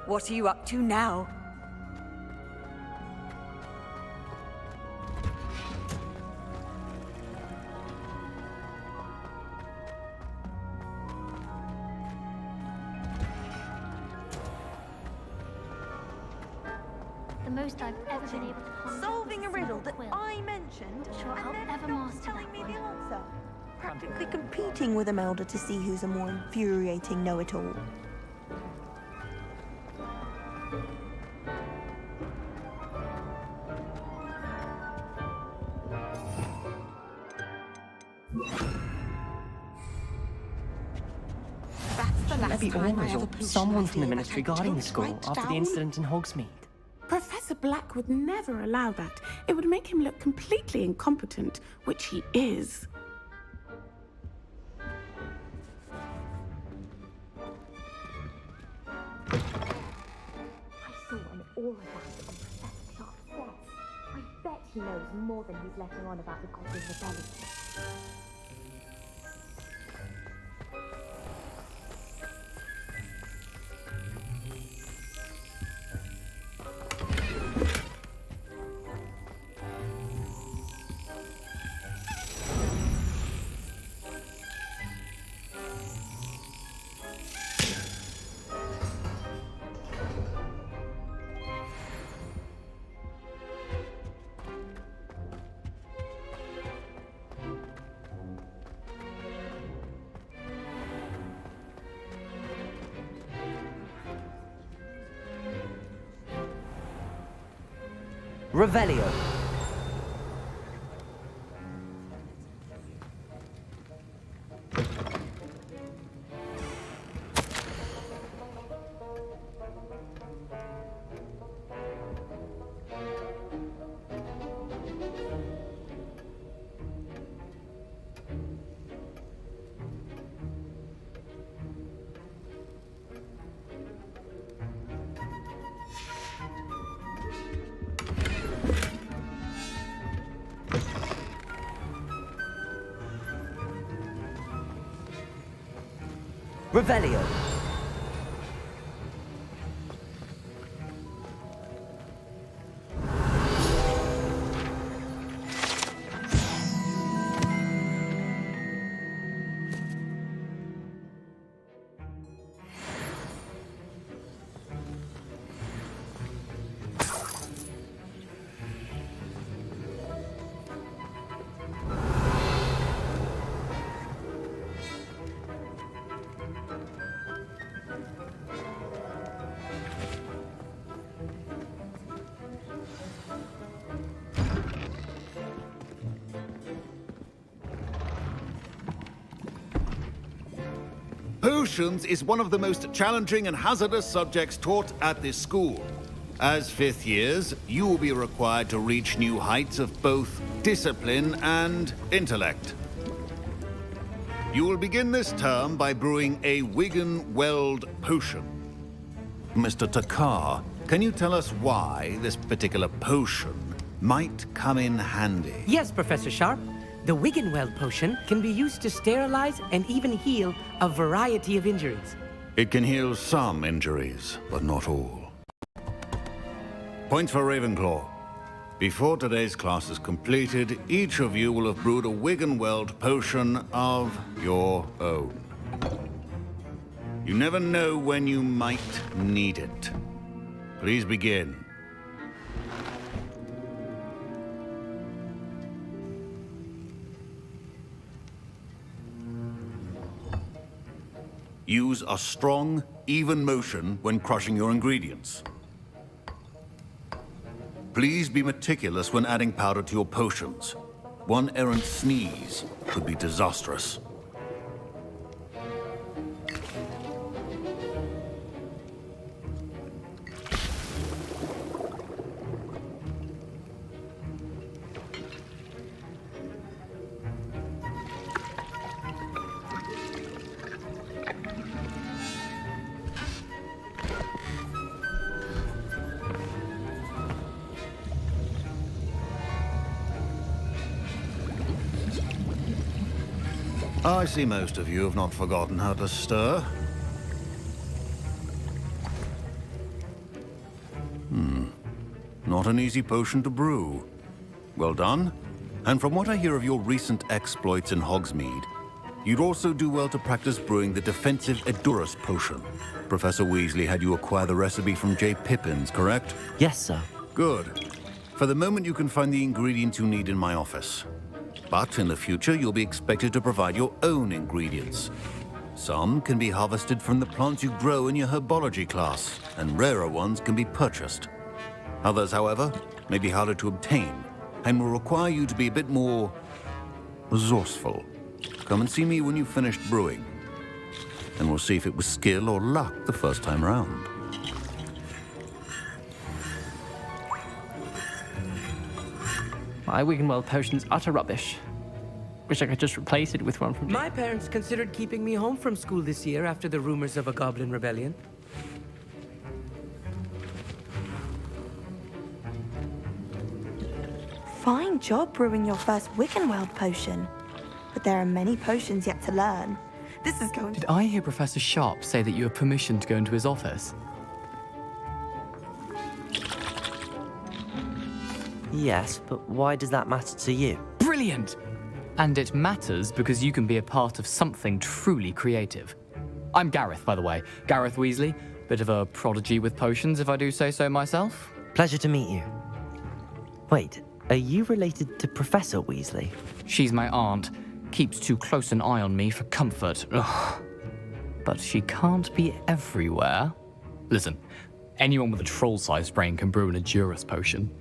What are you up to now? The most I've ever been able to ponder. Solving a riddle that I mentioned, Sure, I'll and then ever not master telling that me one. the answer. Practically competing with Imelda to see who's a more infuriating know-it-all. Maybe always, or someone from the ministry guarding the school after the incident in Hogsmeade. Professor Black would never allow that. It would make him look completely incompetent, which he is. I saw an aura dance on Professor Sharp's desk. I bet he knows more than he's letting on about the Goblin Rebellion. Revelio. Revelio. Potions is one of the most challenging and hazardous subjects taught at this school. As fifth years, you will be required to reach new heights of both discipline and intellect. You will begin this term by brewing a Wigan-Weld potion. Mr. Takar, can you tell us why this particular potion might come in handy? Yes, Professor Sharp. The Wigan-Weld potion can be used to sterilize and even heal a variety of injuries. It can heal some injuries, but not all. Points for Ravenclaw. Before today's class is completed, each of you will have brewed a Wigan-Weld potion of your own. You never know when you might need it. Please begin. Use a strong, even motion when crushing your ingredients. Please be meticulous when adding powder to your potions. One errant sneeze could be disastrous. I see most of you have not forgotten how to stir. not an easy potion to brew. Well done. And from what I hear of your recent exploits in Hogsmeade, you'd also do well to practice brewing the defensive Edurus potion. Professor Weasley had you acquire the recipe from J. Pippins, correct? Yes, sir. Good. For the moment, you can find the ingredients you need in my office. But in the future, you'll be expected to provide your own ingredients. Some can be harvested from the plants you grow in your herbology class, and rarer ones can be purchased. Others, however, may be harder to obtain, and will require you to be a bit more resourceful. Come and see me when you've finished brewing, and we'll see if it was skill or luck the first time round. My Wiggenweld potion's utter rubbish. Wish I could just replace it with one from... My parents considered keeping me home from school this year after the rumors of a goblin rebellion. Fine job brewing your first Wiccanweld potion. But there are many potions yet to learn. This is going to... Did I hear Professor Sharp say that you have permission to go into his office? Yes, but why does that matter to you? Brilliant! And it matters because you can be a part of something truly creative. I'm Gareth, by the way. Gareth Weasley. Bit of a prodigy with potions, if I do say so myself. Pleasure to meet you. Wait, are you related to Professor Weasley? She's my aunt. Keeps too close an eye on me for comfort. Ugh. But she can't be everywhere. Listen, anyone with a troll-sized brain can brew an Edurus potion.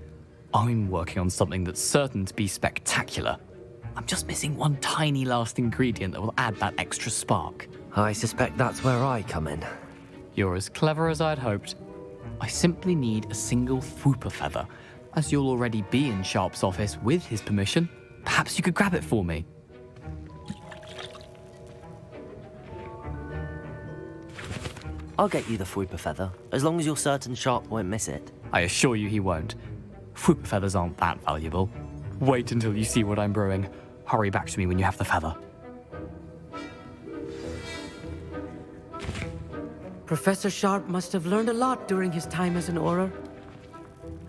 I'm working on something that's certain to be spectacular. I'm just missing one tiny last ingredient that will add that extra spark. I suspect that's where I come in. You're as clever as I'd hoped. I simply need a single Fwooper feather. As you'll already be in Sharp's office with his permission, perhaps you could grab it for me. I'll get you the Fwooper feather, as long as you're certain Sharp won't miss it. I assure you he won't. Fwooper feathers aren't that valuable. Wait until you see what I'm brewing. Hurry back to me when you have the feather. Professor Sharp must have learned a lot during his time as an Auror.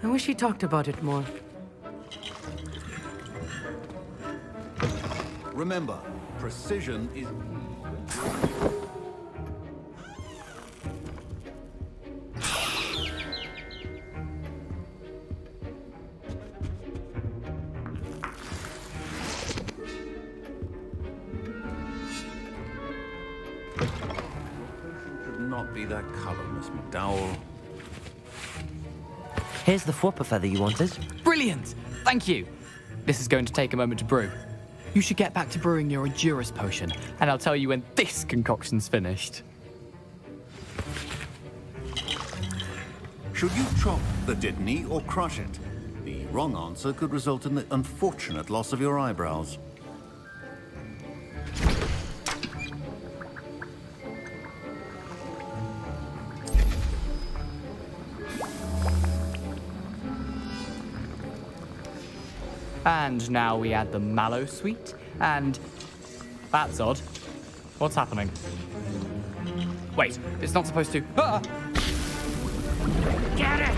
I wish he talked about it more. Remember, precision is... Should not be that color, Miss McDowell. Here's the Fwooper feather you wanted. Brilliant! Thank you! This is going to take a moment to brew. You should get back to brewing your Edurus potion, and I'll tell you when this concoction's finished. Should you chop the Dittany or crush it? The wrong answer could result in the unfortunate loss of your eyebrows. And now we add the mallow sweet, and... That's odd. What's happening? Wait, it's not supposed to... Ah! Get it!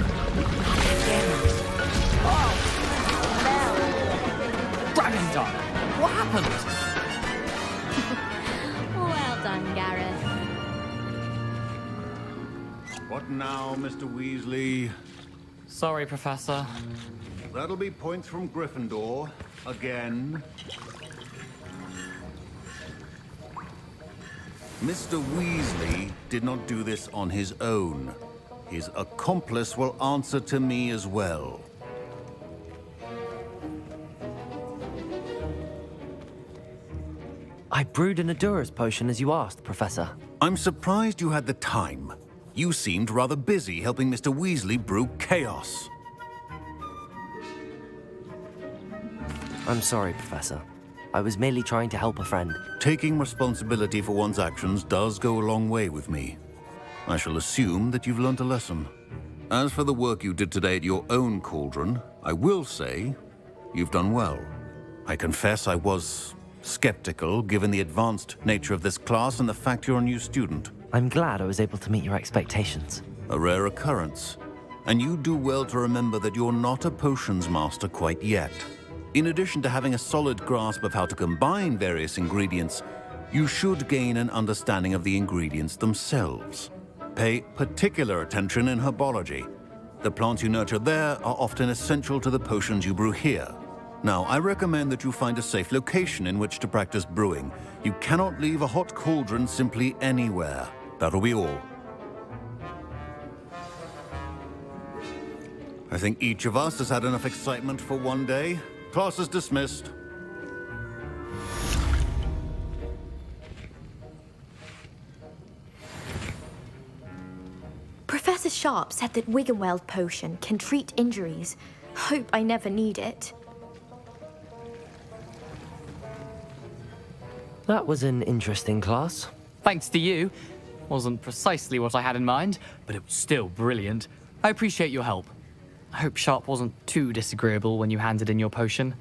Oh! Dragon Dart! What happened? Well done, Gareth. What now, Mr. Weasley? Sorry, Professor. That'll be points from Gryffindor, again. Mr. Weasley did not do this on his own. His accomplice will answer to me as well. I brewed an Edurus potion as you asked, Professor. I'm surprised you had the time. You seemed rather busy helping Mr. Weasley brew chaos. I'm sorry, Professor. I was merely trying to help a friend. Taking responsibility for one's actions does go a long way with me. I shall assume that you've learnt a lesson. As for the work you did today at your own cauldron, I will say you've done well. I confess I was skeptical given the advanced nature of this class and the fact you're a new student. I'm glad I was able to meet your expectations. A rare occurrence. And you do well to remember that you're not a potions master quite yet. In addition to having a solid grasp of how to combine various ingredients, you should gain an understanding of the ingredients themselves. Pay particular attention in herbology. The plants you nurture there are often essential to the potions you brew here. Now, I recommend that you find a safe location in which to practice brewing. You cannot leave a hot cauldron simply anywhere. That'll be all. I think each of us has had enough excitement for one day. Class is dismissed. Professor Sharp said that Wiggenweld potion can treat injuries. Hope I never need it. That was an interesting class. Thanks to you. Wasn't precisely what I had in mind, but it was still brilliant. I appreciate your help. I hope Sharp wasn't too disagreeable when you handed in your potion.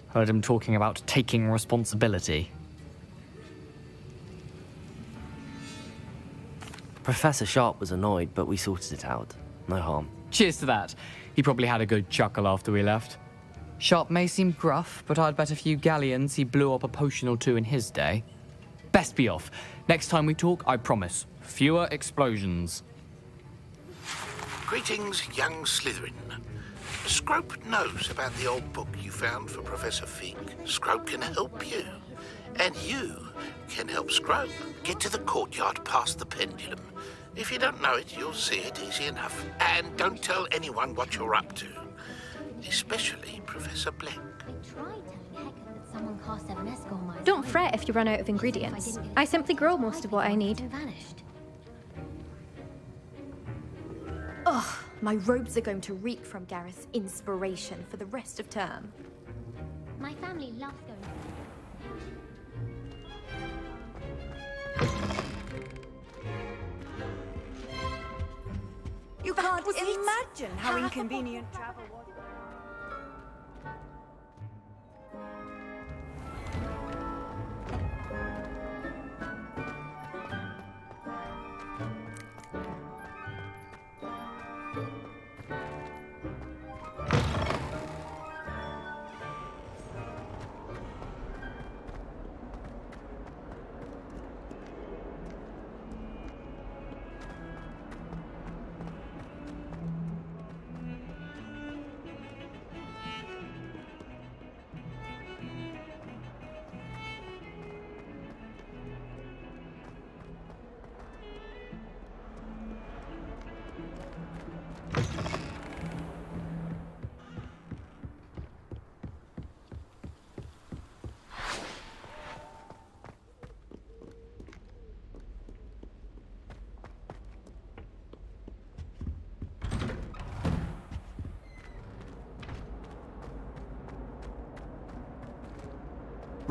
Heard him talking about taking responsibility. Professor Sharp was annoyed, but we sorted it out. No harm. Cheers to that. He probably had a good chuckle after we left. Sharp may seem gruff, but I'd bet a few galleons he blew up a potion or two in his day. Best be off. Next time we talk, I promise, fewer explosions. Greetings, young Slytherin. Scrope knows about the old book you found for Professor Fig. Scrope can help you. And you can help Scrope get to the courtyard past the pendulum. If you don't know it, you'll see it easy enough. And don't tell anyone what you're up to. Especially Professor Black. Don't fret if you run out of ingredients. I simply grow most of what I need. Ugh, my robes are going to reek from Gareth's inspiration for the rest of term. My family loves going. You can't imagine how inconvenient travel was.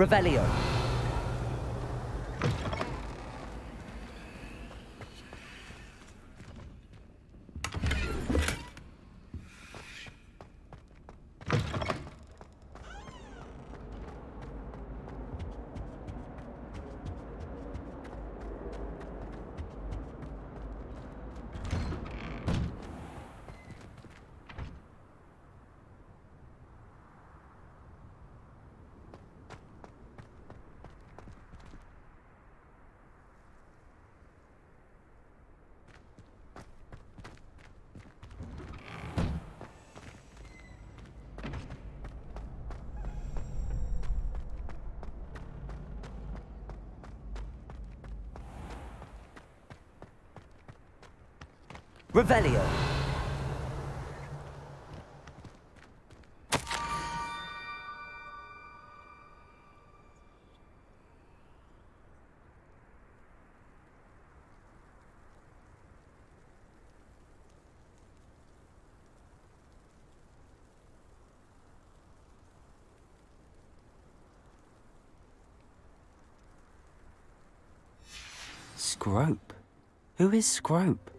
Revelio. Revelio. Scrope? Who is Scrope?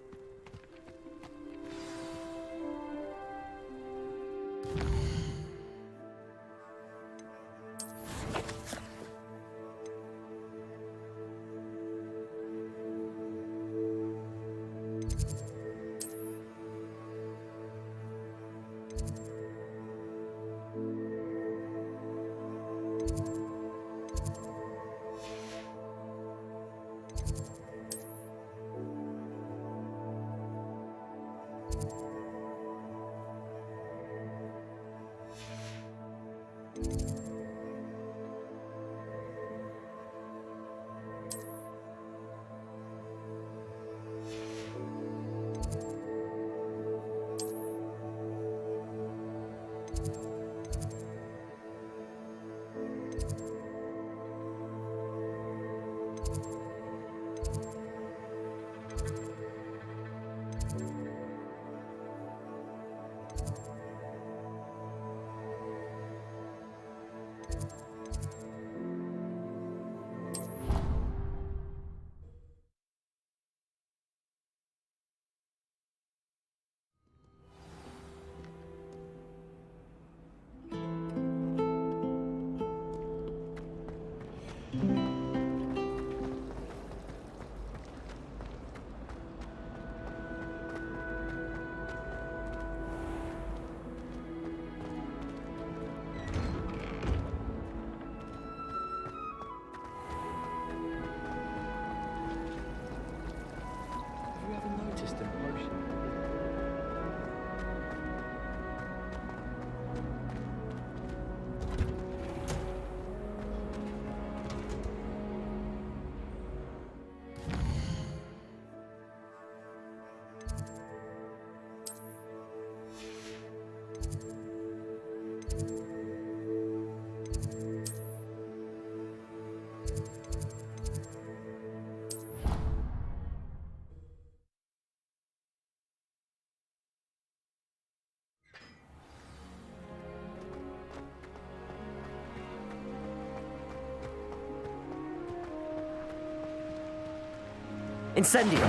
Just an emotion. Incendio!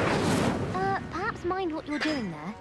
Perhaps mind what you're doing there?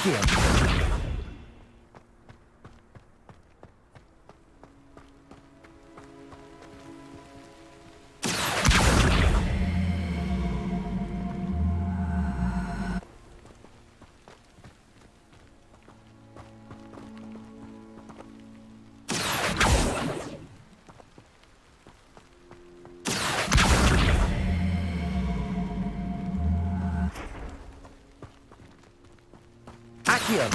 Accio. Accio.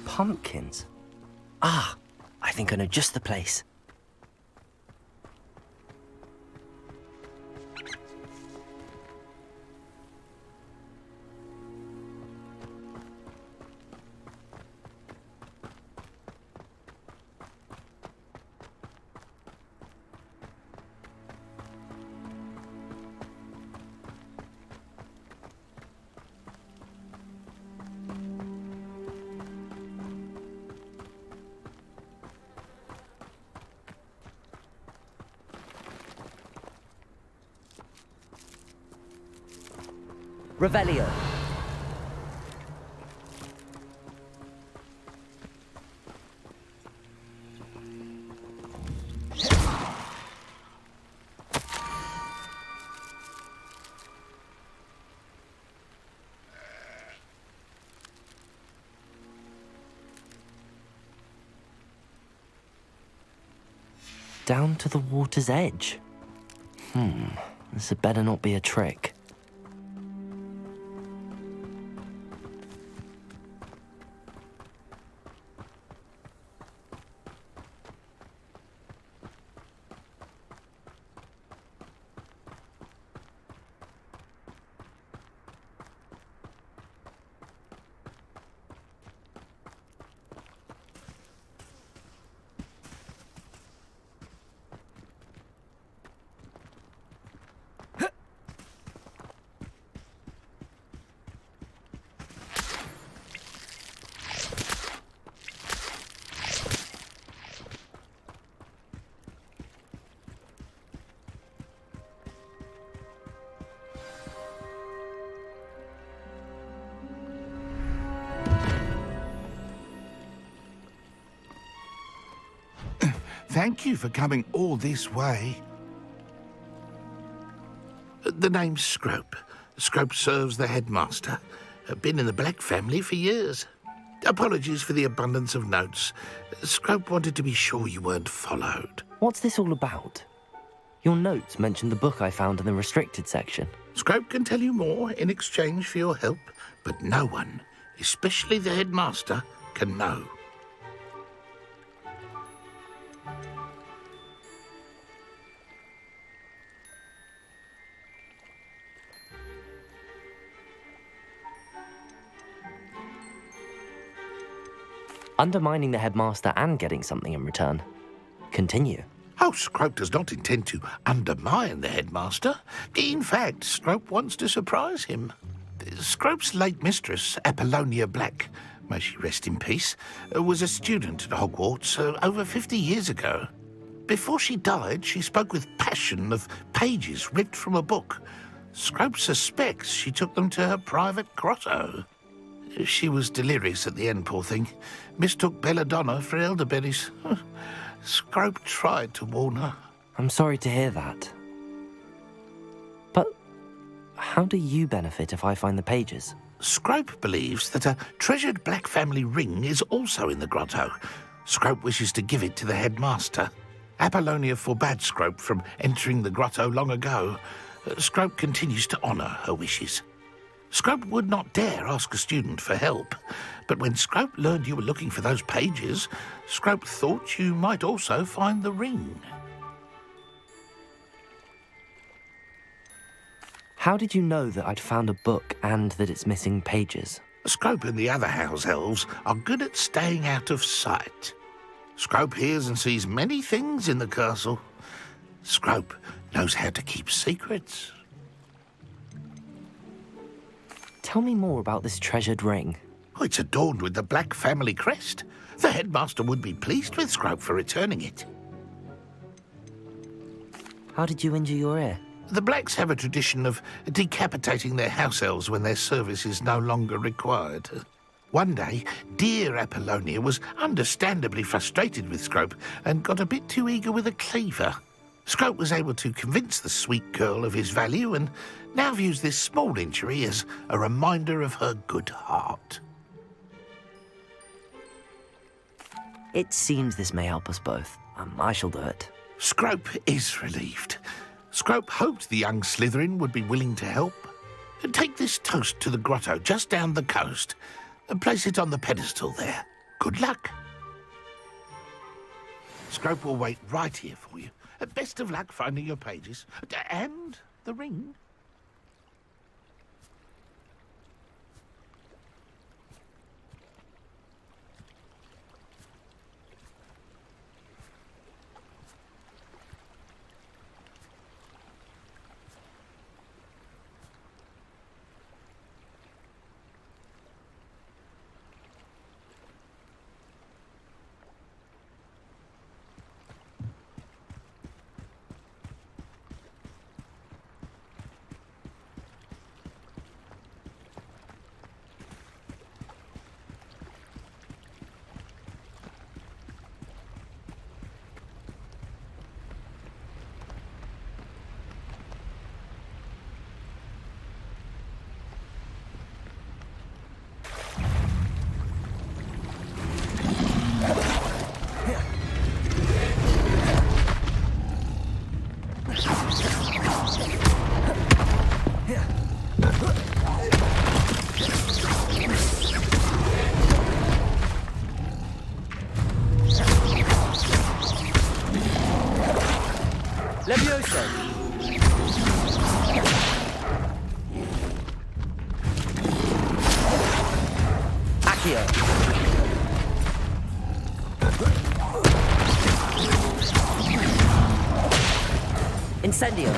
Pumpkins? Ah, I think I know just the place. Revelio. Down to the water's edge. This had better not be a trick. Thank you for coming all this way. The name's Scrope. Scrope serves the headmaster. Been in the Black family for years. Apologies for the abundance of notes. Scrope wanted to be sure you weren't followed. What's this all about? Your notes mentioned the book I found in the restricted section. Scrope can tell you more in exchange for your help, but no one, especially the headmaster, can know. Undermining the headmaster and getting something in return. Continue. Oh, Scrope does not intend to undermine the headmaster. In fact, Scrope wants to surprise him. Scrope's late mistress, Apollonia Black, may she rest in peace, was a student at Hogwarts over 50 years ago. Before she died, she spoke with passion of pages ripped from a book. Scrope suspects she took them to her private grotto. She was delirious at the end, poor thing. Mistook belladonna for elderberries. Scrope tried to warn her. I'm sorry to hear that. But how do you benefit if I find the pages? Scrope believes that a treasured Black family ring is also in the grotto. Scrope wishes to give it to the headmaster. Apollonia forbade Scrope from entering the grotto long ago. Scrope continues to honour her wishes. Scrope would not dare ask a student for help, but when Scrope learned you were looking for those pages, Scrope thought you might also find the ring. How did you know that I'd found a book and that it's missing pages? Scrope and the other house elves are good at staying out of sight. Scrope hears and sees many things in the castle. Scrope knows how to keep secrets. Tell me more about this treasured ring. Oh, it's adorned with the Black family crest. The headmaster would be pleased with Scrope for returning it. How did you injure your ear? The Blacks have a tradition of decapitating their house elves when their service is no longer required. One day, dear Apollonia was understandably frustrated with Scrope and got a bit too eager with a cleaver. Scrope was able to convince the sweet girl of his value and now views this small injury as a reminder of her good heart. It seems this may help us both. I shall do it. Scrope is relieved. Scrope hoped the young Slytherin would be willing to help. Take this toast to the grotto just down the coast and place it on the pedestal there. Good luck. Scrope will wait right here for you. Best of luck finding your pages. And the ring. Levioso! Accio! Incendio!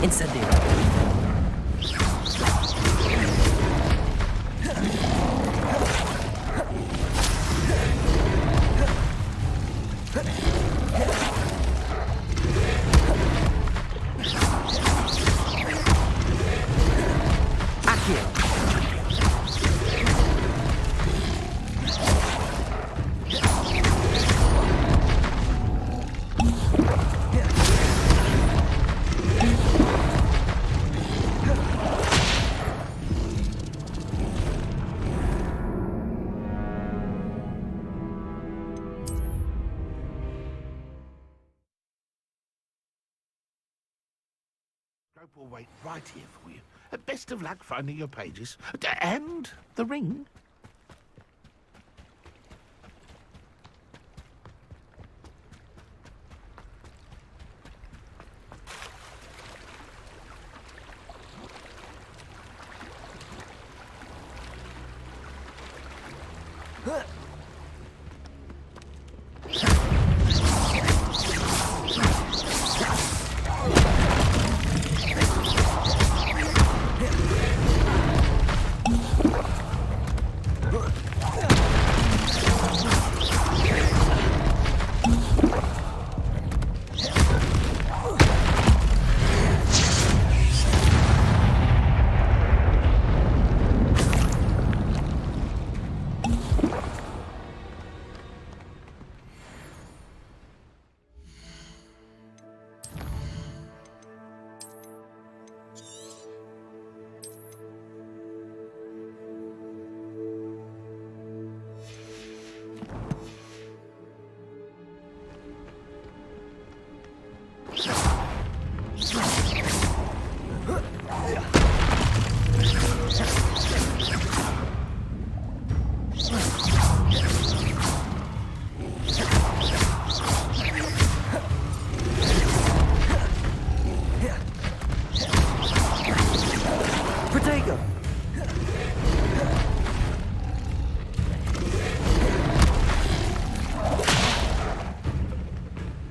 Incendio. Scrope will wait right here for you. Best of luck finding your pages. And the ring.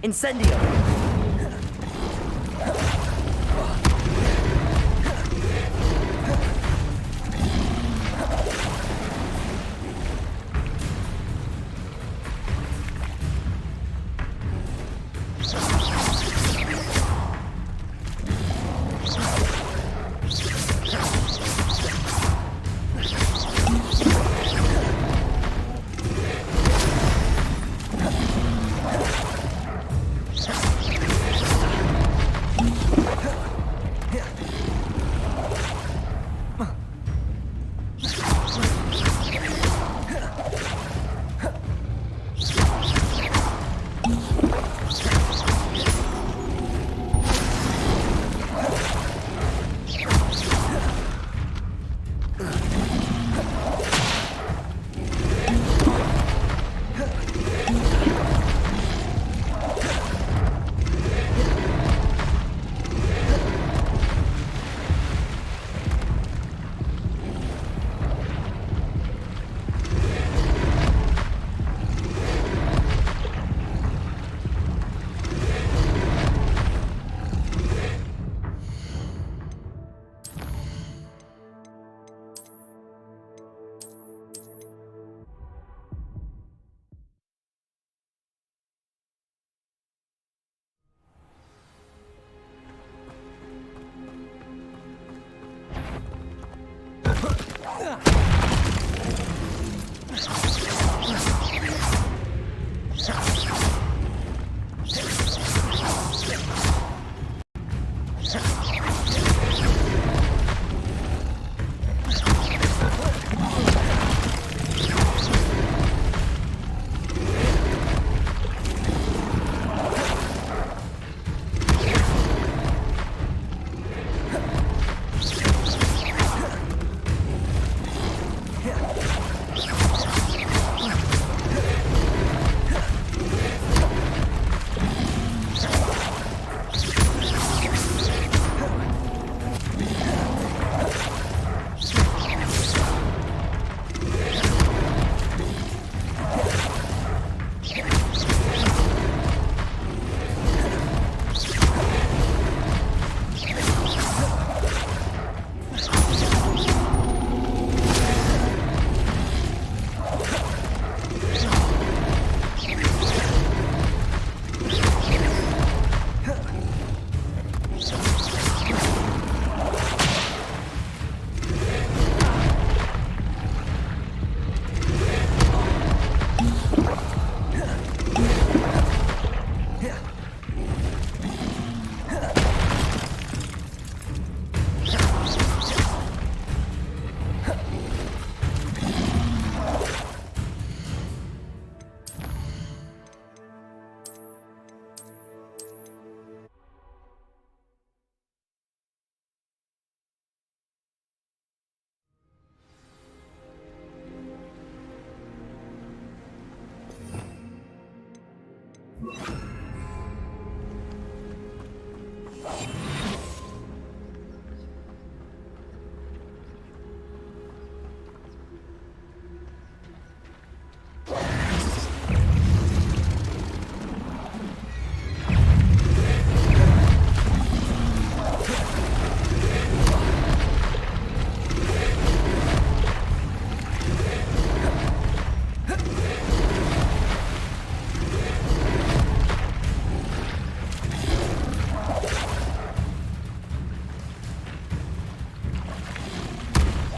Incendio!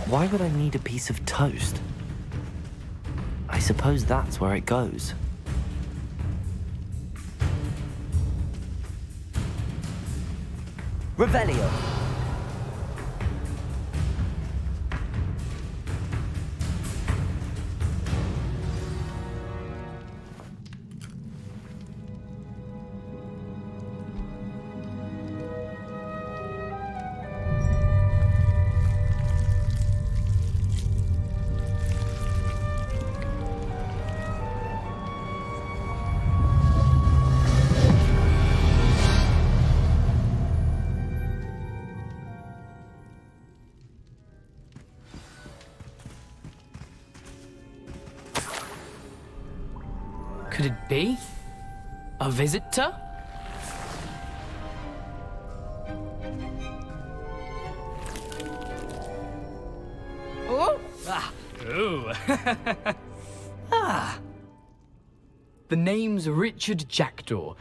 Why would I need a piece of toast? I suppose that's where it goes. Revelio. Could it be? A A visitor? Oh! Ah. Ooh. Ah. The name's Richard Jackdaw.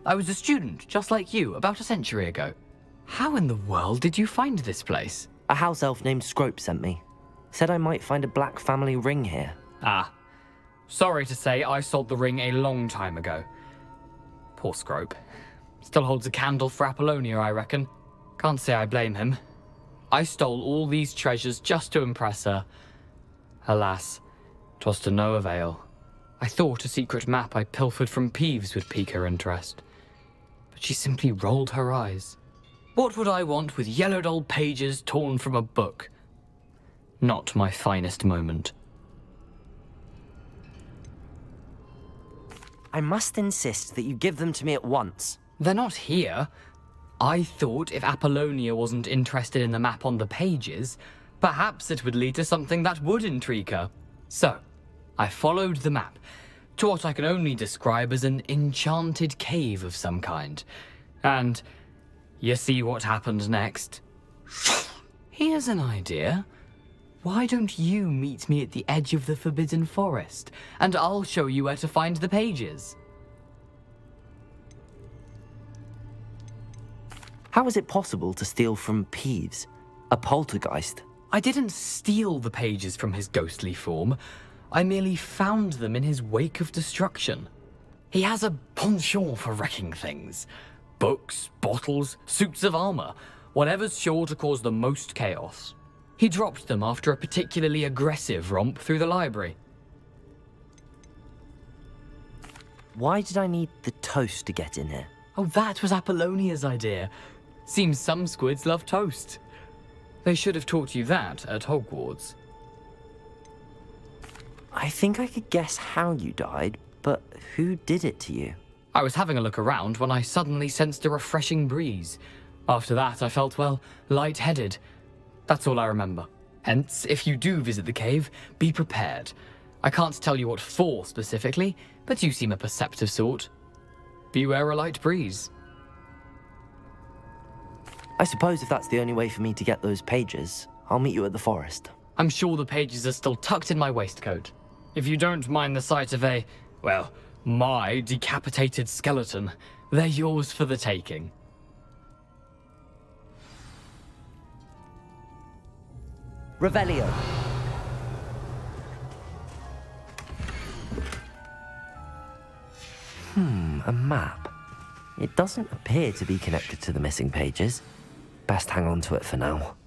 I was a student, just like you, about a century ago. How in the world did you find this place? A house elf named Scrope sent me. Said I might find a black family ring here. Ah. Sorry to say, I sold the ring a long time ago. Poor Scrope. Still holds a candle for Apollonia, I reckon. Can't say I blame him. I stole all these treasures just to impress her. Alas, 'twas to no avail. I thought a secret map I pilfered from Peeves would pique her interest. But she simply rolled her eyes. What would I want with yellowed old pages torn from a book? Not my finest moment. I must insist that you give them to me at once. They're not here. I thought if Apollonia wasn't interested in the map on the pages, perhaps it would lead to something that would intrigue her. So, I followed the map to what I can only describe as an enchanted cave of some kind. And you see what happened next? Here's an idea. Why don't you meet me at the edge of the Forbidden Forest, and I'll show you where to find the pages. How is it possible to steal from Peeves, a poltergeist? I didn't steal the pages from his ghostly form. I merely found them in his wake of destruction. He has a penchant for wrecking things. Books, bottles, suits of armor, whatever's sure to cause the most chaos. He dropped them after a particularly aggressive romp through the library. Why did I need the toast to get in here? Oh, that was Apollonia's idea. Seems some squids love toast. They should have taught you that at Hogwarts. I think I could guess how you died, but who did it to you? I was having a look around when I suddenly sensed a refreshing breeze. After that, I felt, well, lightheaded. That's all I remember. Hence, if you do visit the cave, be prepared. I can't tell you what for specifically, but you seem a perceptive sort. Beware a light breeze. I suppose if that's the only way for me to get those pages, I'll meet you at the forest. I'm sure the pages are still tucked in my waistcoat. If you don't mind the sight of a, well, my decapitated skeleton, they're yours for the taking. Revelio. A map. It doesn't appear to be connected to the missing pages. Best hang on to it for now.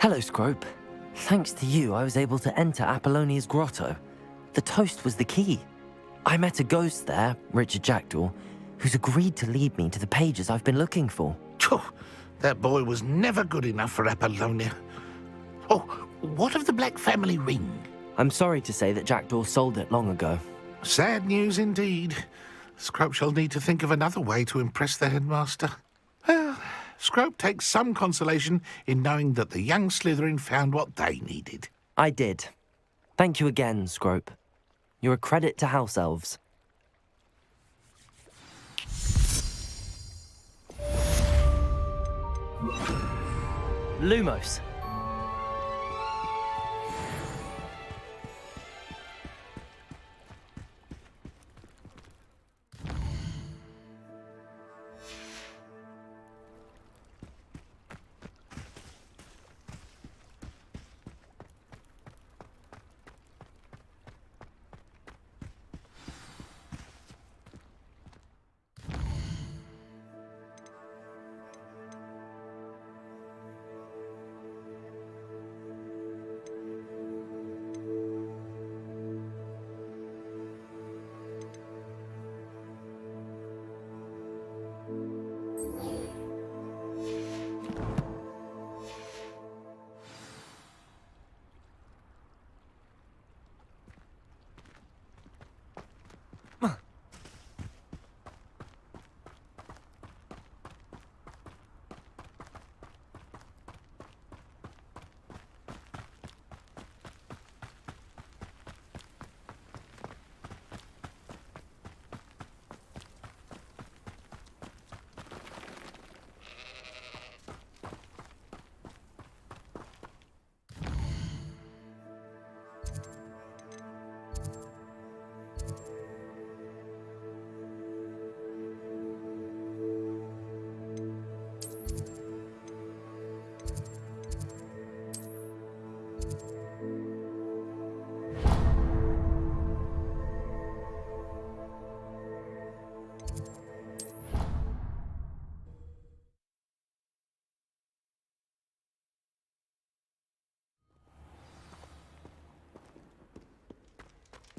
Hello, Scrope. Thanks to you, I was able to enter Apollonia's grotto. The toast was the key. I met a ghost there, Richard Jackdaw, who's agreed to lead me to the pages I've been looking for. Phew, that boy was never good enough for Apollonia. Oh, what of the Black family ring? I'm sorry to say that Jackdaw sold it long ago. Sad news indeed. Scrope shall need to think of another way to impress the headmaster. Well, Scrope takes some consolation in knowing that the young Slytherin found what they needed. I did. Thank you again, Scrope. You're a credit to House Elves. Lumos.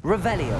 Revelio.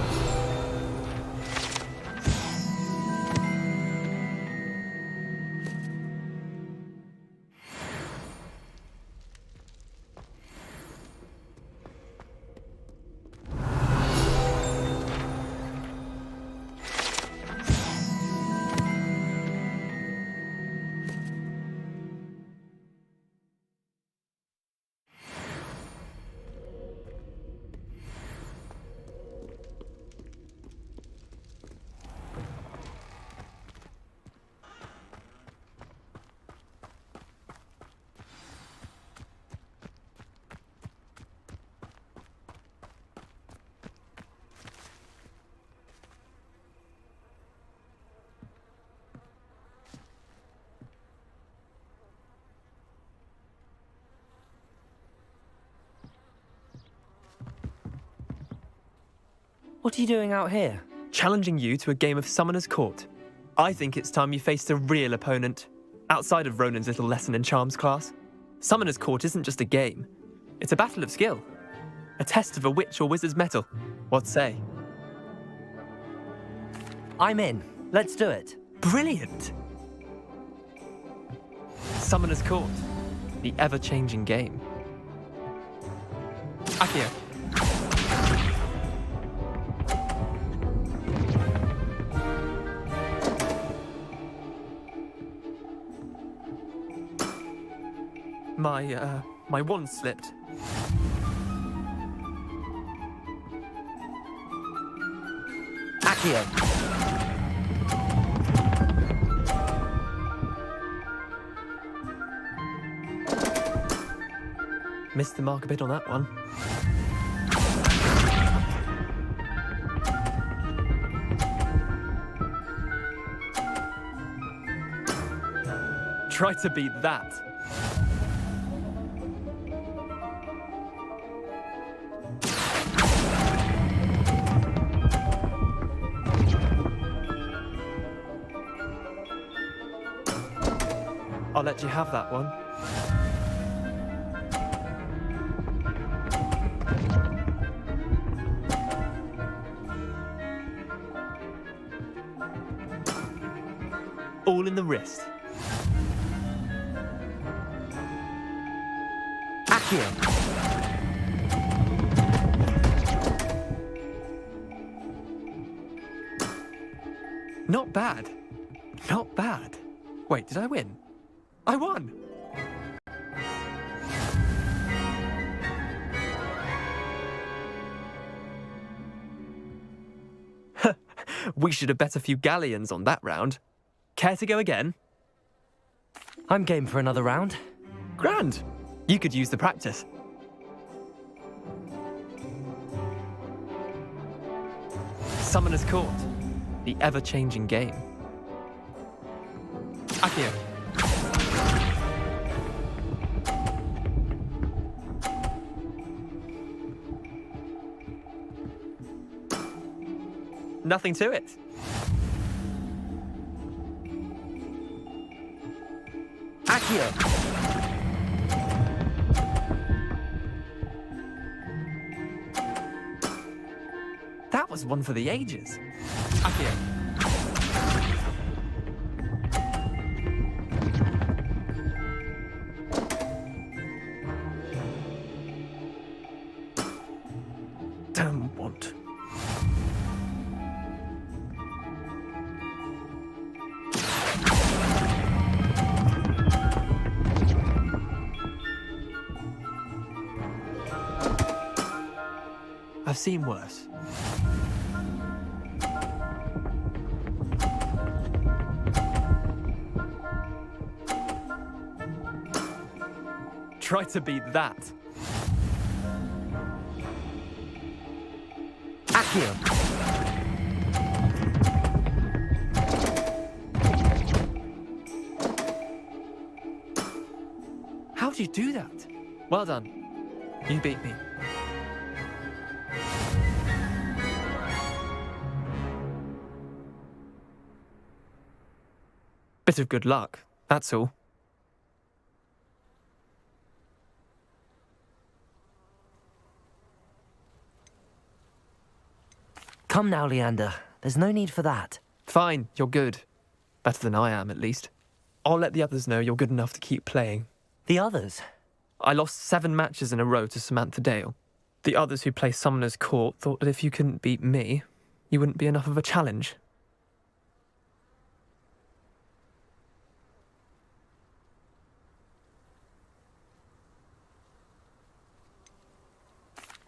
What are you doing out here? Challenging you to a game of Summoner's Court. I think it's time you faced a real opponent, outside of Ronan's little lesson in charms class. Summoner's Court isn't just a game. It's a battle of skill. A test of a witch or wizard's mettle. What say? I'm in. Let's do it. Brilliant! Summoner's Court. The ever-changing game. Accio. My wand slipped. Accio. Missed the mark a bit on that one. Try to beat that. I'll let you have that one. all in the wrist. Accio! Not bad. Not bad. Wait, did I win? I won! We should have bet a few galleons on that round. Care to go again? I'm game for another round. Grand! You could use the practice. Summoner's Court. The ever-changing game. Accio. Nothing to it. Accio! That was one for the ages. Accio. Don't want. I've seen worse. Try to beat that. Accio! How'd you do that? Well done. You beat me. Bit of good luck, that's all. Come now, Leander. There's no need for that. Fine, you're good. Better than I am, at least. I'll let the others know you're good enough to keep playing. The others? I lost 7 matches in a row to Samantha Dale. The others who play Summoner's Court thought that if you couldn't beat me, you wouldn't be enough of a challenge.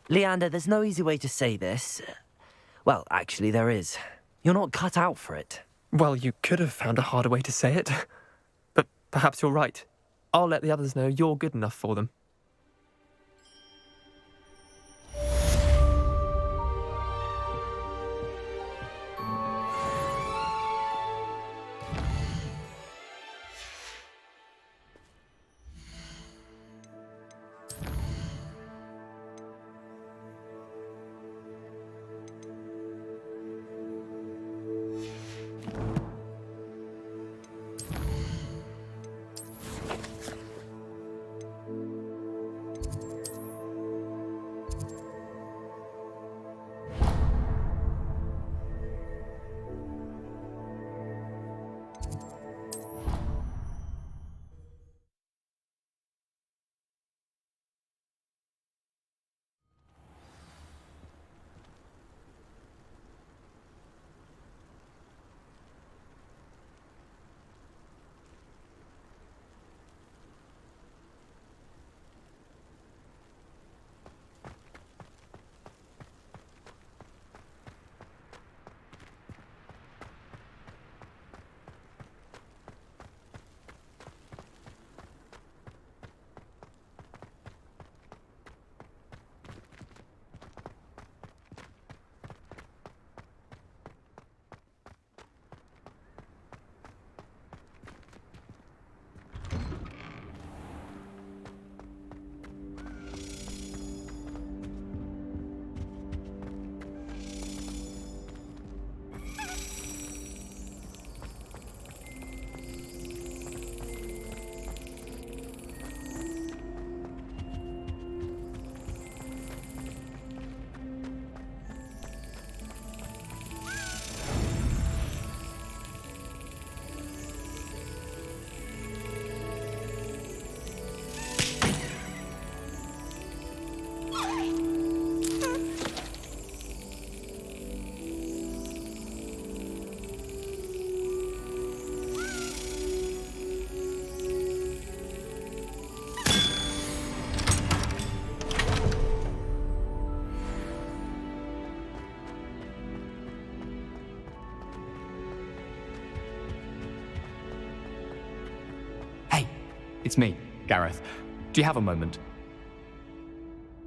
Leander, there's no easy way to say this. Well, actually, there is. You're not cut out for it. Well, you could have found a harder way to say it. But perhaps you're right. I'll let the others know you're good enough for them. It's me, Gareth. Do you have a moment?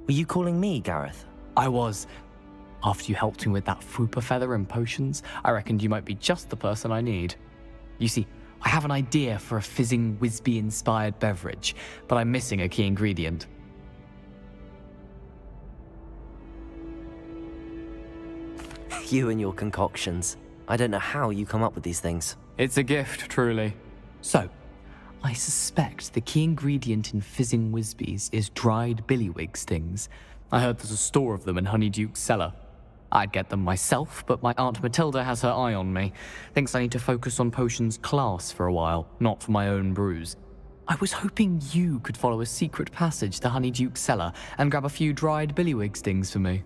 Were you calling me, Gareth? I was. After you helped me with that Fupa feather and potions, I reckoned you might be just the person I need. You see, I have an idea for a fizzing Whizbee-inspired beverage, but I'm missing a key ingredient. You and your concoctions. I don't know how you come up with these things. It's a gift, truly. So, I suspect the key ingredient in fizzing Whizbees is dried billywig stings. I heard there's a store of them in Honeyduke's cellar. I'd get them myself, but my Aunt Matilda has her eye on me. Thinks I need to focus on potions class for a while, not for my own brews. I was hoping you could follow a secret passage to Honeyduke's cellar and grab a few dried billywig stings for me.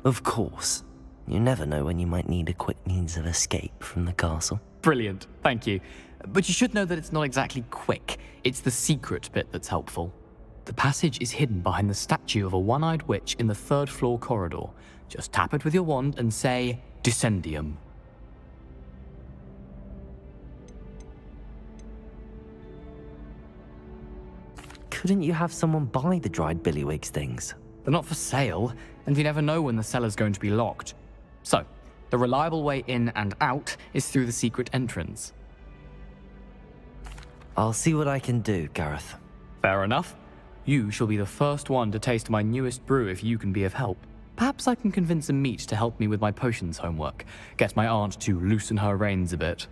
Of course. You never know when you might need a quick means of escape from the castle. Brilliant, thank you. But you should know that it's not exactly quick. It's the secret bit that's helpful. The passage is hidden behind the statue of a one-eyed witch in the third-floor corridor. Just tap it with your wand and say, Descendium. Couldn't you have someone buy the dried billywig stings? They're not for sale, and you never know when the cellar's going to be locked. So, the reliable way in and out is through the secret entrance. I'll see what I can do, Gareth. Fair enough. You shall be the first one to taste my newest brew if you can be of help. Perhaps I can convince a meat to help me with my potions homework. Get my aunt to loosen her reins a bit.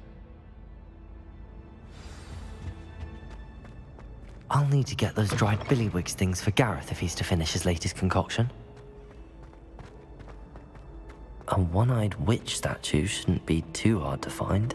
I'll need to get those dried billywig stings for Gareth if he's to finish his latest concoction. A one-eyed witch statue shouldn't be too hard to find.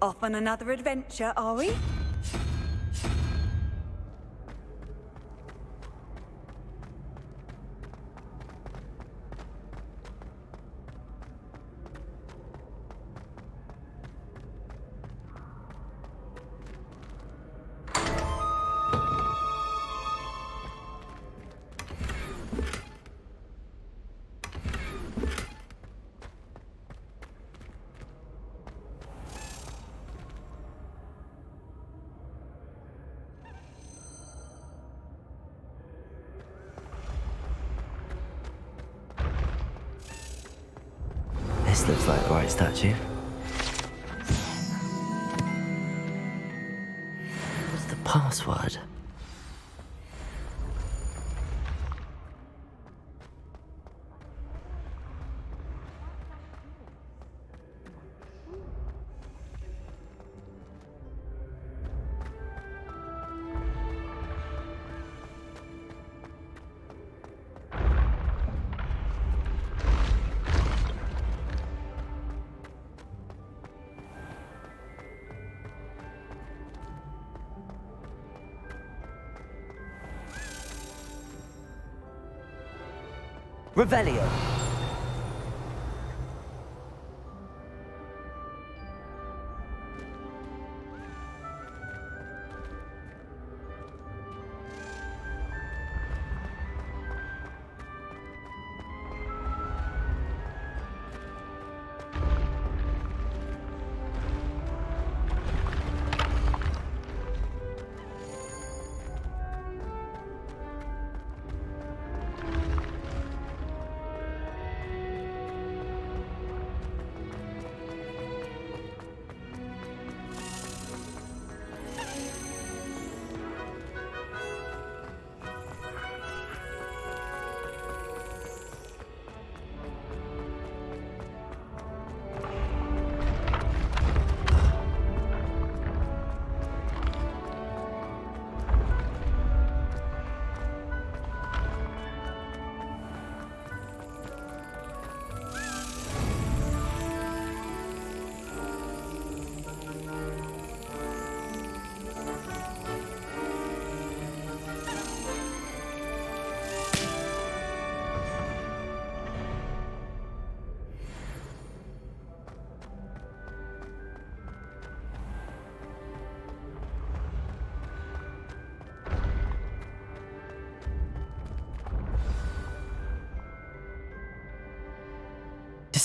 Off on another adventure, are we? This looks like the right statue. What's the password? Revelio.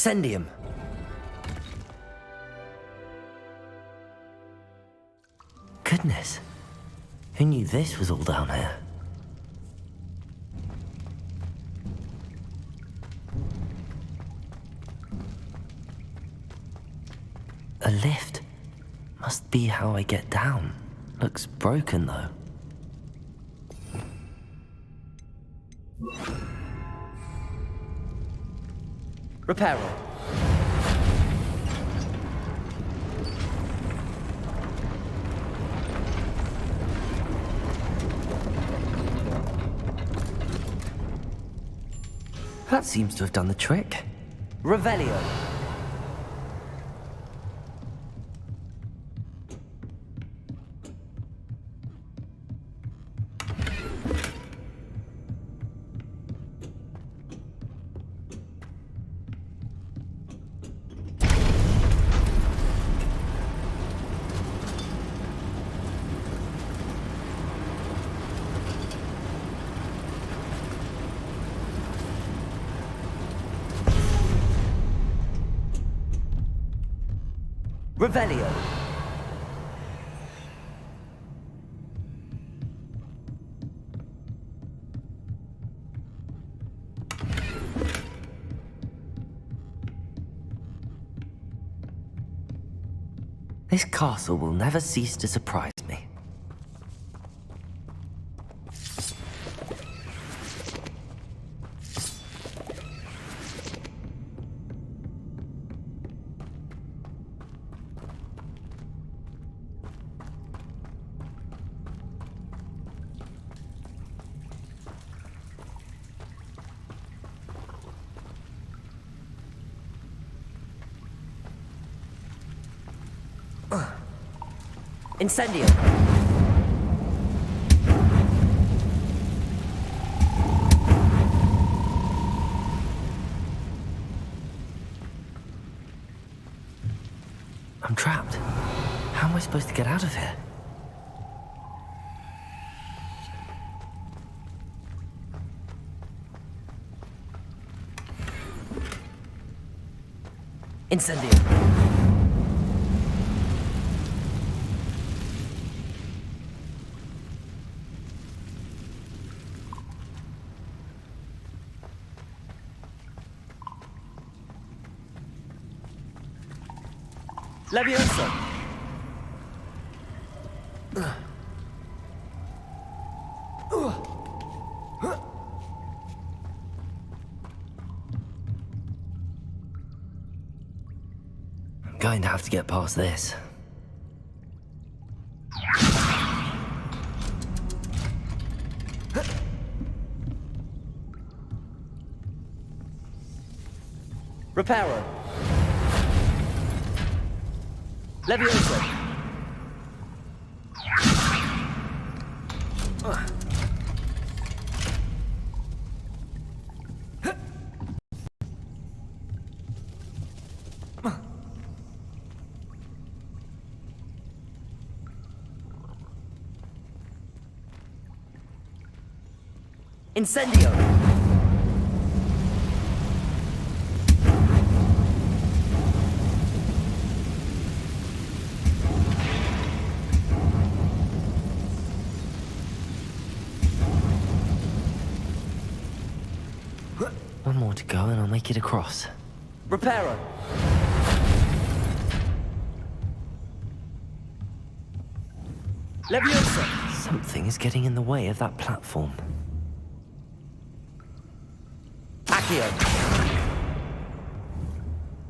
Incendium. Goodness. Who knew this was all down here? A lift. Must be how I get down. Looks broken, though. Reparo. That seems to have done the trick. Revelio. Revelio. This castle will never cease to surprise me. Incendio. I'm trapped. How am I supposed to get out of here? Incendio. Leviosa! I'm going to have to get past this. Reparo! Leviosa! Incendio! One more to go and I'll make it across. Reparo! Leviosa! Something is getting in the way of that platform. Accio!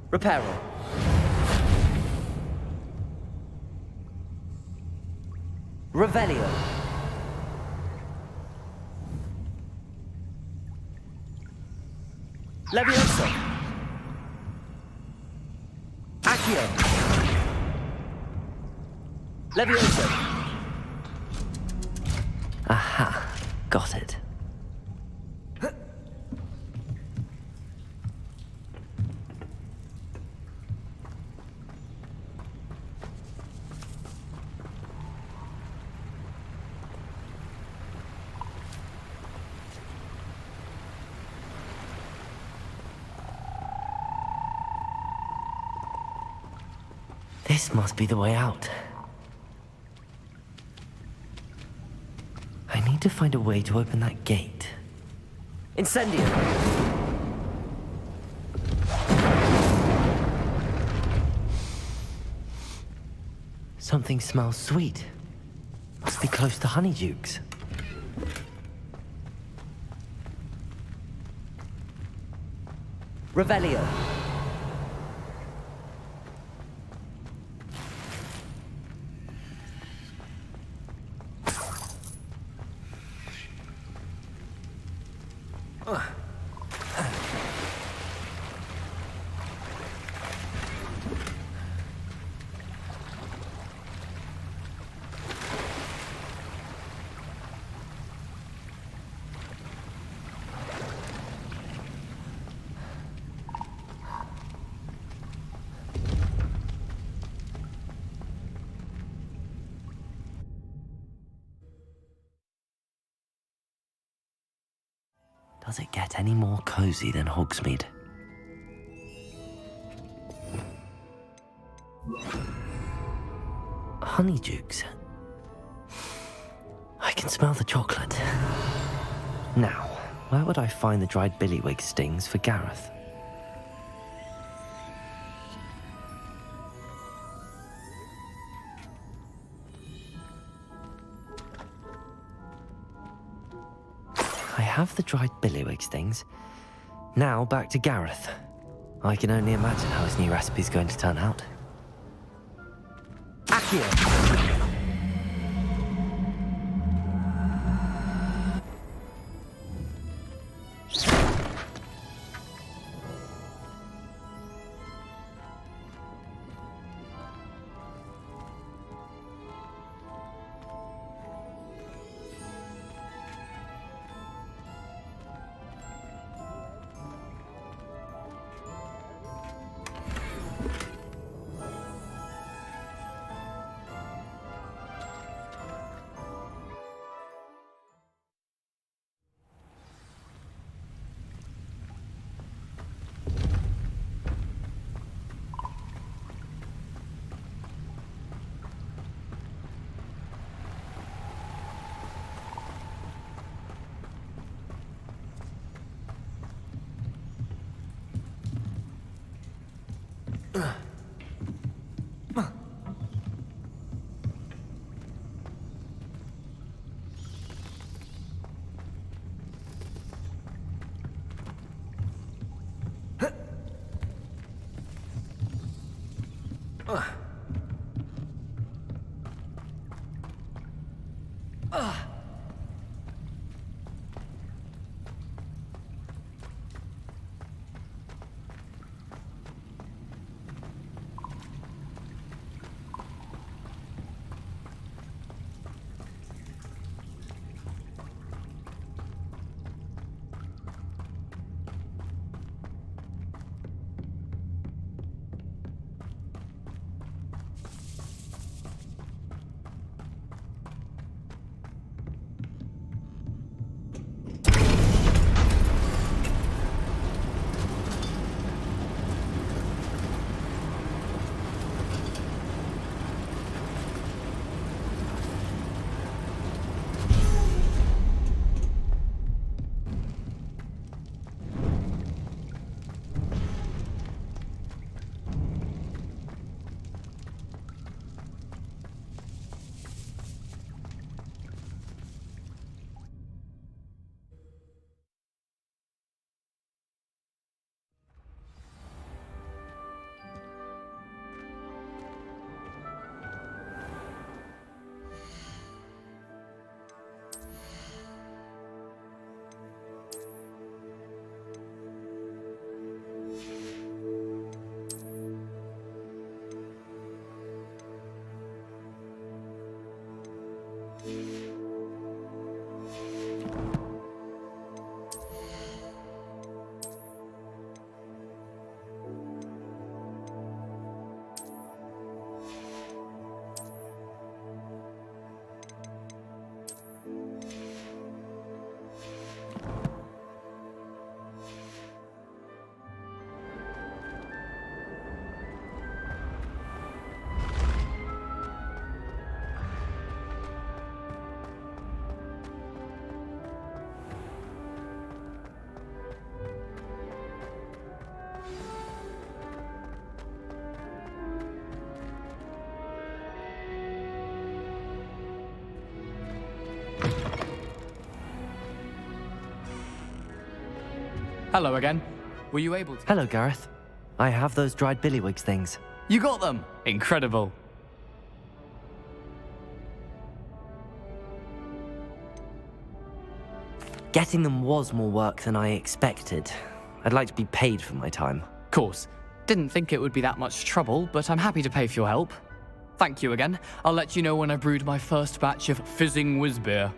Reparo! Revelio! Leviosa! Accio! Leviosa! Aha! Got it. This must be the way out. I need to find a way to open that gate. Incendio! Something smells sweet. Must be close to Honeydukes. Revelio. Does it get any more cozy than Hogsmeade? Honeydukes. I can smell the chocolate. Now, where would I find the dried billywig stings for Gareth? I have the dried billywig stings. Now back to Gareth. I can only imagine how his new recipe's going to turn out. Accio! Hello again. Were you able to... Hello, Gareth. I have those dried billywigs things. You got them! Incredible. Getting them was more work than I expected. I'd like to be paid for my time. Course. Didn't think it would be that much trouble, but I'm happy to pay for your help. Thank you again. I'll let you know when I brewed my first batch of fizzing whiz beer.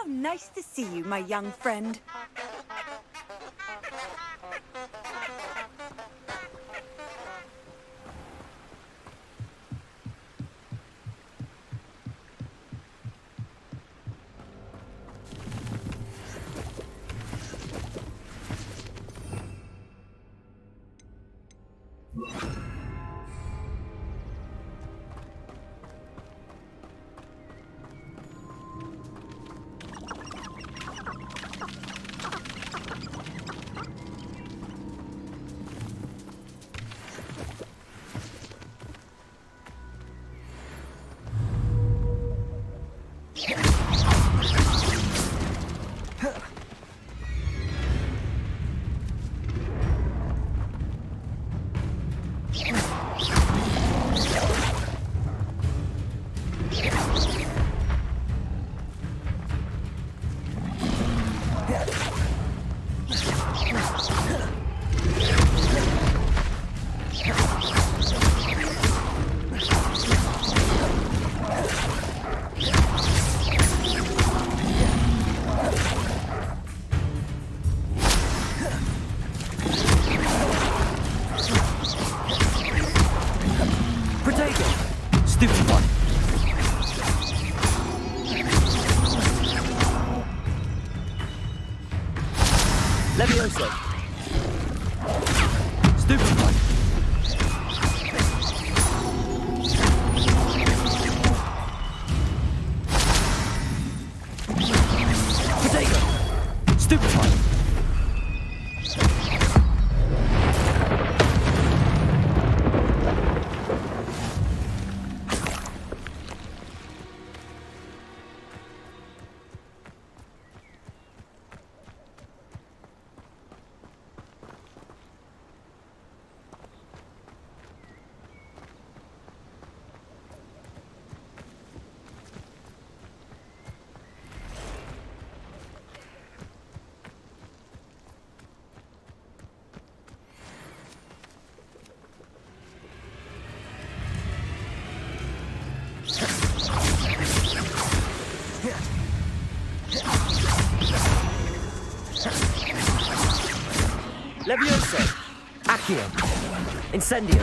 How nice to see you, my young friend. Levioso! Stupefy! Potato! Stupefy! Levioso! Accio! Incendio!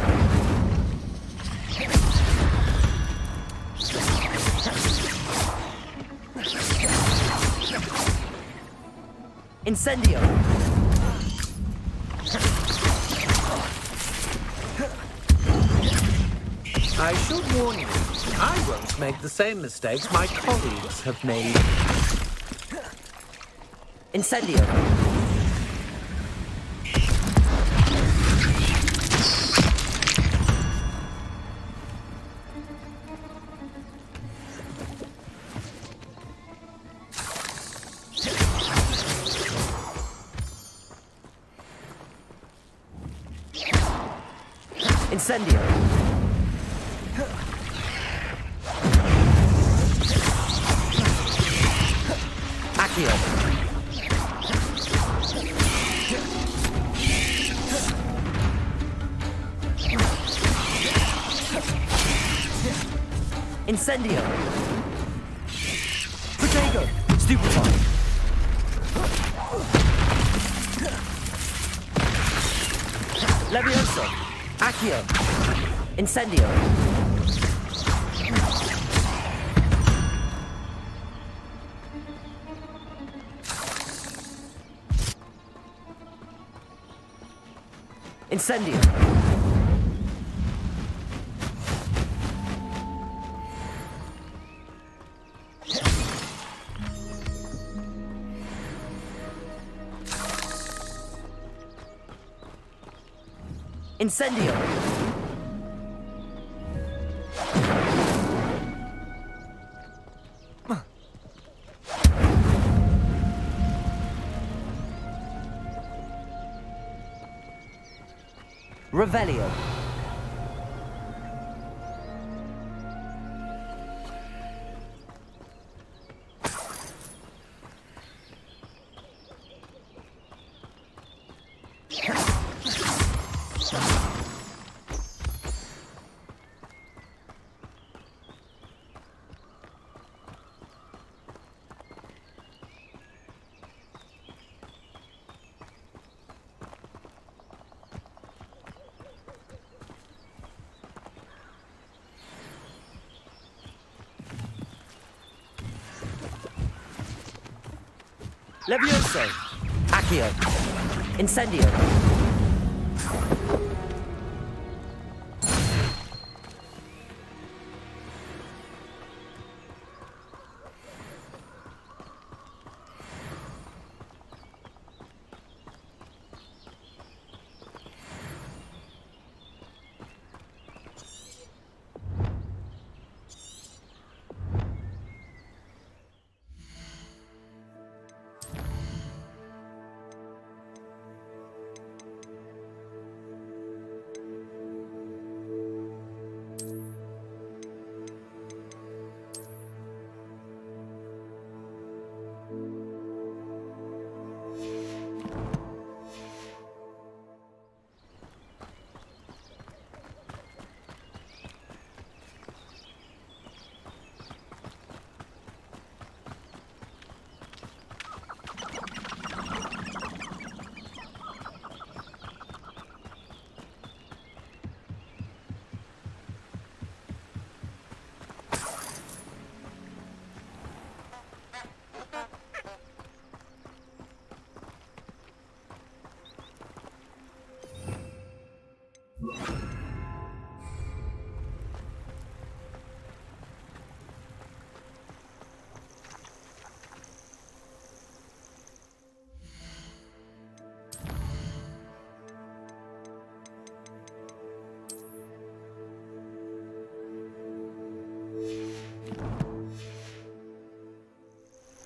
Incendio! I should warn you, I won't make the same mistakes my colleagues have made. Incendio! Incendio! Accio! Incendio! Protego! Stupefy! Levioso! Accio! Incendio! Incendio! Incendio! Revelio! Levioso! Accio! Incendio!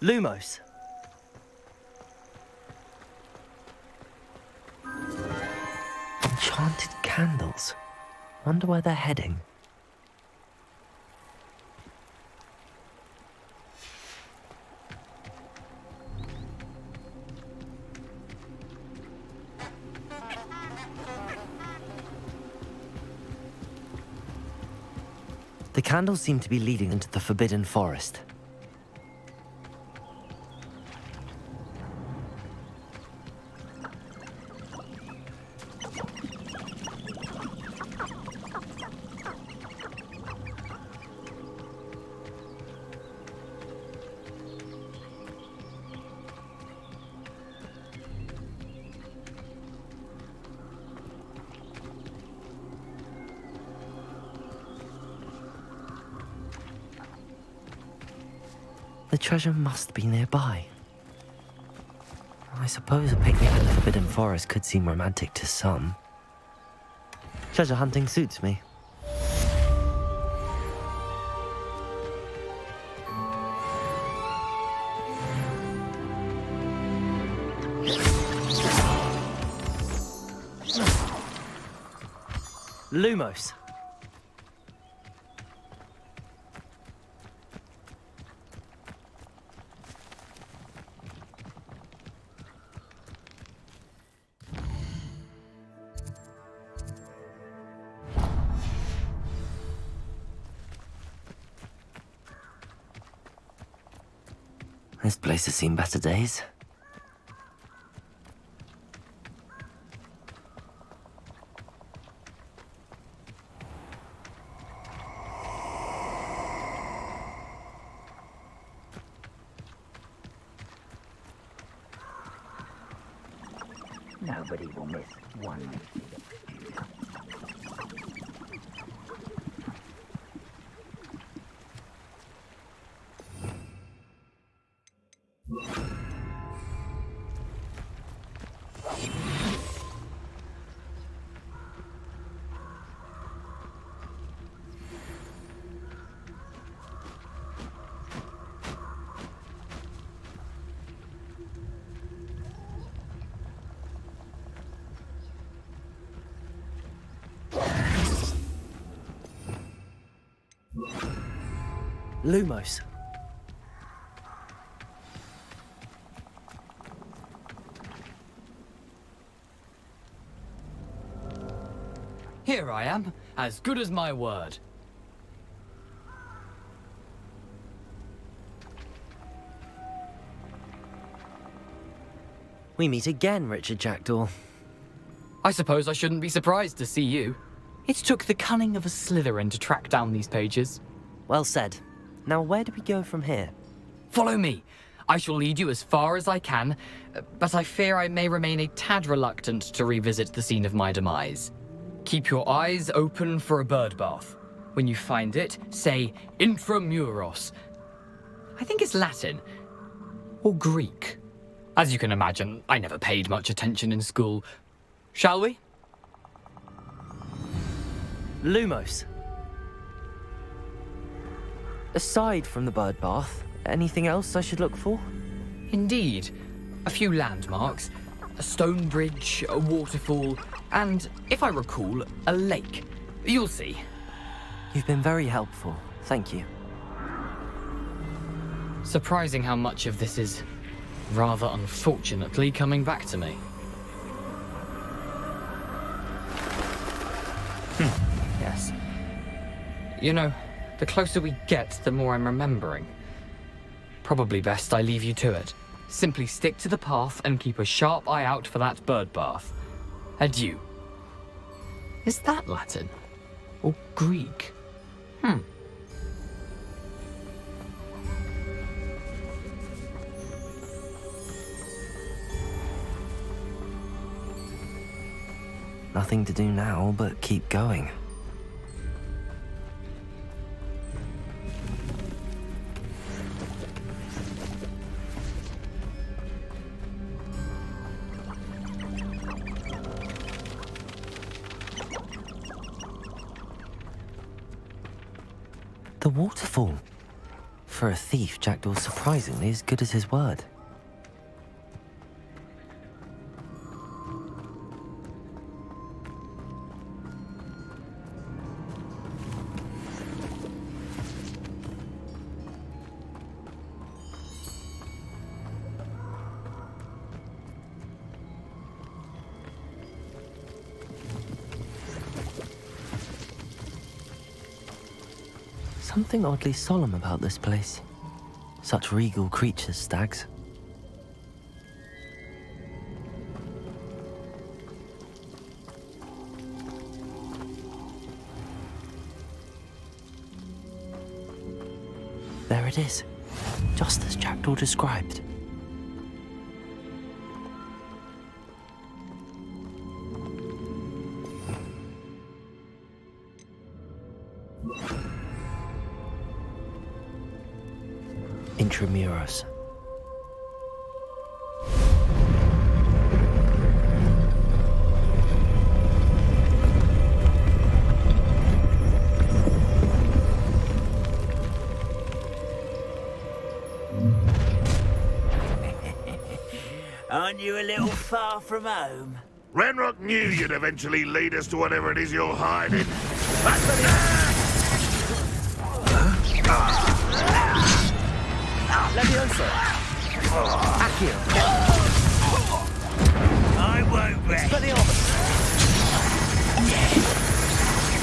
Lumos. Enchanted candles. Wonder where they're heading. The candles seem to be leading into the Forbidden Forest. The treasure must be nearby. I suppose a picnic in the Forbidden Forest could seem romantic to some. Treasure hunting suits me. Lumos. This place has seen better days. Nobody will miss one. Lumos. Here I am, as good as my word. We meet again, Richard Jackdaw. I suppose I shouldn't be surprised to see you. It took the cunning of a Slytherin to track down these pages. Well said. Now where do we go from here? Follow me. I shall lead you as far as I can, but I fear I may remain a tad reluctant to revisit the scene of my demise. Keep your eyes open for a bird bath. When you find it, say intramuros. I think it's Latin. Or Greek. As you can imagine, I never paid much attention in school. Shall we? Lumos. Aside from the bird bath, anything else I should look for? Indeed. A few landmarks, a stone bridge, a waterfall, and, if I recall, a lake. You'll see. You've been very helpful. Thank you. Surprising how much of this is, rather unfortunately, coming back to me. Yes. You know, the closer we get, the more I'm remembering. Probably best I leave you to it. Simply stick to the path and keep a sharp eye out for that bird bath. Adieu. Is that Latin? Or Greek? Nothing to do now but keep going. The waterfall. For a thief, Jackdaw's surprisingly as good as his word. Something oddly solemn about this place. Such regal creatures, stags. There it is, just as Jackdaw described. Intramuros. Aren't you a little far from home? Ranrock knew you'd eventually lead us to whatever it is you're hiding. Levioso! Accio! I won't rest! Expelliarmus!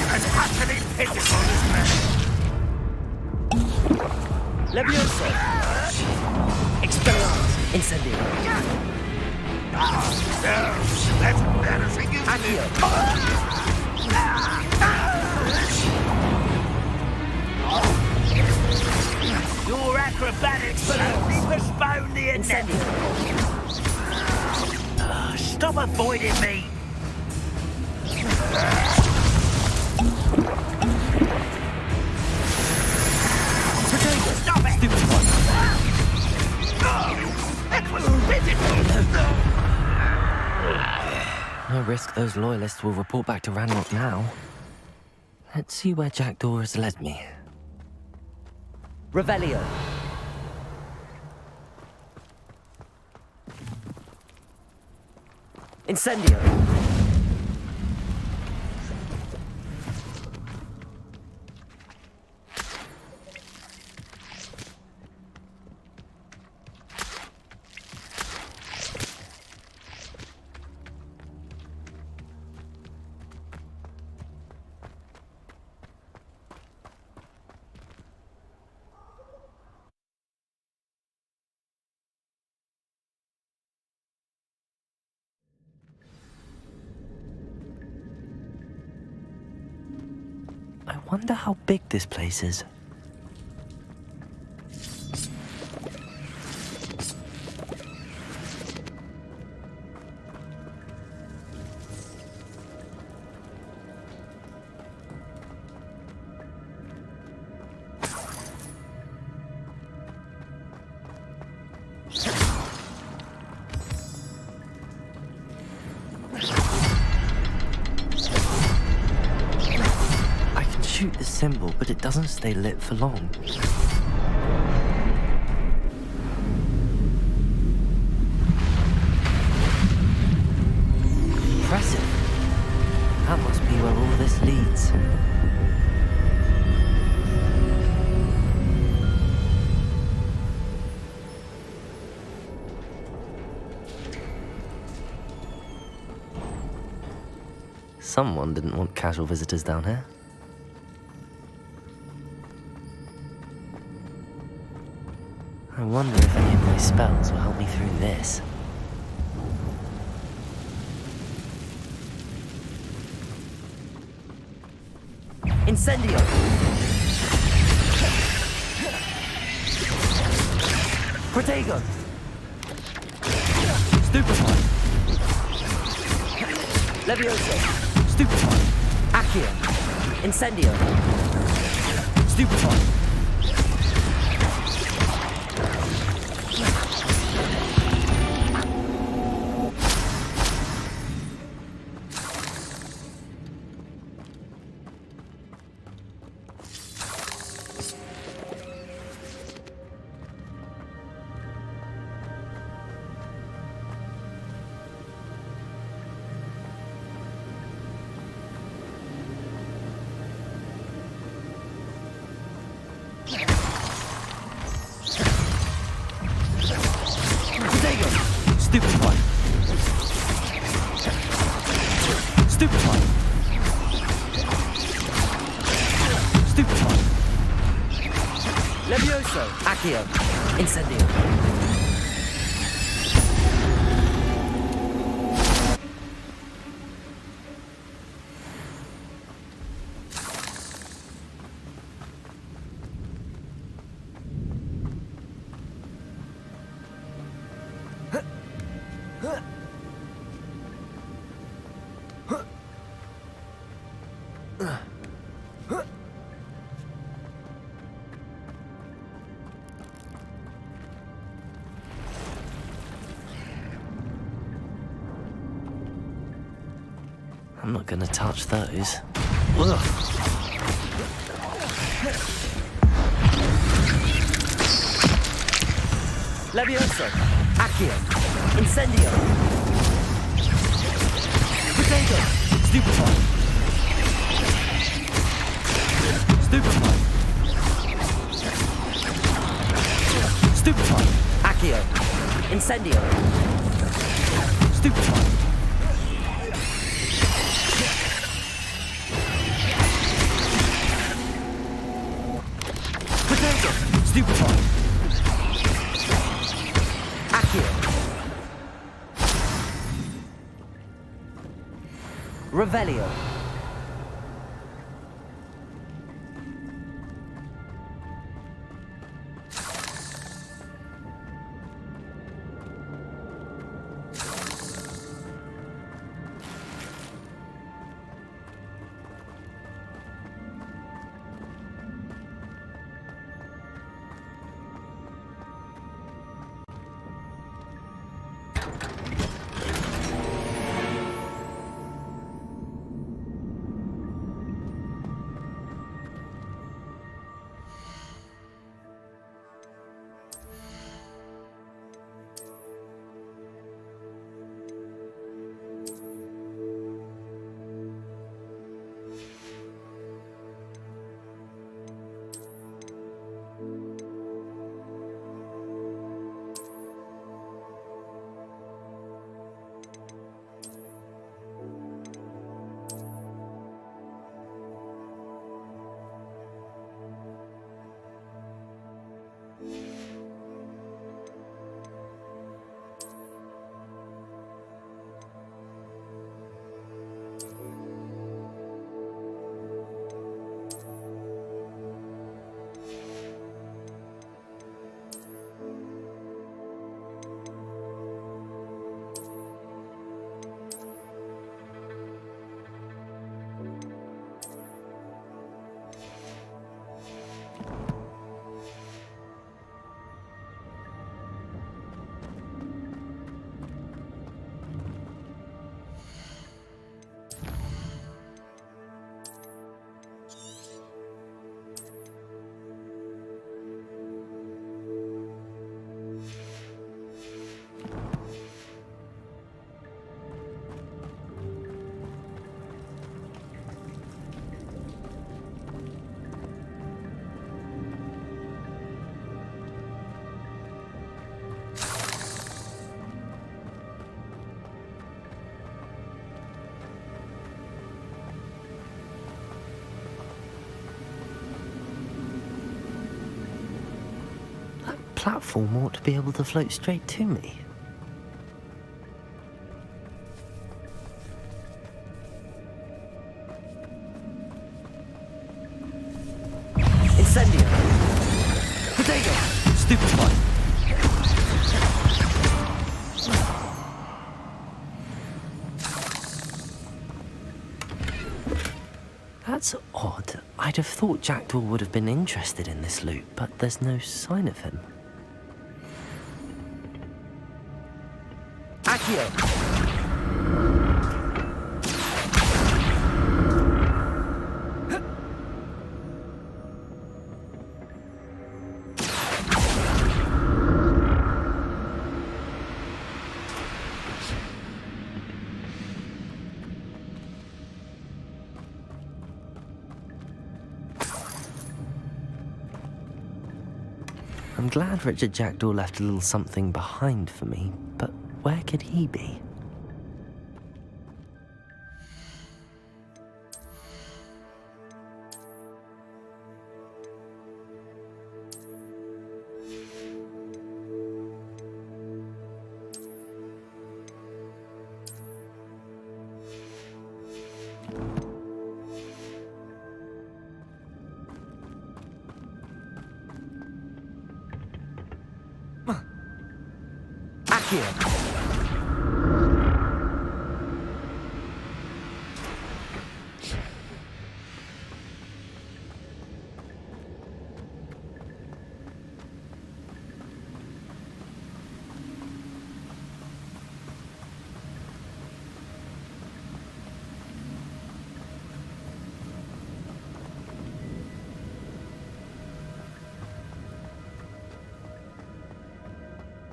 That's utterly pitiful, isn't it? Levioso! Expelliarmus! Incendio! That's embarrassing, isn't Accio! Your acrobatics will only postpone the incendio! Stop avoiding me! Stop it! Stupid one! That was pitiful! No risk those loyalists will report back to Ranrock now. Let's see where Jackdaw has led me. Revelio. Incendio. I wonder how big this place is. Shoot the symbol, but it doesn't stay lit for long. Impressive. That must be where all this leads. Someone didn't want casual visitors down here. I wonder if any of my spells will help me through this. Incendio! Protego! Stupefy! Levioso! Stupefy! Accio! Incendio! Stupefy! Levioso! Accio! Incendio! I'm not gonna touch those. Ugh. Levioso! Accio! Incendio! Potato! Stupefy! Stupefy! Stupefy! Accio! Incendio! Stupefy! Stupefy! Accio! Revelio! Platform ought to be able to float straight to me. Incendio! Potato! Stupefy! That's odd. I'd have thought Jackdaw would have been interested in this loot, but there's no sign of him. Accio! I'm glad Richard Jackdaw left a little something behind for me, but where could he be? Accio!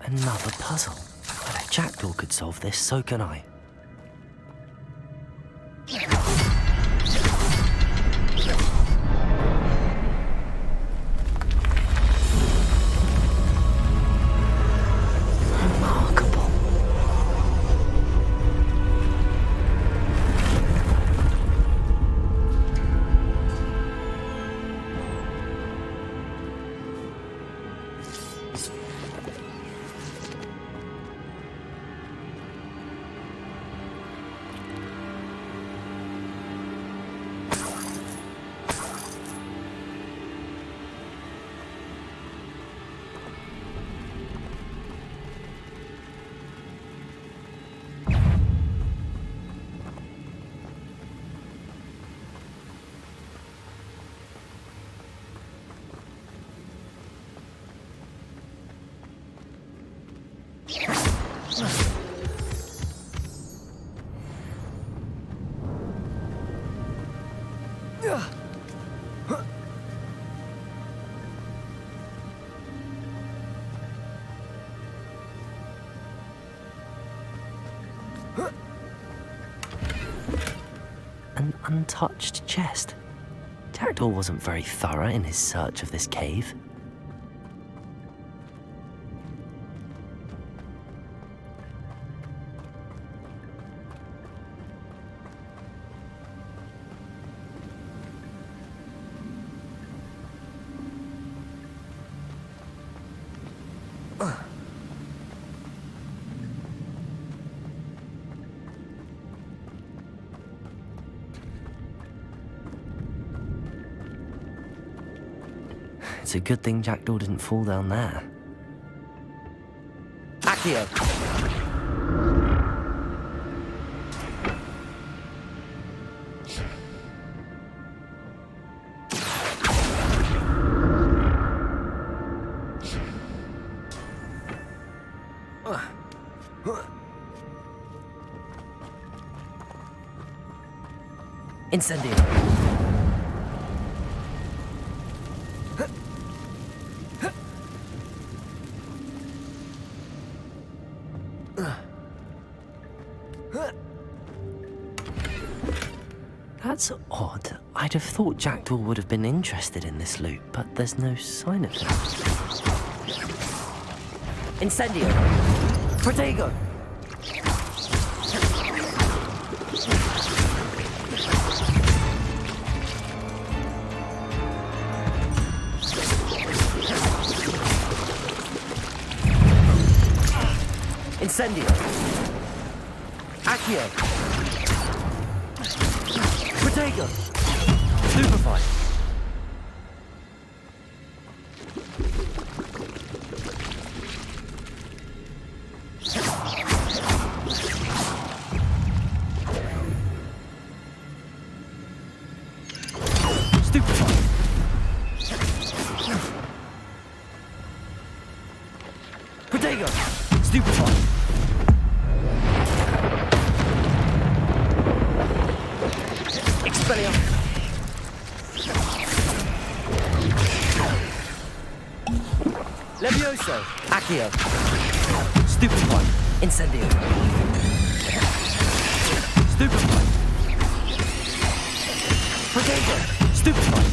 Another puzzle. Well, if Jackdaw could solve this, so can I. Remarkable. An untouched chest. Jackdaw wasn't very thorough in his search of this cave. It's a good thing Jackdaw didn't fall down there. Accio! Incendio! That's odd. I'd have thought Jackdaw would have been interested in this loot, but there's no sign of it. Incendio! Protego! Incendio! Accio! Protego! Stupefy! Stupefy! Protego! Stupefy! Expelliarmus! Levioso! Accio! Stupefy! Incendio! Stupefy! Protego! Stupefy!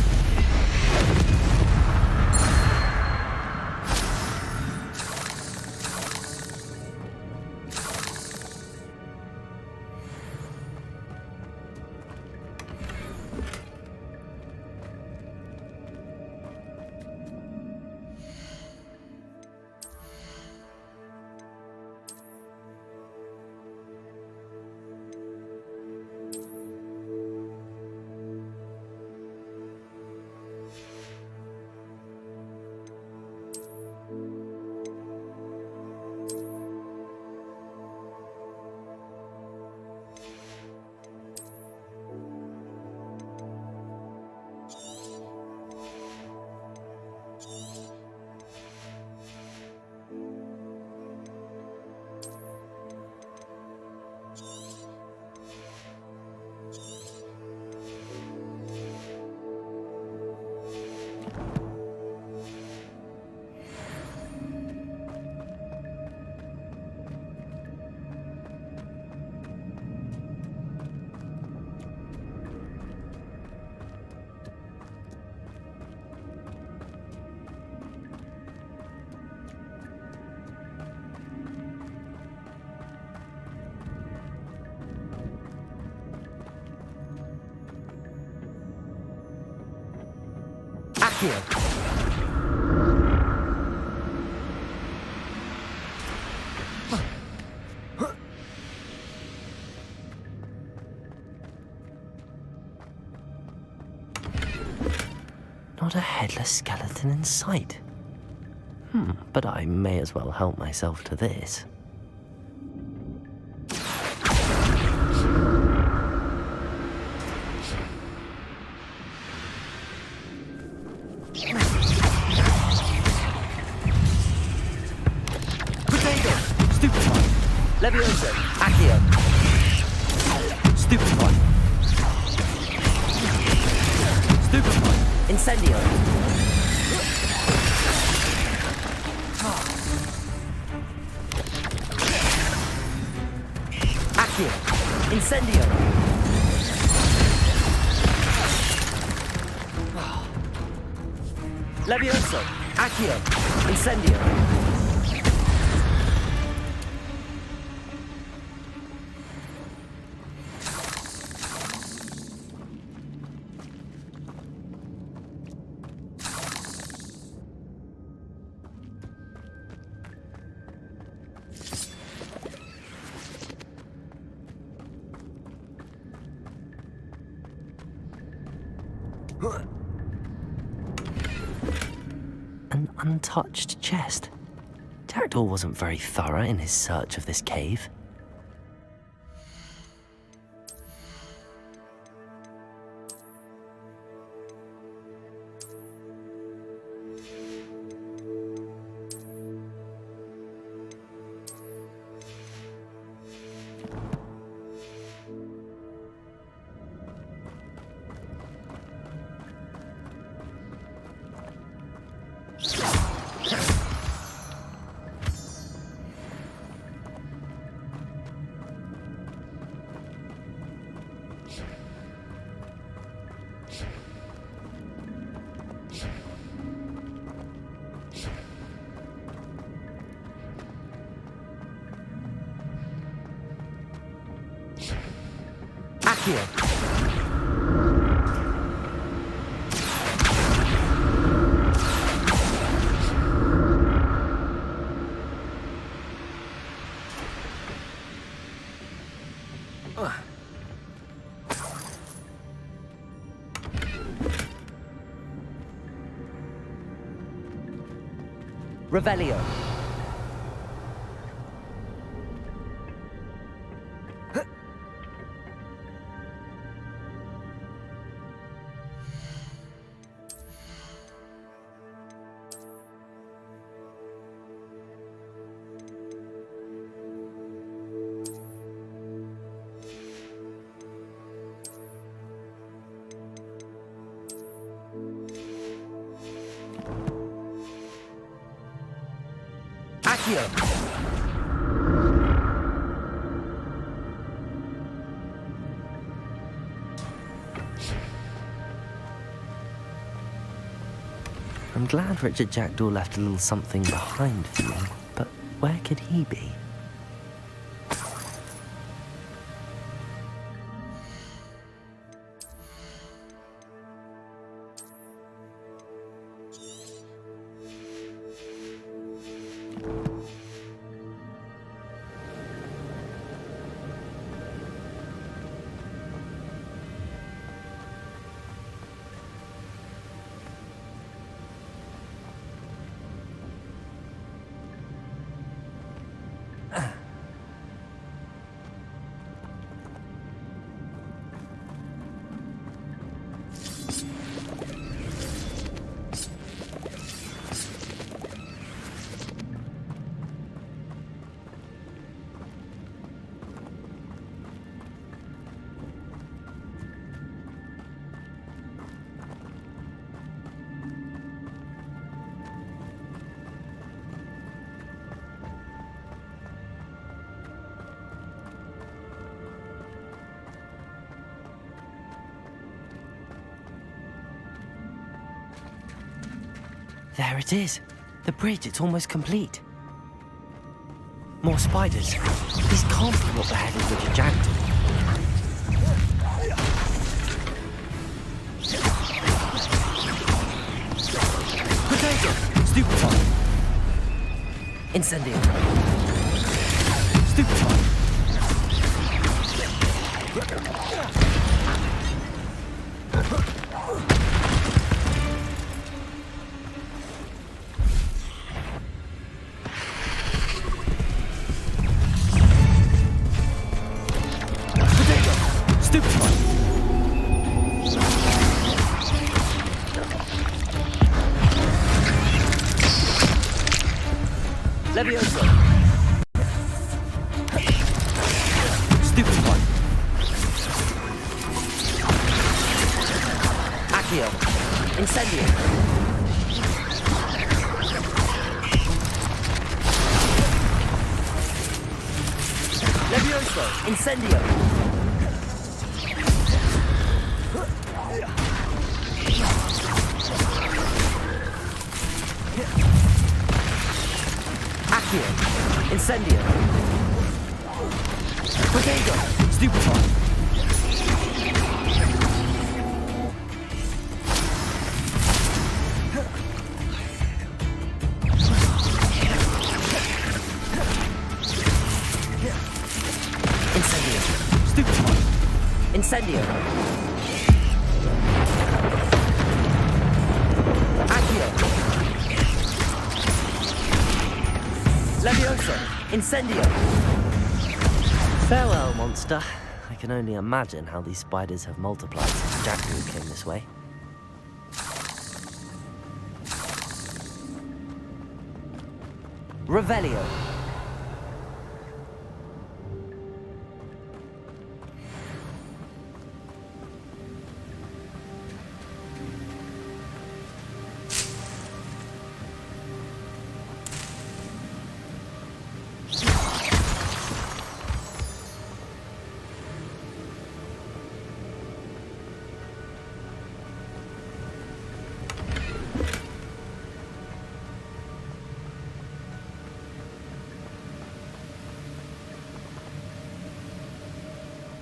Accio. Not a headless skeleton in sight. But I may as well help myself to this. Potato! Stupefy! Levioso! Accio! Stupefy! Stupefy! Incendio! Accio! Incendio! Levioso! Accio! Incendio! An untouched chest. Jackdaw wasn't very thorough in his search of this cave. Accio! Revelio. Accio! I'm glad Richard Jackdaw left a little something behind for me, but where could he be? There it is. The bridge, it's almost complete. More spiders. These can't be what the head of Richard Jackdaw. Potato! Stupefy! Incendio! Stupefy! Potato! Stupefy! Levioso! Stupefy! Accio! Incendio! Levioso! Incendio! Accio! Incendio! Potato! Stupefy! Incendio! Stupefy! Incendio! Accio! Levioso! Incendio! Farewell, monster. I can only imagine how these spiders have multiplied since Jackdaw came this way. Revelio!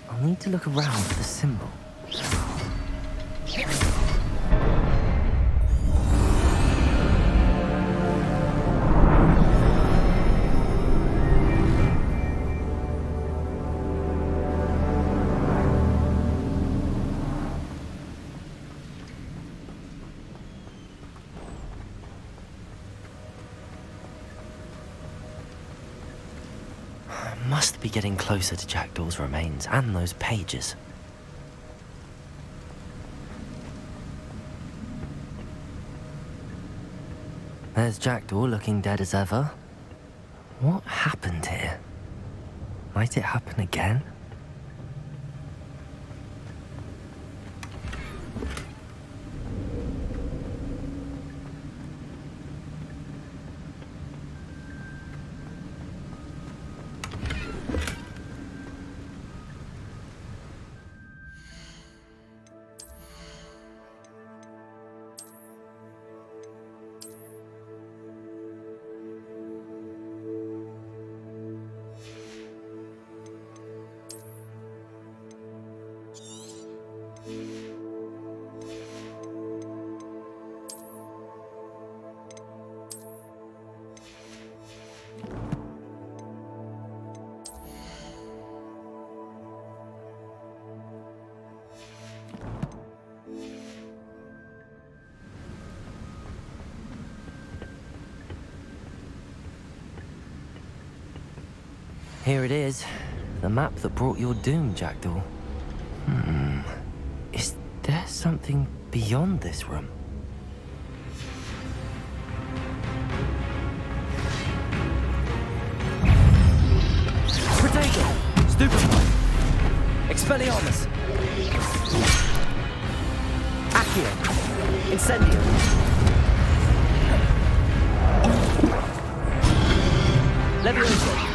I'll need to look around for the symbol. Must be getting closer to Jackdaw's remains and those pages. There's Jackdaw looking dead as ever. What happened here? Might it happen again? Here it is. The map that brought your doom, Jackdaw. Is there something beyond this room? Potato! Stupefy! Expelliarmus! Accio! Incendio! Levioso!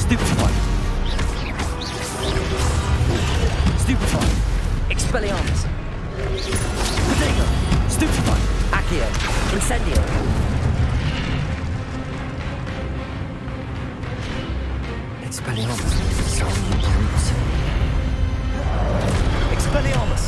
Stupefy! Stupefy! Expelliarmus! Potato! Stupefy! Accio! Incendio! Expelliarmus is dissolving brutes. Expelliarmus!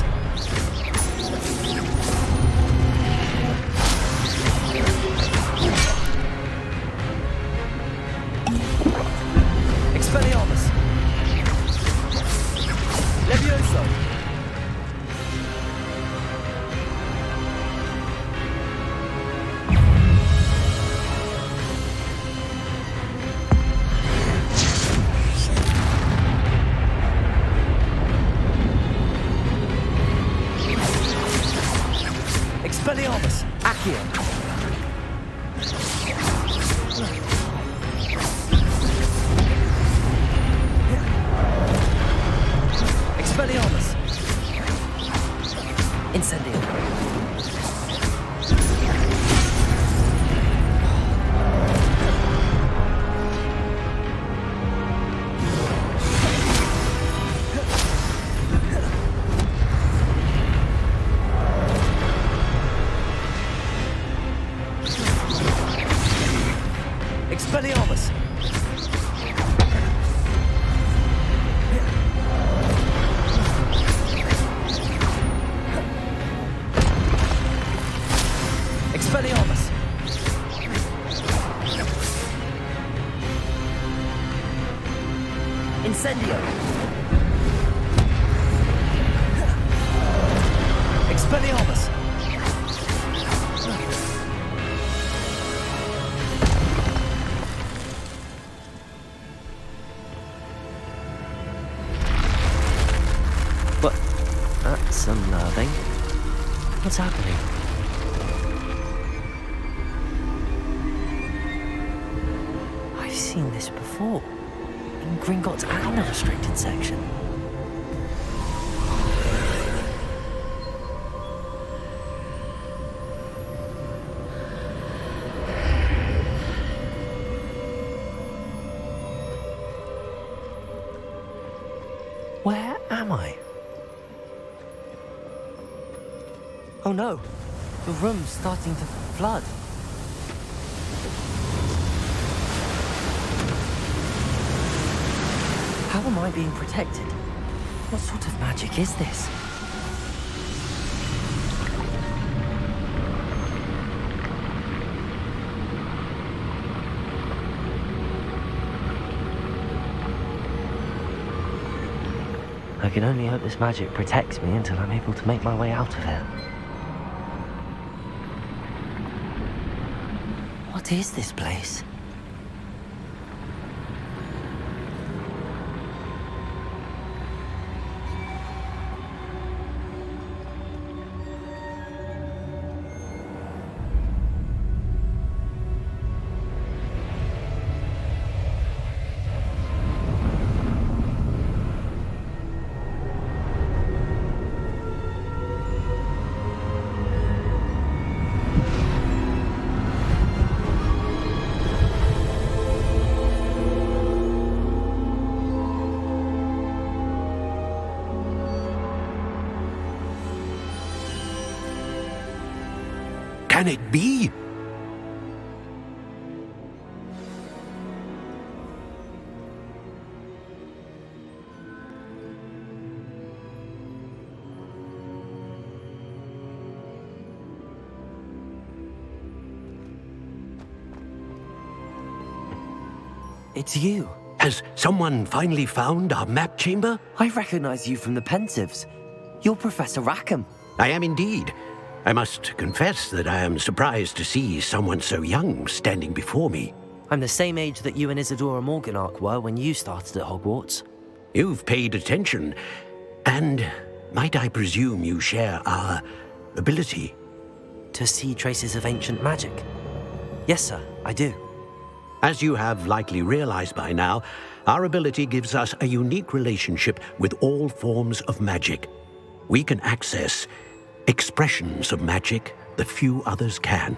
Expelliarmus! Expelliarmus! Incendio! Expelliarmus! What? That's unnerving. What's happening? I've seen this before. In Gringotts and the restricted section. Where am I? Oh no, the room's starting to flood. How am I being protected? What sort of magic is this? I can only hope this magic protects me until I'm able to make my way out of here. What is this place? Can it be? It's you. Has someone finally found our map chamber? I recognize you from the Pensives. You're Professor Rackham. I am indeed. I must confess that I am surprised to see someone so young standing before me. I'm the same age that you and Isadora Morganach were when you started at Hogwarts. You've paid attention, and might I presume you share our ability? To see traces of ancient magic? Yes, sir, I do. As you have likely realized by now, our ability gives us a unique relationship with all forms of magic. We can access expressions of magic that few others can.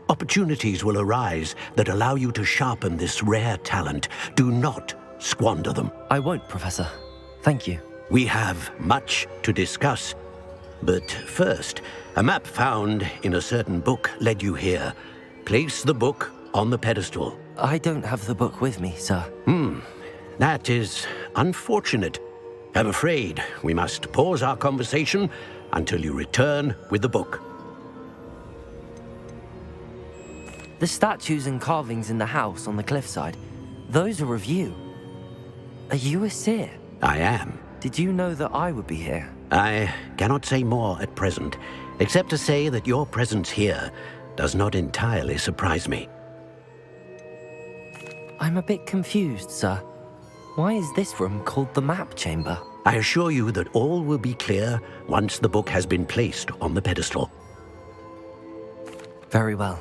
Opportunities will arise that allow you to sharpen this rare talent. Do not squander them. I won't, Professor. Thank you. We have much to discuss. But first, a map found in a certain book led you here. Place the book on the pedestal. I don't have the book with me, sir. That is unfortunate. I'm afraid we must pause our conversation until you return with the book. The statues and carvings in the house on the cliffside, those are of you. Are you a seer? I am. Did you know that I would be here? I cannot say more at present, except to say that your presence here does not entirely surprise me. I'm a bit confused, sir. Why is this room called the map chamber? I assure you that all will be clear once the book has been placed on the pedestal. Very well.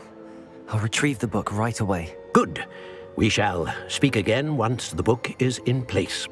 I'll retrieve the book right away. Good. We shall speak again once the book is in place.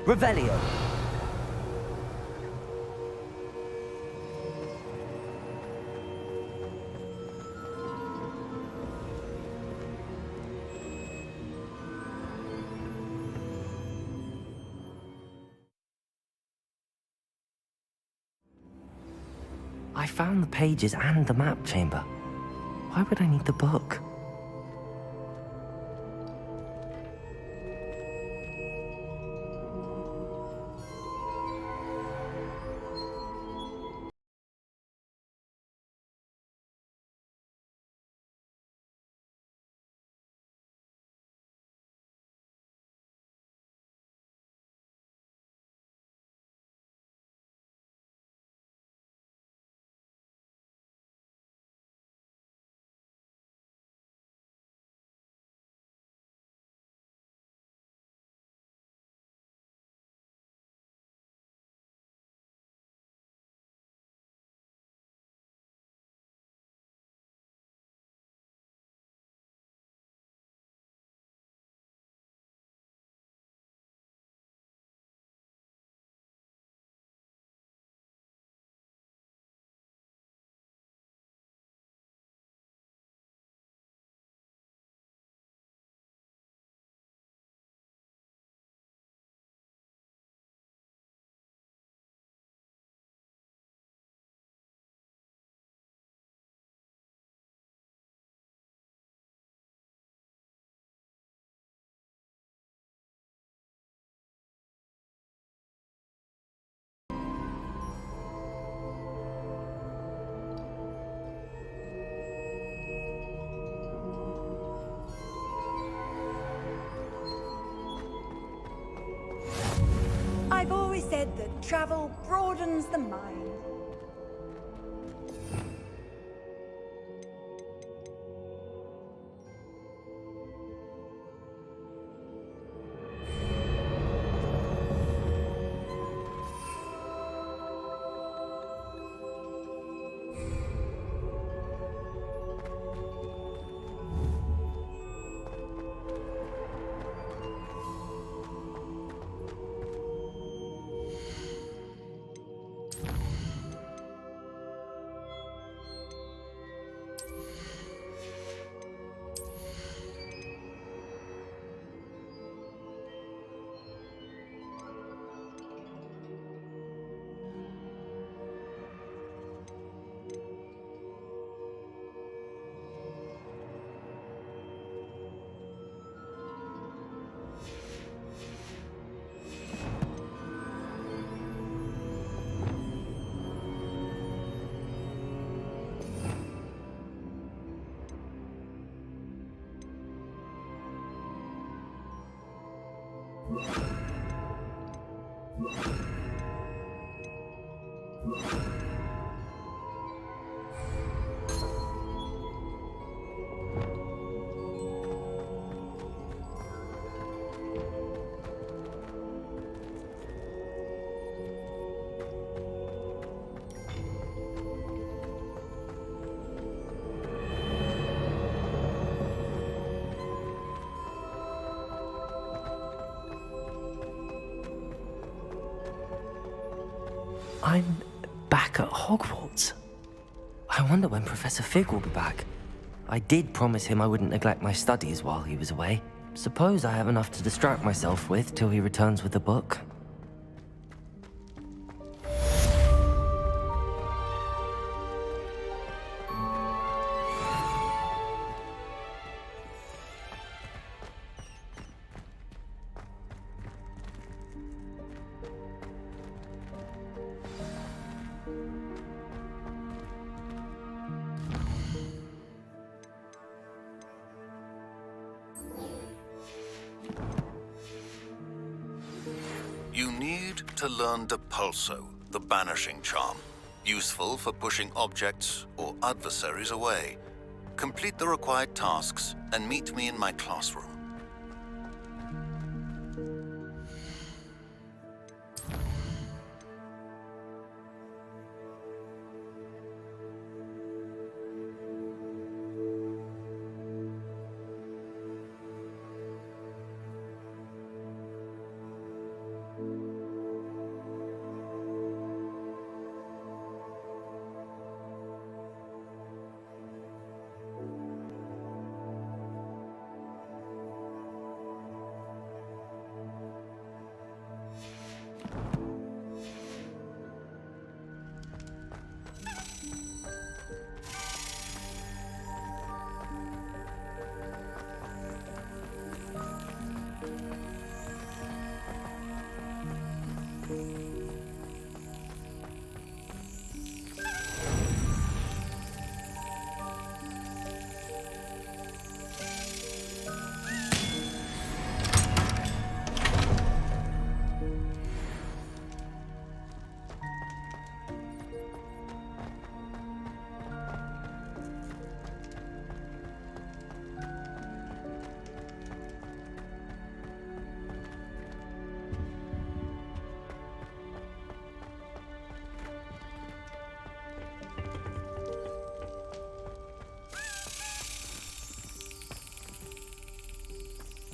Revelio. I found the pages and the map chamber. Why would I need the book? I've always said that travel broadens the mind. I'm back at Hogwarts. I wonder when Professor Fig will be back. I did promise him I wouldn't neglect my studies while he was away. Suppose I have enough to distract myself with till he returns with the book. You need to learn Depulso, the banishing charm. Useful for pushing objects or adversaries away. Complete the required tasks and meet me in my classroom.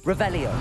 Revelio.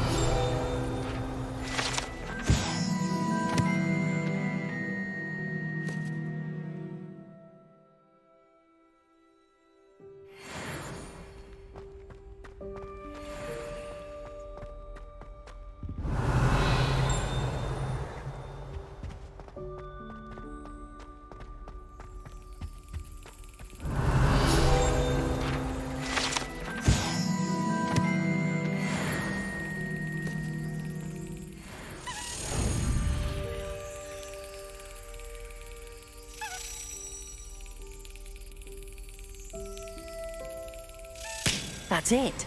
That's it.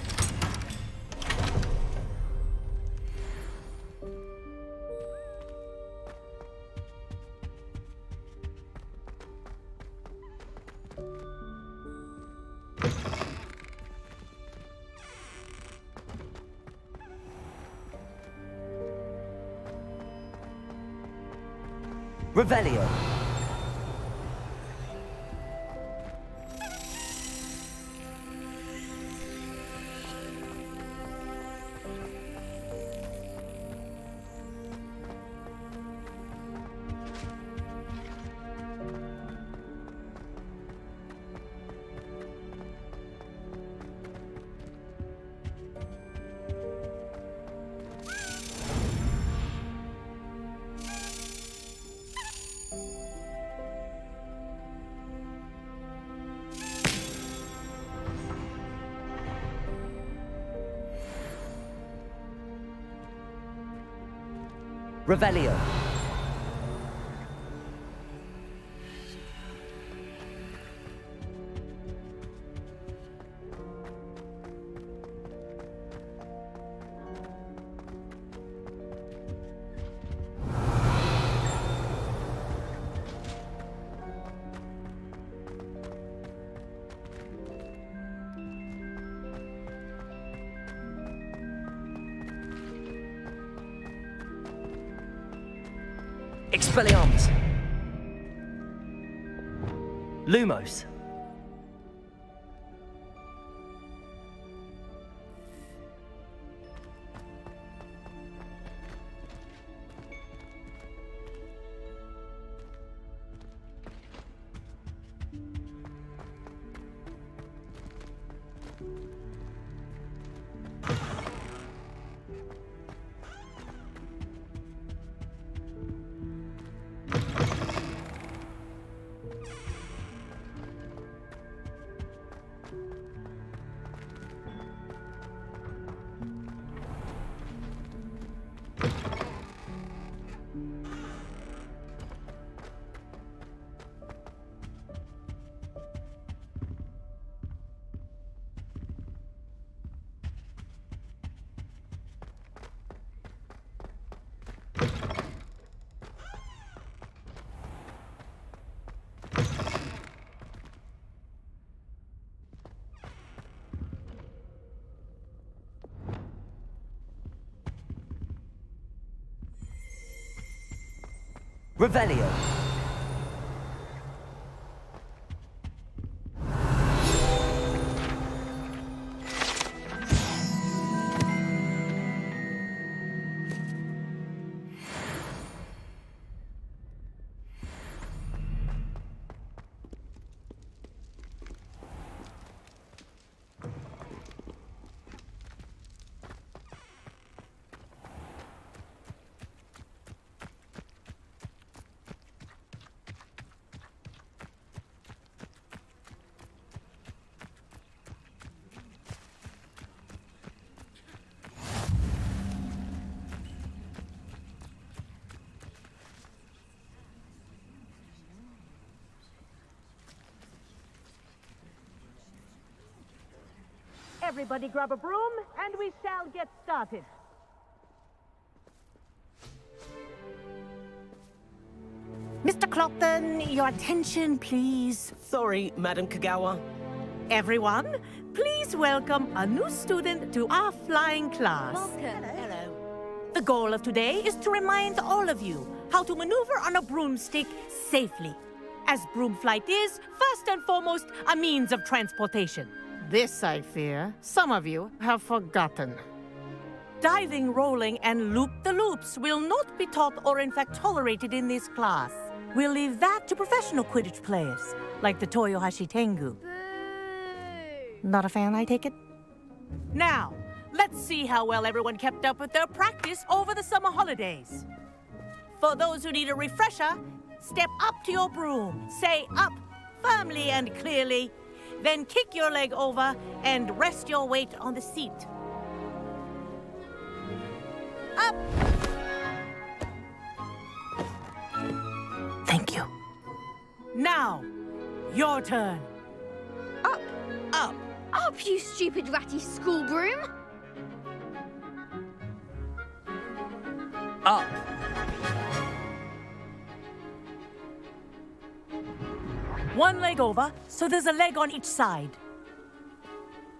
Revelio. Revelio. Expelliarmus. Lumos. Revelio. Everybody grab a broom, and we shall get started. Mr. Clopton, your attention, please. Sorry, Madam Kagawa. Everyone, please welcome a new student to our flying class. Welcome. Hello. The goal of today is to remind all of you how to maneuver on a broomstick safely, as broom flight is, first and foremost, a means of transportation. This, I fear, some of you have forgotten. Diving, rolling, and loop-the-loops will not be taught or in fact tolerated in this class. We'll leave that to professional Quidditch players, like the Toyohashi Tengu. Not a fan, I take it? Now, let's see how well everyone kept up with their practice over the summer holidays. For those who need a refresher, step up to your broom, say up firmly and clearly, then kick your leg over and rest your weight on the seat. Up! Thank you. Now, your turn. Up! Up! Up, you stupid ratty school broom! Up. One leg over, so there's a leg on each side.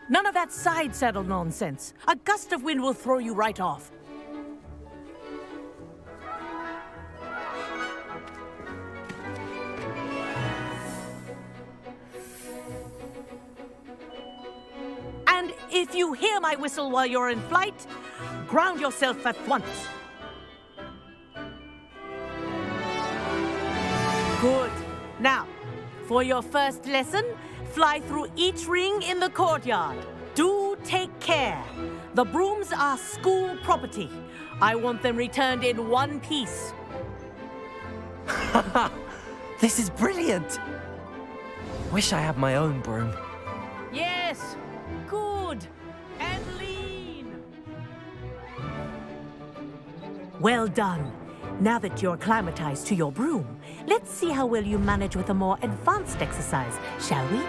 None of that side saddle nonsense. A gust of wind will throw you right off. And if you hear my whistle while you're in flight, ground yourself at once. Good. Now, for your first lesson, fly through each ring in the courtyard. Do take care. The brooms are school property. I want them returned in one piece. This is brilliant. Wish I had my own broom. Yes. Good. And lean. Well done. Now that you're acclimatized to your broom, let's see how well you manage with a more advanced exercise, shall we?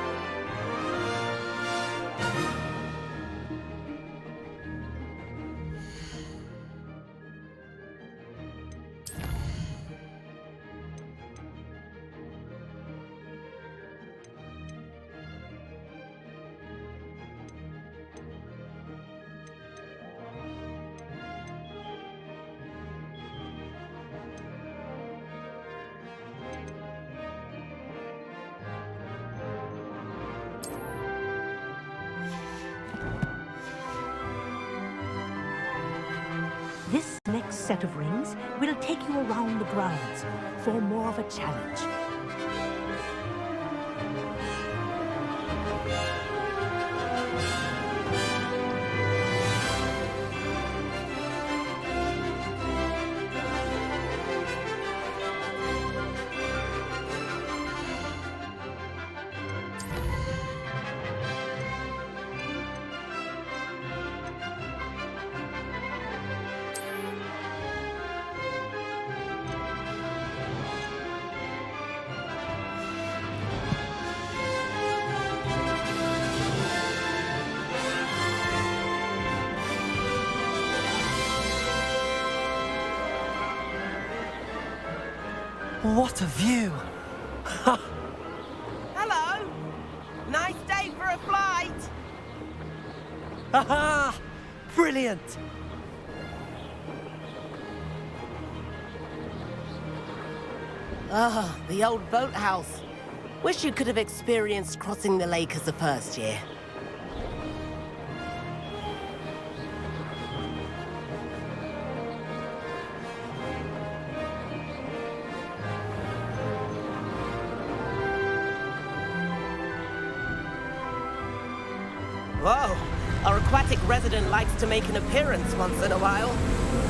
This next set of rings will take you around the grounds for more of a challenge. What a view! Hello! Nice day for a flight! Haha! Brilliant! Ah, the old boathouse. Wish you could have experienced crossing the lake as a first year. Whoa! Our aquatic resident likes to make an appearance once in a while.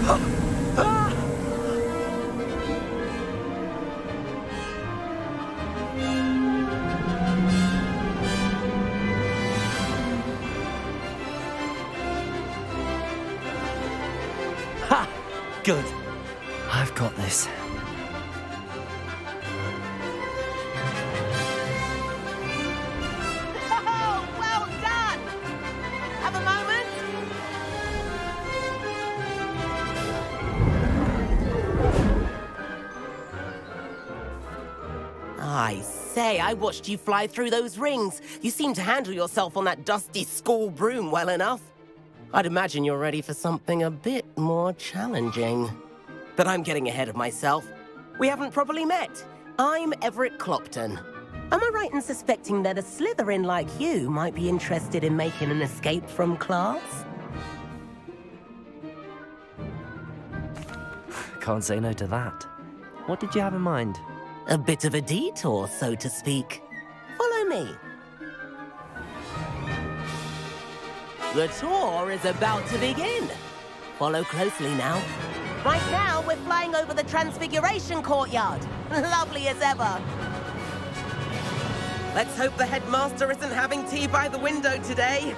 Ha! Good. I've got this. Oh, well done! Have a moment? I say, I watched you fly through those rings. You seem to handle yourself on that dusty school broom well enough. I'd imagine you're ready for something a bit more challenging. But I'm getting ahead of myself. We haven't properly met. I'm Everett Clopton. Am I right in suspecting that a Slytherin like you might be interested in making an escape from class? Can't say no to that. What did you have in mind? A bit of a detour, so to speak. Follow me. The tour is about to begin. Follow closely now. Right now, we're flying over the Transfiguration Courtyard. Lovely as ever. Let's hope the headmaster isn't having tea by the window today.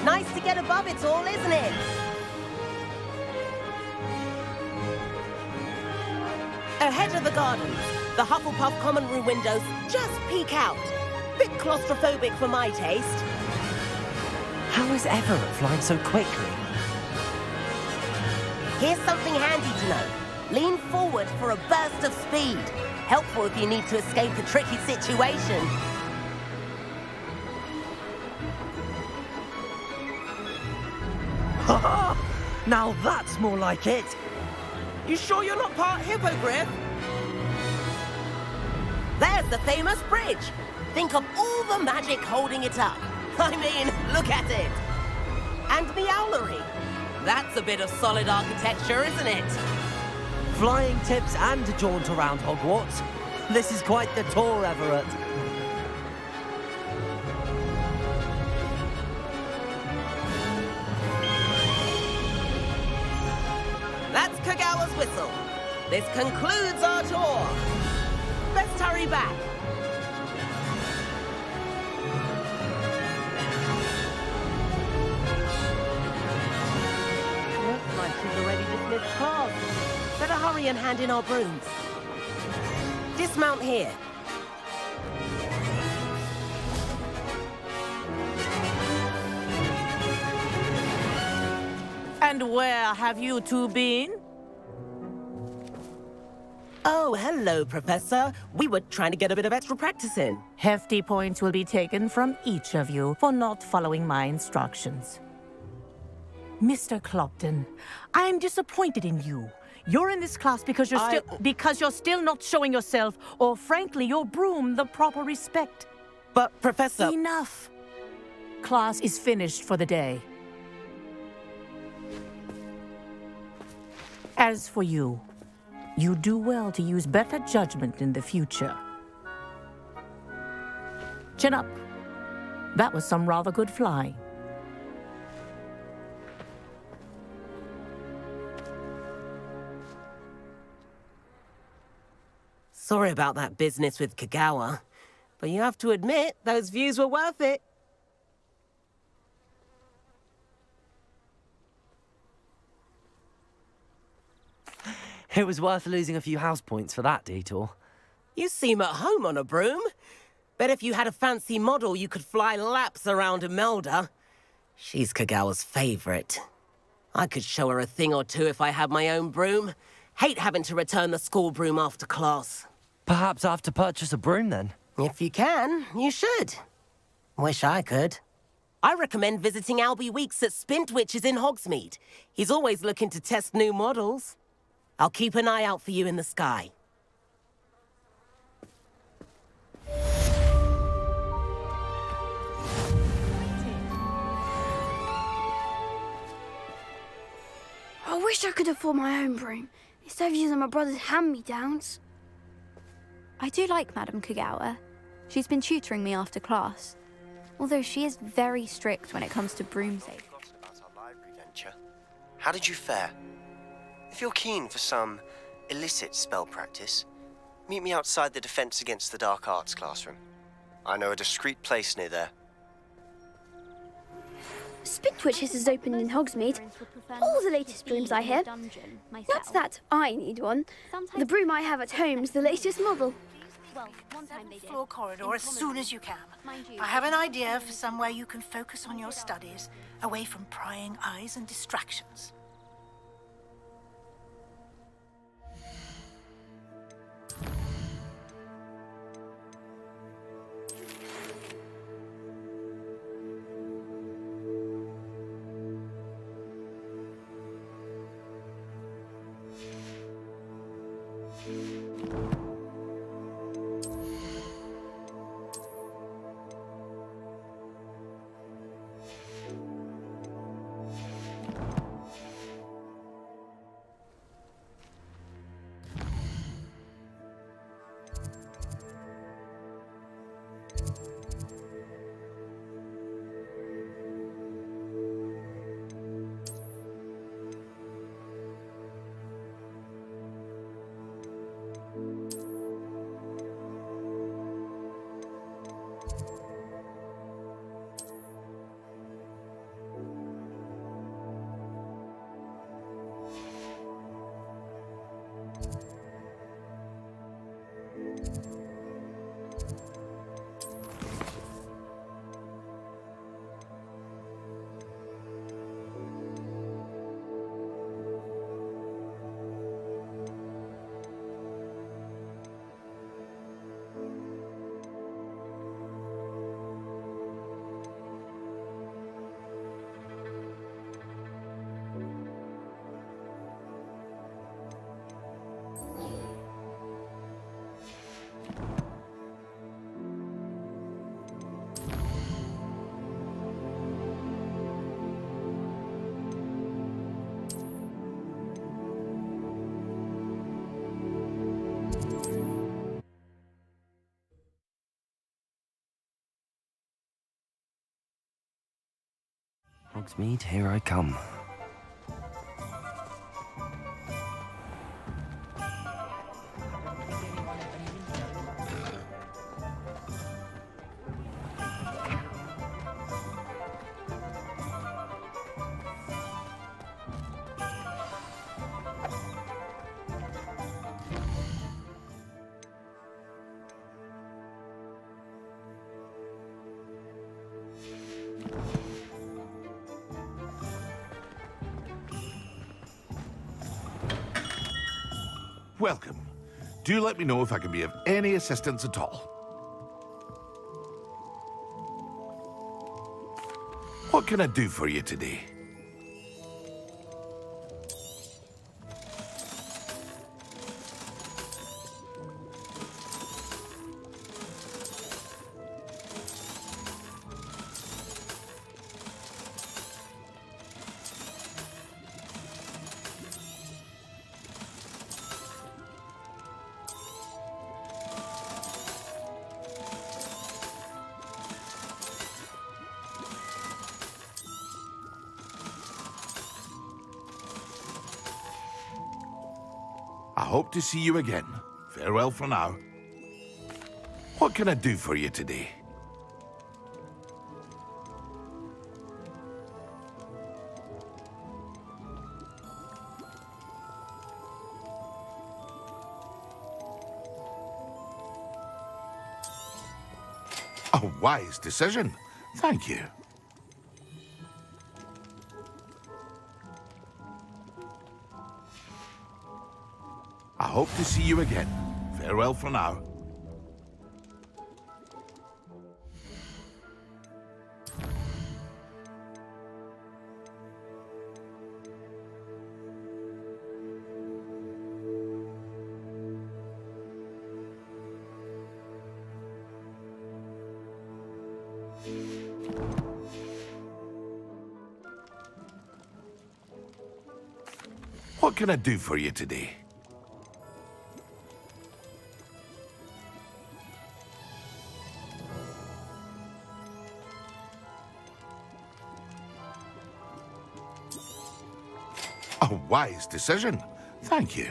Nice to get above it all, isn't it? Ahead of the gardens, the Hufflepuff common room windows just peek out. Bit claustrophobic for my taste. How is Everett flying so quickly? Here's something handy to know. Lean forward for a burst of speed. Helpful if you need to escape a tricky situation. Ha! Now that's more like it. You sure you're not part hippogriff? There's the famous bridge. Think of all the magic holding it up. I mean, look at it. And the owlery. That's a bit of solid architecture, isn't it? Flying tips and a jaunt around Hogwarts. This is quite the tour, Everett. That's Kagawa's whistle. This concludes our tour. Let's hurry back. Looks like she's already dismissed class. Better hurry and hand in our brooms. Dismount here. And where have you two been? Oh, hello, Professor. We were trying to get a bit of extra practice in. Hefty points will be taken from each of you for not following my instructions. Mr. Clopton, I am disappointed in you. You're in this class because you're still not showing yourself, or frankly, your broom, the proper respect. But, Professor... Enough. Class is finished for the day. As for you, you do well to use better judgment in the future. Chin up. That was some rather good flying. Sorry about that business with Kagawa, but you have to admit, those views were worth it. It was worth losing a few house points for that detour. You seem at home on a broom. Bet if you had a fancy model, you could fly laps around Imelda. She's Kagawa's favorite. I could show her a thing or two if I had my own broom. Hate having to return the school broom after class. Perhaps I have to purchase a broom then? If you can, you should. Wish I could. I recommend visiting Albie Weeks at Spintwitches in Hogsmeade. He's always looking to test new models. I'll keep an eye out for you in the sky. I wish I could afford my own broom, instead of using my brother's hand-me-downs. I do like Madame Kagawa. She's been tutoring me after class. Although she is very strict when it comes to broom safety. About our library venture. How did you fare? If you're keen for some illicit spell practice, meet me outside the Defense Against the Dark Arts classroom. I know a discreet place near there. Spintwitches is opened in Hogsmeade. All the latest brooms, I hear. Not that I need one. The broom I have at home is the latest model. Floor corridor as soon as you can. I have an idea for somewhere you can focus on your studies, away from prying eyes and distractions. Hogsmeade, here I come. Welcome. Do let me know if I can be of any assistance at all. What can I do for you today? I hope to see you again. Farewell for now. What can I do for you today? A wise decision. Thank you. I hope to see you again. Farewell for now. What can I do for you today? A wise decision. Thank you.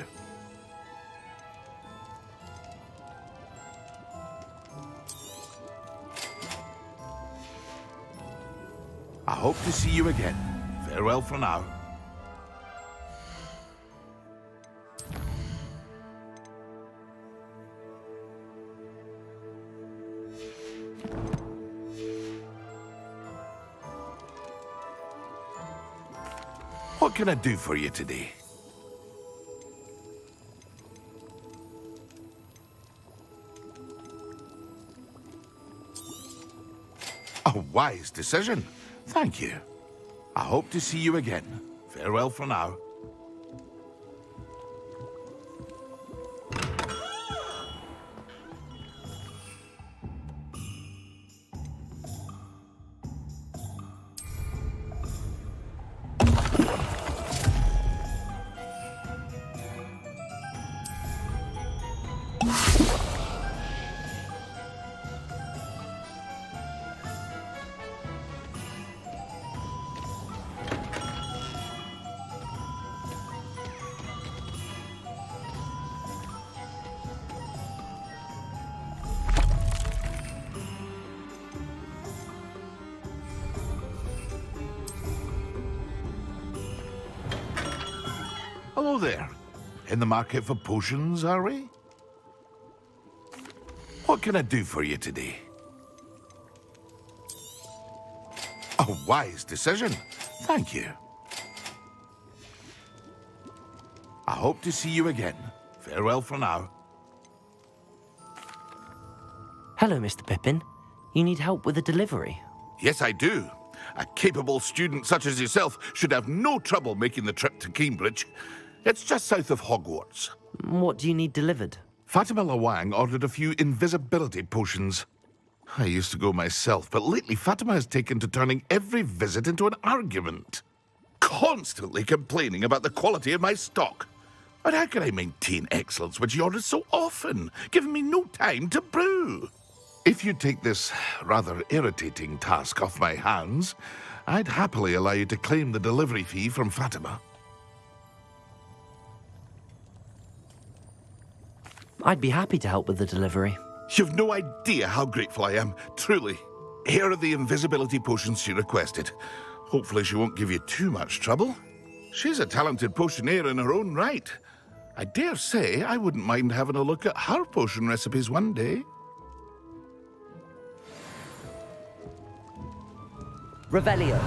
I hope to see you again. Farewell for now. What can I do for you today? A wise decision. Thank you. I hope to see you again. Farewell for now. Hello there. In the market for potions, are we? What can I do for you today? A wise decision. Thank you. I hope to see you again. Farewell for now. Hello, Mr. Pippin. You need help with a delivery? Yes, I do. A capable student such as yourself should have no trouble making the trip to Cambridge. It's just south of Hogwarts. What do you need delivered? Fatima Lawang ordered a few invisibility potions. I used to go myself, but lately Fatima has taken to turning every visit into an argument. Constantly complaining about the quality of my stock. But how can I maintain excellence when she orders so often, giving me no time to brew? If you take this rather irritating task off my hands, I'd happily allow you to claim the delivery fee from Fatima. I'd be happy to help with the delivery. You've no idea how grateful I am, truly. Here are the invisibility potions she requested. Hopefully she won't give you too much trouble. She's a talented potioneer in her own right. I dare say I wouldn't mind having a look at her potion recipes one day. Revelio.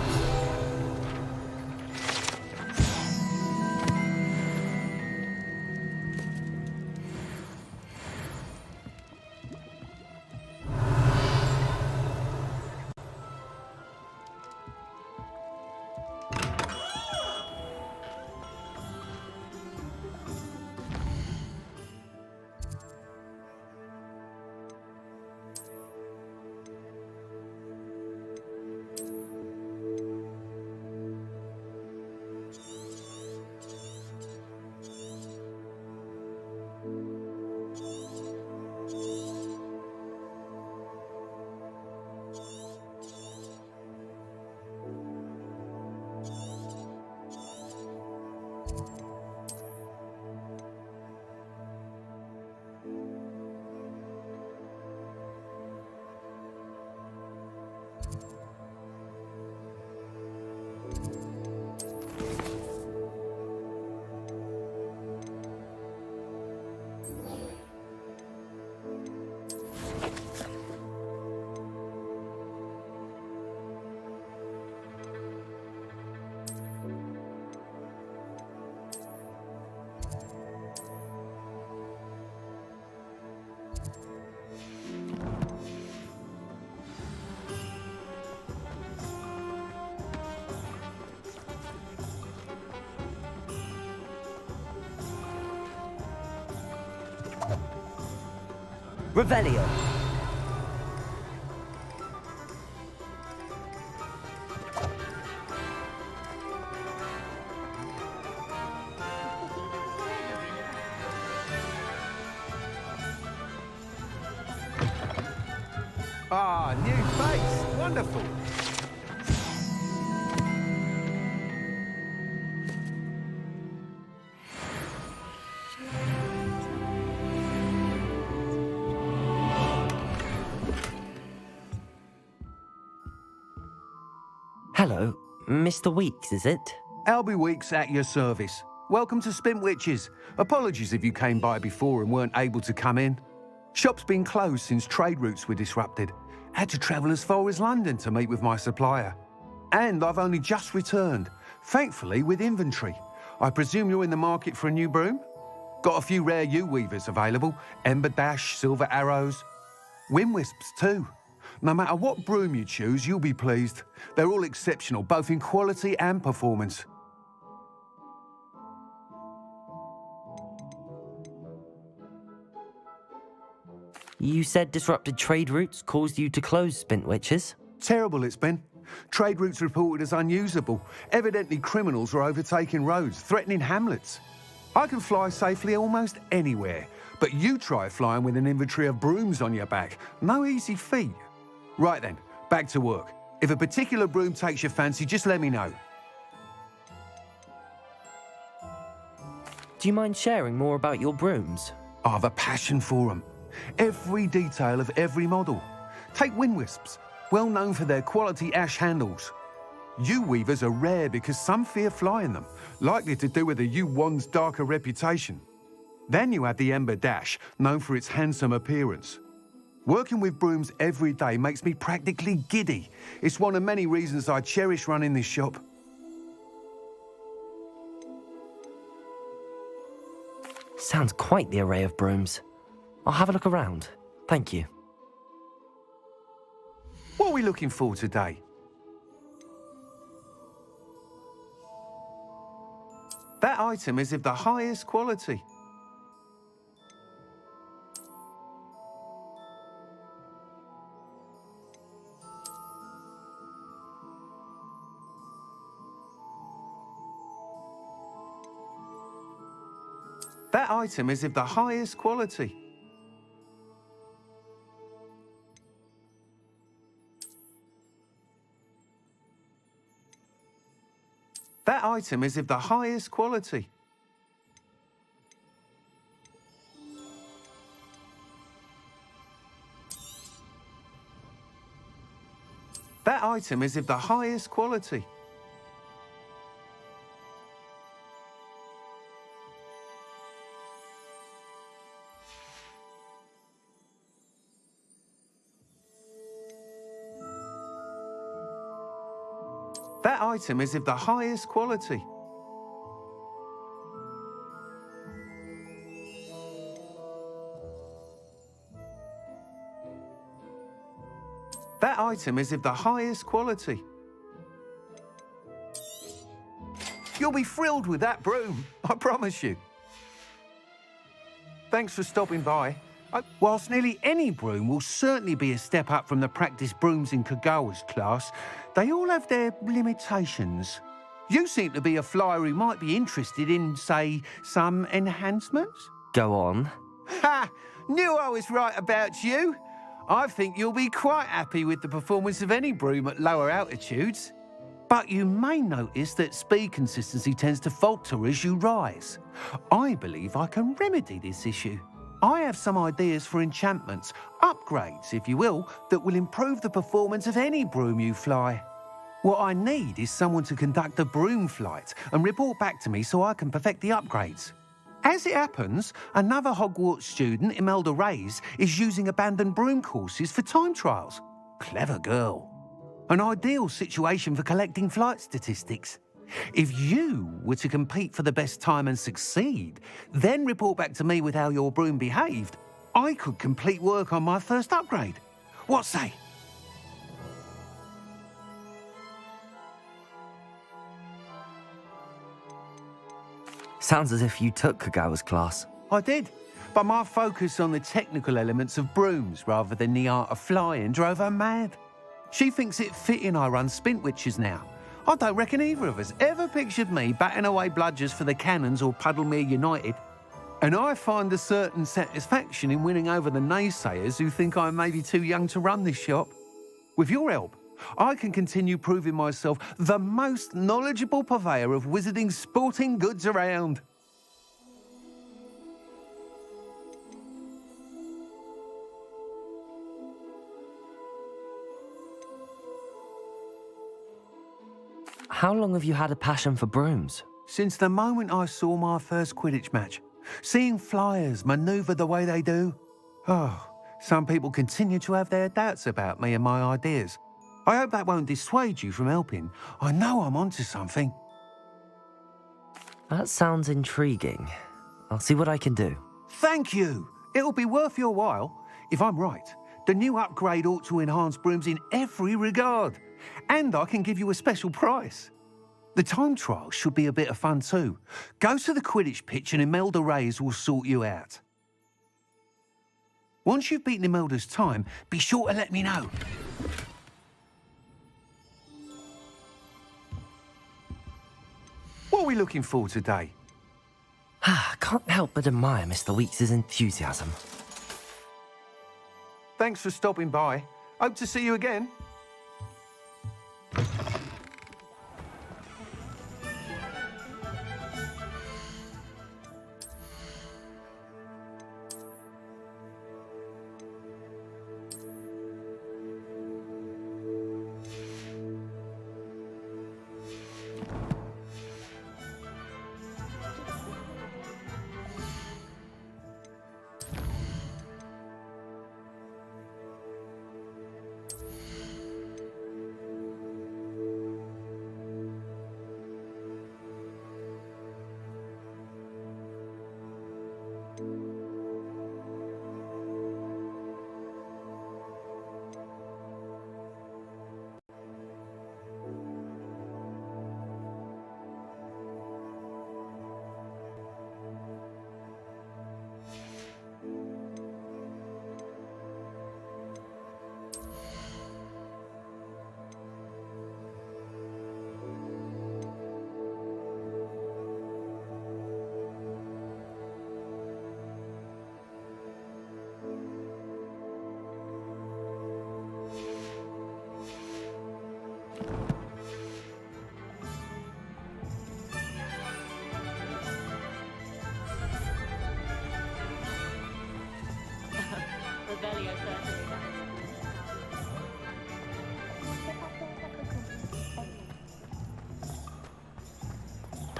Revelio. Ah, new face. Wonderful. Hello, Mr. Weeks, is it? Albie Weeks at your service. Welcome to Spintwitches. Apologies if you came by before and weren't able to come in. Shop's been closed since trade routes were disrupted. Had to travel as far as London to meet with my supplier. And I've only just returned, thankfully with inventory. I presume you're in the market for a new broom? Got a few rare yew-weavers available. Ember Dash, Silver Arrows. Wind Wisps too. No matter what broom you choose, you'll be pleased. They're all exceptional, both in quality and performance. You said disrupted trade routes caused you to close Spintwitches? Terrible it's been. Trade routes reported as unusable. Evidently criminals were overtaking roads, threatening hamlets. I can fly safely almost anywhere, but you try flying with an inventory of brooms on your back. No easy feat. Right then, back to work. If a particular broom takes your fancy, just let me know. Do you mind sharing more about your brooms? I've a passion for them. Every detail of every model. Take Wind Wisps, well known for their quality ash handles. Yew weavers are rare because some fear flying them, likely to do with the yew wand's darker reputation. Then you have the ember dash, known for its handsome appearance. Working with brooms every day makes me practically giddy. It's one of many reasons I cherish running this shop. Sounds quite the array of brooms. I'll have a look around. Thank you. What are we looking for today? That item is of the highest quality. That item is of the highest quality. That item is of the highest quality. That item is of the highest quality. That item is of the highest quality. That item is of the highest quality. You'll be thrilled with that broom, I promise you. Thanks for stopping by. Whilst nearly any broom will certainly be a step up from the practice brooms in Kagawa's class, they all have their limitations. You seem to be a flyer who might be interested in, say, some enhancements? Go on. Ha! Knew I was right about you. I think you'll be quite happy with the performance of any broom at lower altitudes. But you may notice that speed consistency tends to falter as you rise. I believe I can remedy this issue. I have some ideas for enchantments, upgrades, if you will, that will improve the performance of any broom you fly. What I need is someone to conduct a broom flight and report back to me so I can perfect the upgrades. As it happens, another Hogwarts student, Imelda Reyes, is using abandoned broom courses for time trials. Clever girl. An ideal situation for collecting flight statistics. If you were to compete for the best time and succeed, then report back to me with how your broom behaved, I could complete work on my first upgrade. What say? Sounds as if you took Kagawa's class. I did, but my focus on the technical elements of brooms rather than the art of flying drove her mad. She thinks it fitting I run Spintwitches now. I don't reckon either of us ever pictured me batting away bludgers for the Cannons or Puddlemere United. And I find a certain satisfaction in winning over the naysayers who think I'm maybe too young to run this shop. With your help, I can continue proving myself the most knowledgeable purveyor of wizarding sporting goods around. How long have you had a passion for brooms? Since the moment I saw my first Quidditch match. Seeing flyers manoeuvre the way they do. Oh, some people continue to have their doubts about me and my ideas. I hope that won't dissuade you from helping. I know I'm onto something. That sounds intriguing. I'll see what I can do. Thank you. It'll be worth your while. If I'm right, the new upgrade ought to enhance brooms in every regard. And I can give you a special price. The time trial should be a bit of fun too. Go to the Quidditch pitch and Imelda Reyes will sort you out. Once you've beaten Imelda's time, be sure to let me know. What are we looking for today? Can't help but admire Mr. Weeks' enthusiasm. Thanks for stopping by. Hope to see you again.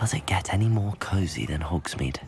Does it get any more cozy than Hogsmeade?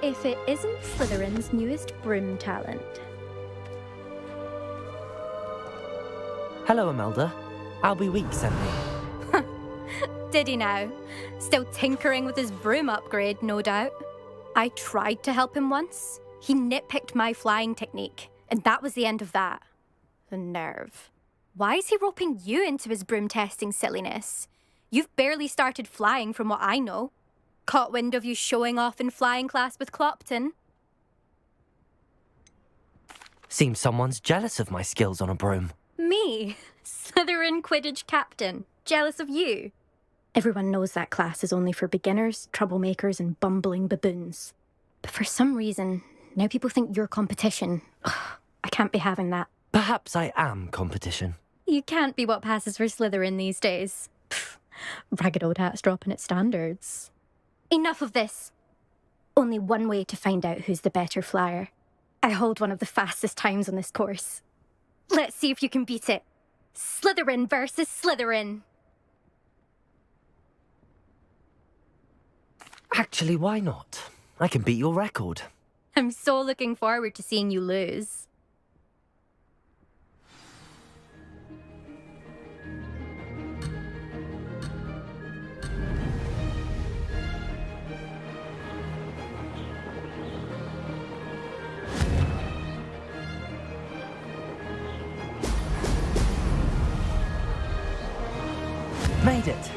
If it isn't Slytherin's newest broom talent. Hello, Imelda. Albie Week sent me. Did he now? Still tinkering with his broom upgrade, no doubt. I tried to help him once. He nitpicked my flying technique, and that was the end of that. The nerve. Why is he roping you into his broom testing silliness? You've barely started flying from what I know. Caught wind of you showing off in flying class with Clopton. Seems someone's jealous of my skills on a broom. Me? Slytherin Quidditch captain. Jealous of you? Everyone knows that class is only for beginners, troublemakers, and bumbling baboons. But for some reason, now people think you're competition. Ugh, I can't be having that. Perhaps I am competition. You can't be what passes for Slytherin these days. Pfft, ragged old hat's dropping its standards. Enough of this. Only one way to find out who's the better flyer. I hold one of the fastest times on this course. Let's see if you can beat it. Slytherin versus Slytherin. Actually, why not? I can beat your record. I'm so looking forward to seeing you lose. Made it.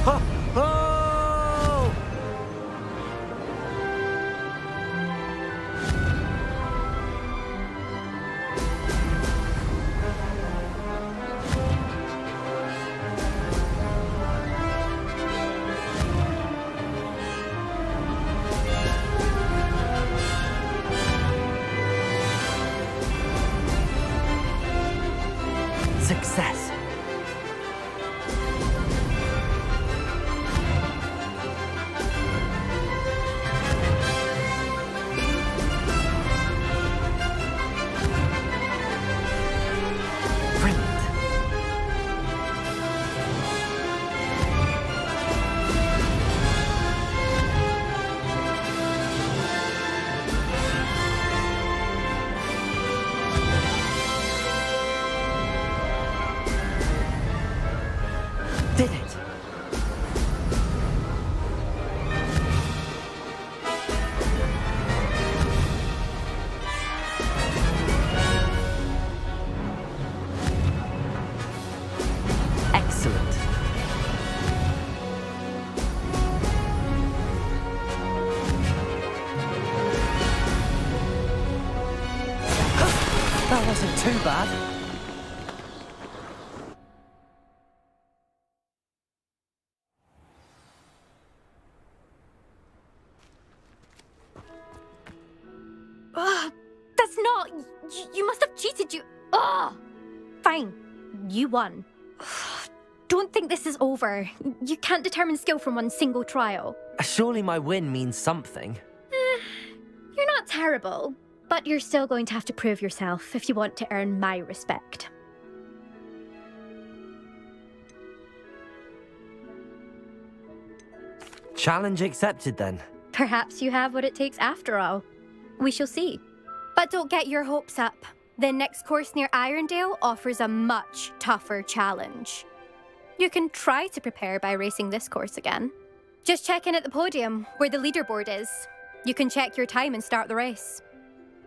Ha! Oh! Success. Did it. Excellent. That wasn't too bad. That's not... You must have cheated, you... Ugh! Fine. You won. Don't think this is over. You can't determine skill from one single trial. Surely my win means something. You're not terrible, but you're still going to have to prove yourself if you want to earn my respect. Challenge accepted then. Perhaps you have what it takes after all. We shall see. But don't get your hopes up. The next course near Irondale offers a much tougher challenge. You can try to prepare by racing this course again. Just check in at the podium, where the leaderboard is. You can check your time and start the race.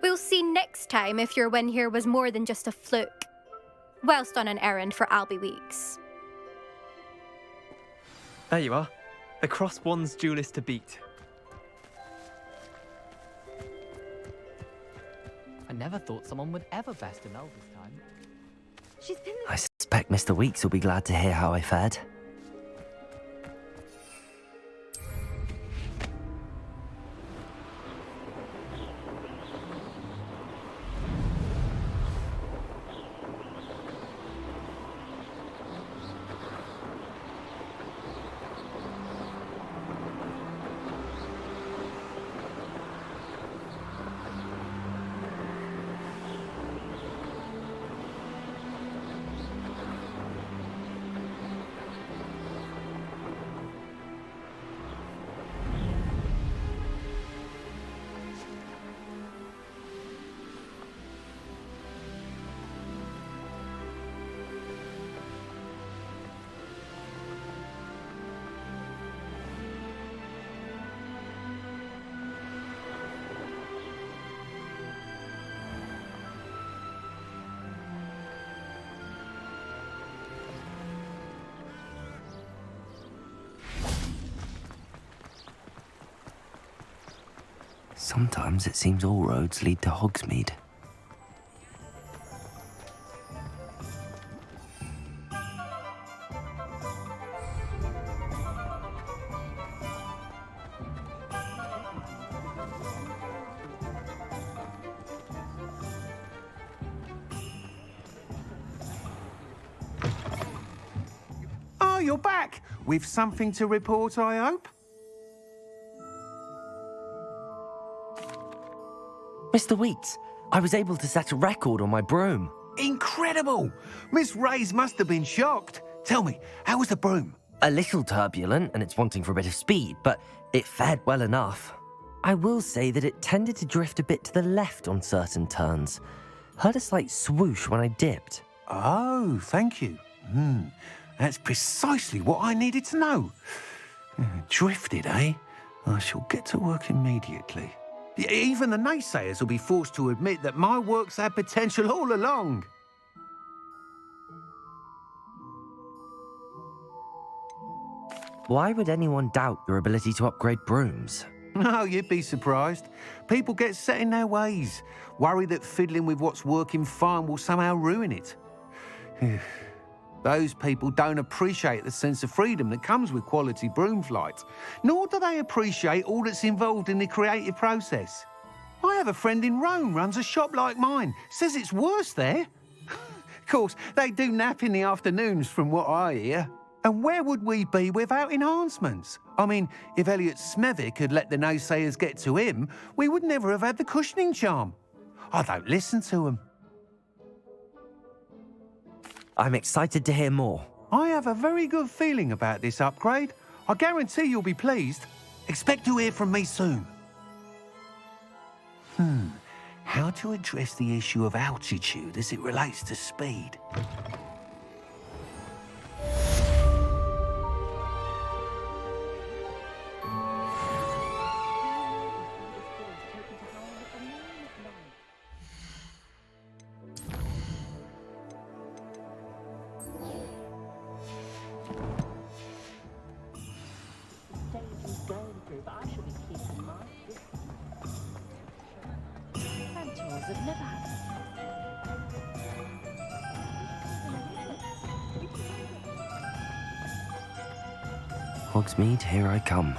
We'll see next time if your win here was more than just a fluke, whilst on an errand for Albie Weeks. There you are. The Cross Wands duelist to beat. I never thought someone would ever best a Mel this time. I suspect Mr. Weeks will be glad to hear how I fared. Sometimes it seems all roads lead to Hogsmeade. Oh, you're back! With something to report, I hope? Mr. Weeks, I was able to set a record on my broom. Incredible! Miss Reyes must have been shocked. Tell me, how was the broom? A little turbulent, and it's wanting for a bit of speed, but it fared well enough. I will say that it tended to drift a bit to the left on certain turns. Heard a slight swoosh when I dipped. Oh, thank you. That's precisely what I needed to know. Drifted, eh? I shall get to work immediately. Even the naysayers will be forced to admit that my work's had potential all along. Why would anyone doubt your ability to upgrade brooms? No, you'd be surprised. People get set in their ways, worry that fiddling with what's working fine will somehow ruin it. Those people don't appreciate the sense of freedom that comes with quality broom flight, nor do they appreciate all that's involved in the creative process. I have a friend in Rome runs a shop like mine, says it's worse there. Of course, they do nap in the afternoons from what I hear. And where would we be without enhancements? I mean, if Elliot Smethwick had let the naysayers get to him, we would never have had the cushioning charm. I don't listen to them. I'm excited to hear more. I have a very good feeling about this upgrade. I guarantee you'll be pleased. Expect to hear from me soon. How to address the issue of altitude as it relates to speed? Hogsmeade, here I come.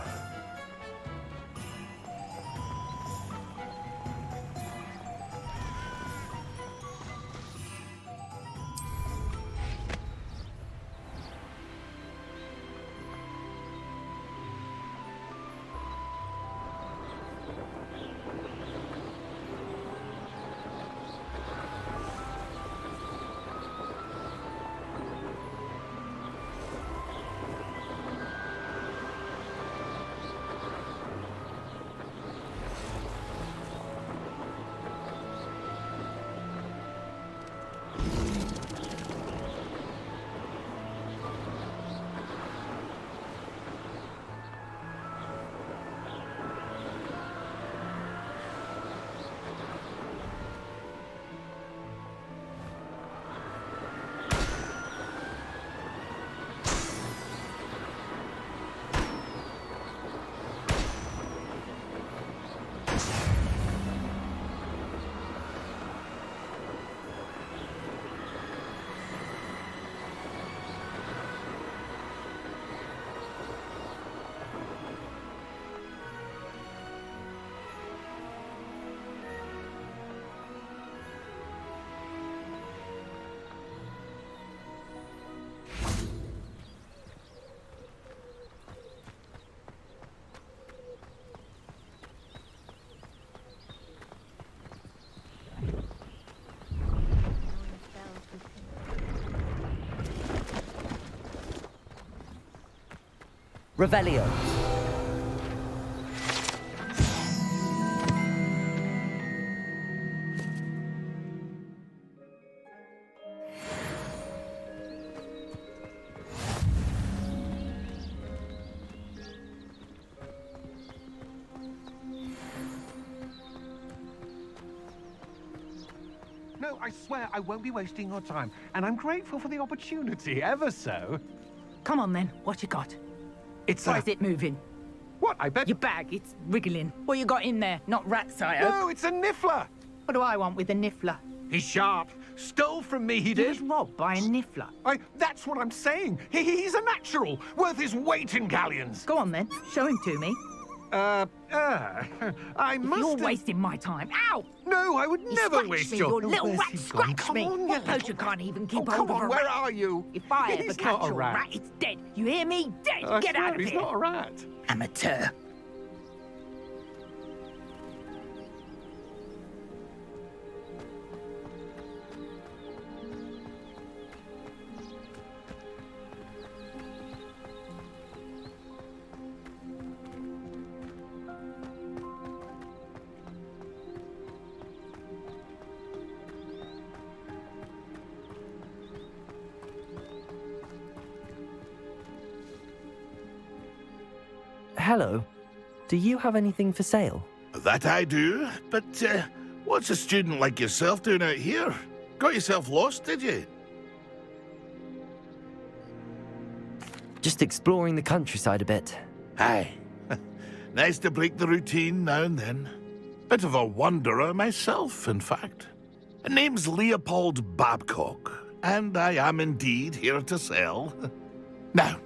Revelio. No, I swear I won't be wasting your time, and I'm grateful for the opportunity, ever so. Come on then, what you got? It's Why is it moving? What, I bet... Your bag, it's wriggling. What you got in there? Not rats, I hope. No, it's a niffler! What do I want with a niffler? He's sharp. Stole from me, he did. He was robbed by a niffler. That's what I'm saying. He's a natural, worth his weight in galleons. Go on then, show him to me. I must You're have... wasting my time. Ow! No, I would never waste your... You little Where's rat, he scratch gone? me! Come on, What you potion can't even keep come hold of on, a where rat? are you? If I He's ever not catch a a rat. rat, it's dead. You hear me? Dead! I Get out swear of he's here! not a rat. Amateur. Hello. Do you have anything for sale? That I do, but what's a student like yourself doing out here? Got yourself lost, did you? Just exploring the countryside a bit. Aye. Nice to break the routine now and then. Bit of a wanderer myself, in fact. Name's Leopold Babcock, and I am indeed here to sell. Now,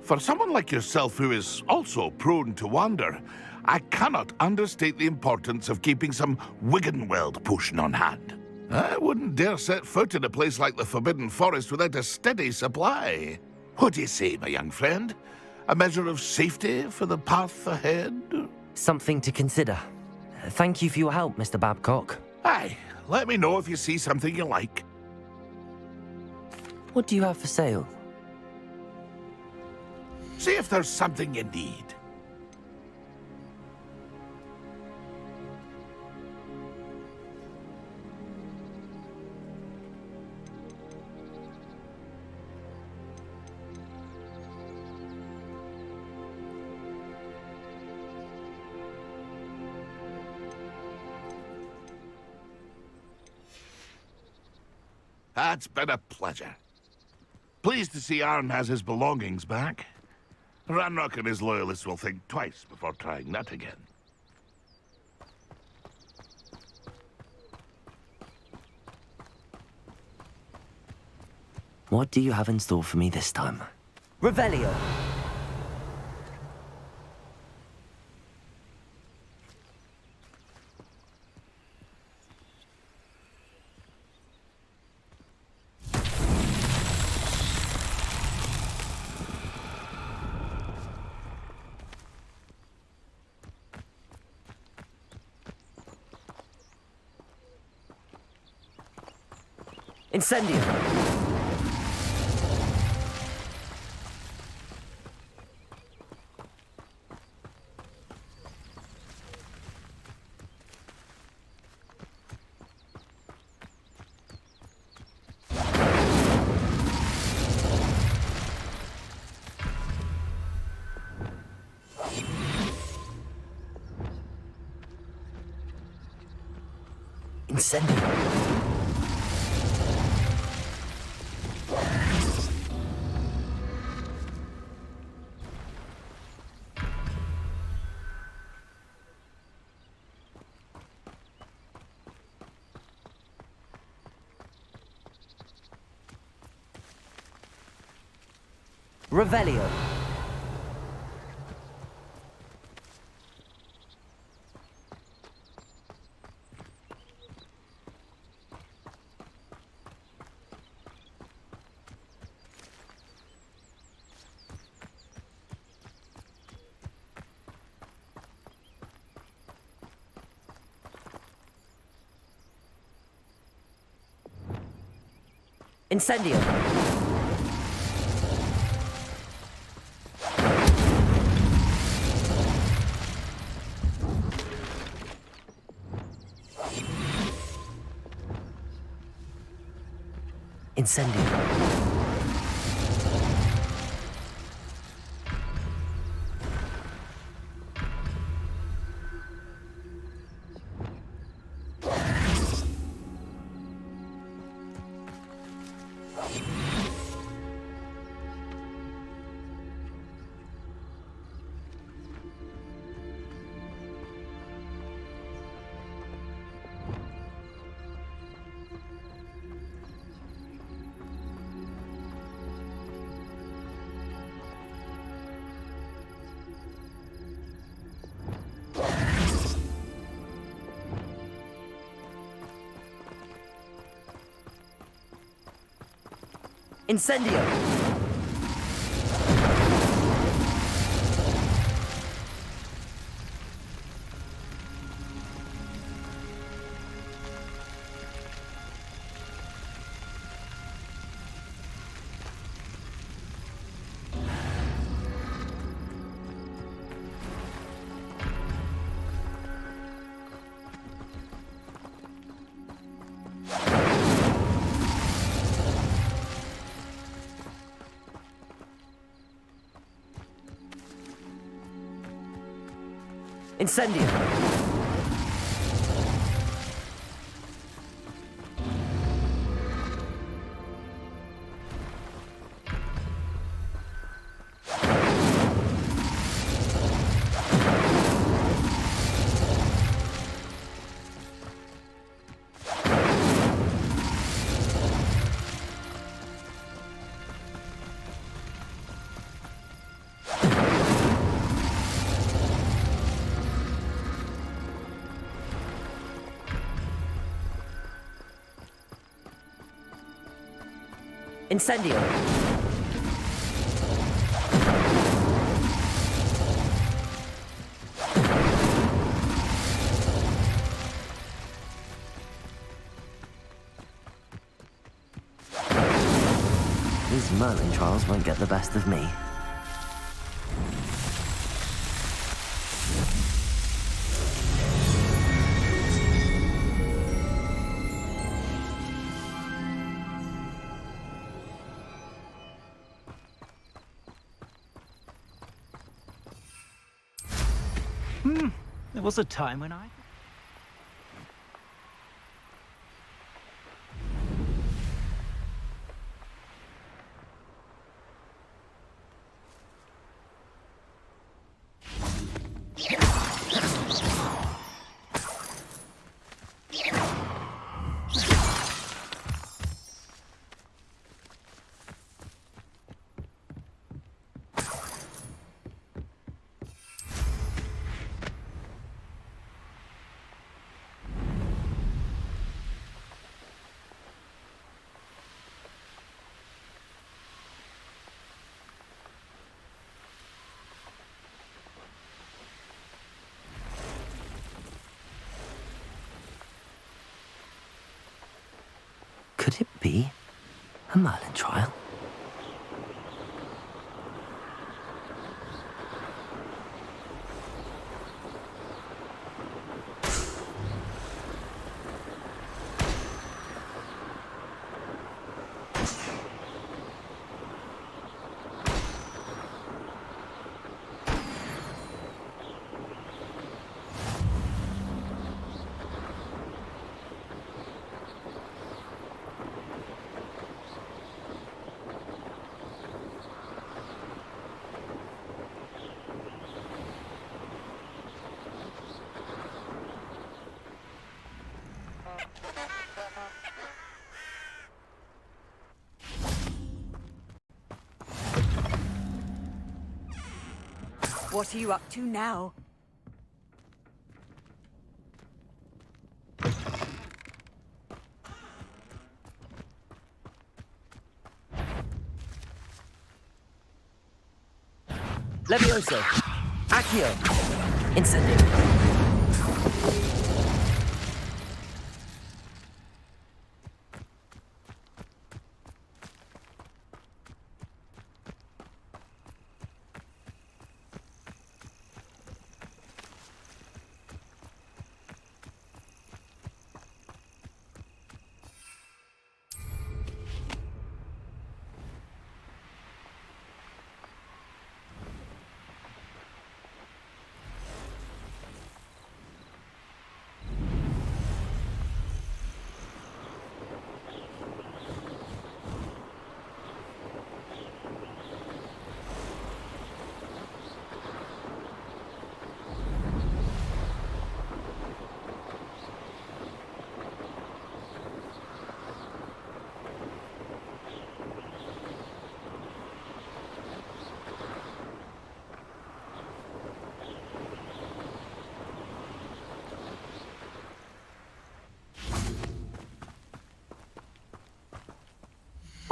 for someone like yourself who is also prone to wander, I cannot understate the importance of keeping some Wiggenweld potion on hand. I wouldn't dare set foot in a place like the Forbidden Forest without a steady supply. What do you say, my young friend? A measure of safety for the path ahead? Something to consider. Thank you for your help, Mr. Babcock. Aye, let me know if you see something you like. What do you have for sale? See if there's something you need. That's been a pleasure. Pleased to see Arn has his belongings back. Ranrock and his loyalists will think twice before trying that again. What do you have in store for me this time? Revelio! Incendio! Incendio! Revelio. Incendio. Incendio. Incendio! Incendio! Incendio! These Merlin trials won't get the best of me. There was a time when I... Could it be a Merlin trial? What are you up to now? Levioso! Accio! Incendio!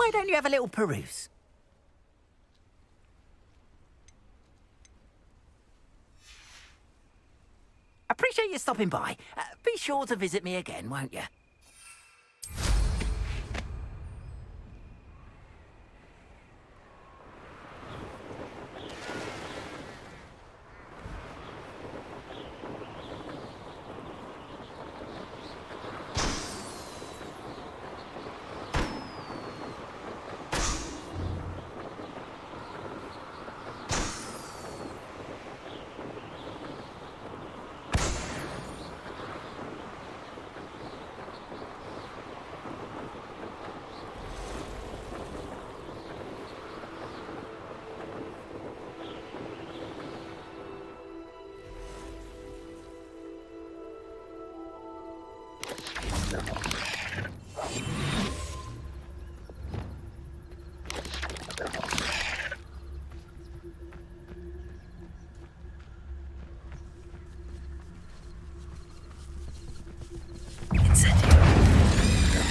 Why don't you have a little peruse? Appreciate you stopping by. Be sure to visit me again, won't you?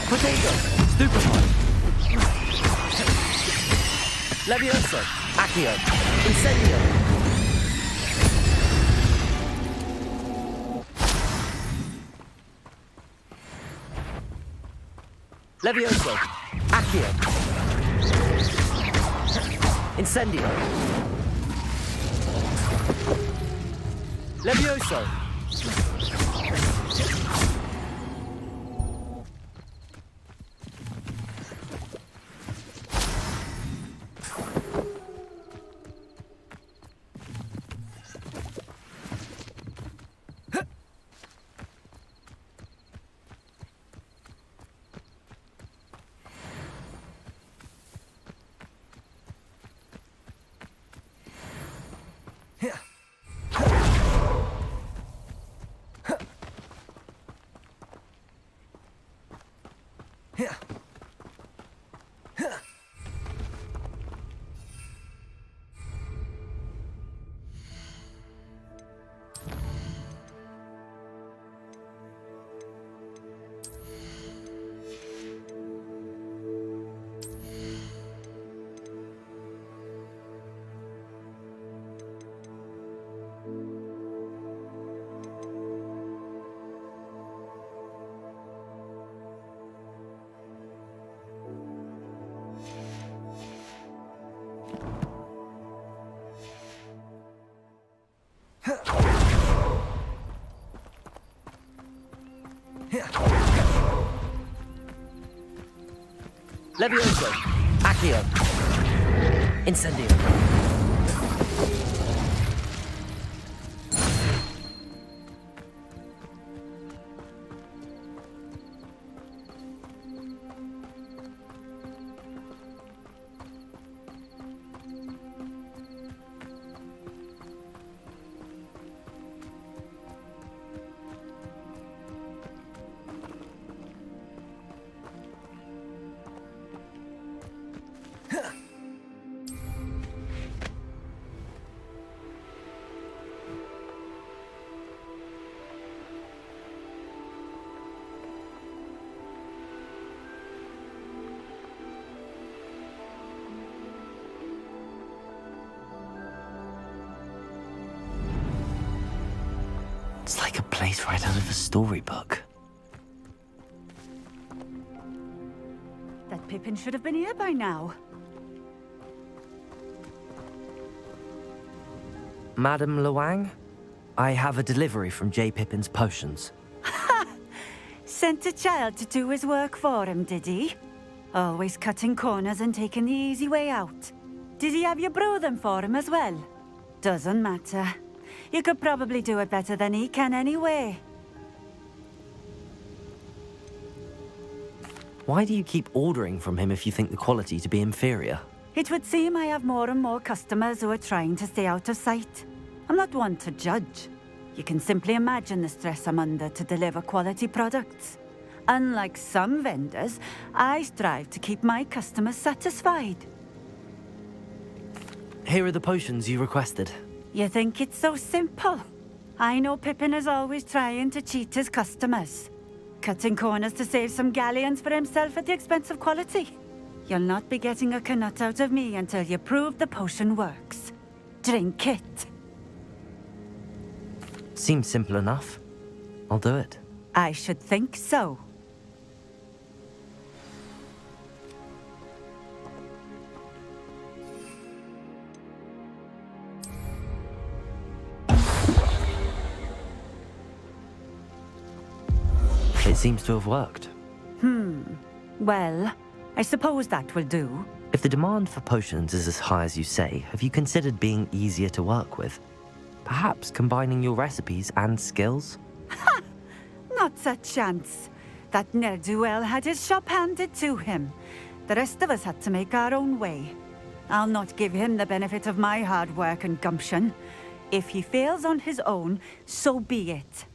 Potato! Stupefy! Levioso! Accio! Incendio! Levioso! Accio! Incendio! Levioso! Levioso! Accio! Incendio! It's like a place right out of a storybook. That Pippin should have been here by now. Madam Luang, I have a delivery from J. Pippin's potions. Sent a child to do his work for him, did he? Always cutting corners and taking the easy way out. Did he have you brew them for him as well? Doesn't matter. You could probably do it better than he can anyway. Why do you keep ordering from him if you think the quality to be inferior? It would seem I have more and more customers who are trying to stay out of sight. I'm not one to judge. You can simply imagine the stress I'm under to deliver quality products. Unlike some vendors, I strive to keep my customers satisfied. Here are the potions you requested. You think it's so simple? I know Pippin is always trying to cheat his customers. Cutting corners to save some galleons for himself at the expense of quality. You'll not be getting a canut out of me until you prove the potion works. Drink it. Seems simple enough. I'll do it. I should think so. It seems to have worked. Well, I suppose that will do. If the demand for potions is as high as you say, have you considered being easier to work with? Perhaps combining your recipes and skills? Not a chance. That ne'er-do-well had his shop handed to him. The rest of us had to make our own way. I'll not give him the benefit of my hard work and gumption. If he fails on his own, so be it.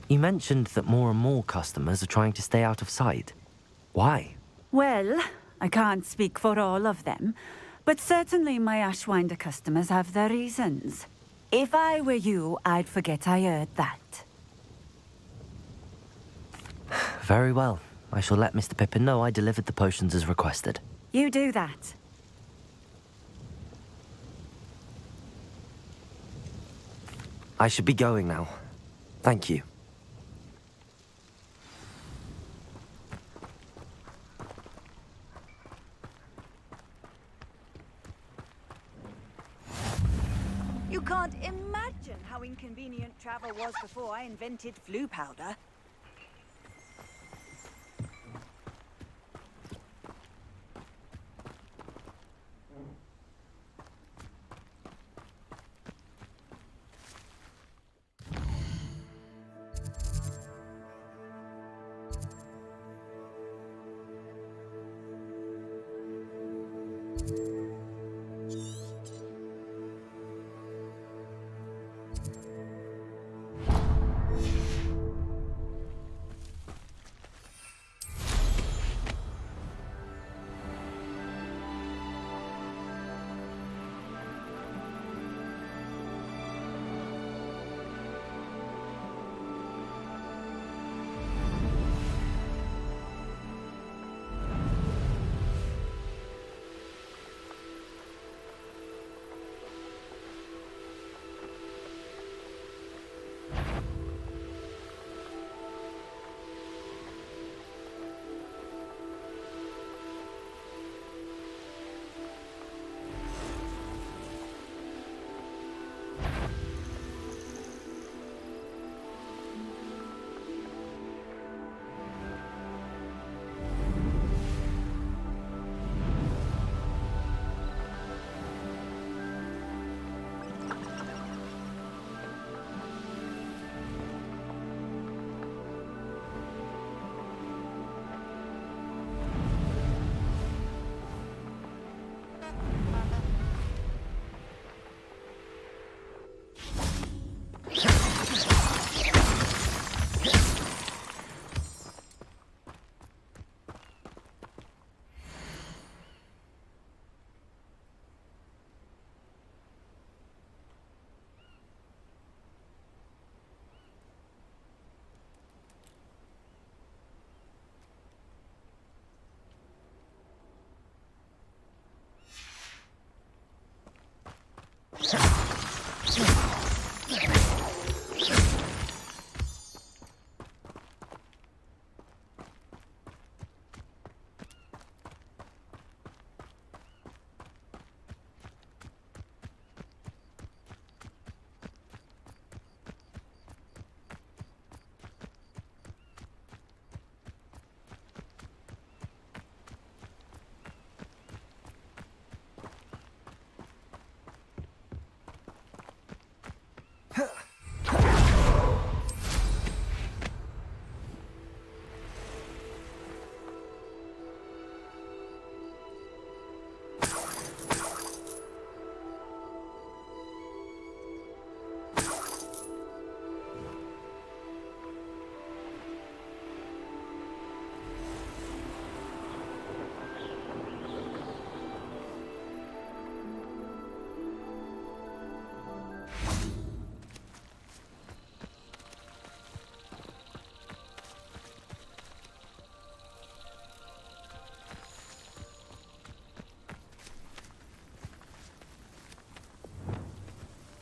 You mentioned that more and more customers are trying to stay out of sight. Why? Well, I can't speak for all of them, but certainly my Ashwinder customers have their reasons. If I were you, I'd forget I heard that. Very well. I shall let Mr. Pippin know I delivered the potions as requested. You do that. I should be going now. Thank you. You can't imagine how inconvenient travel was before I invented flu powder.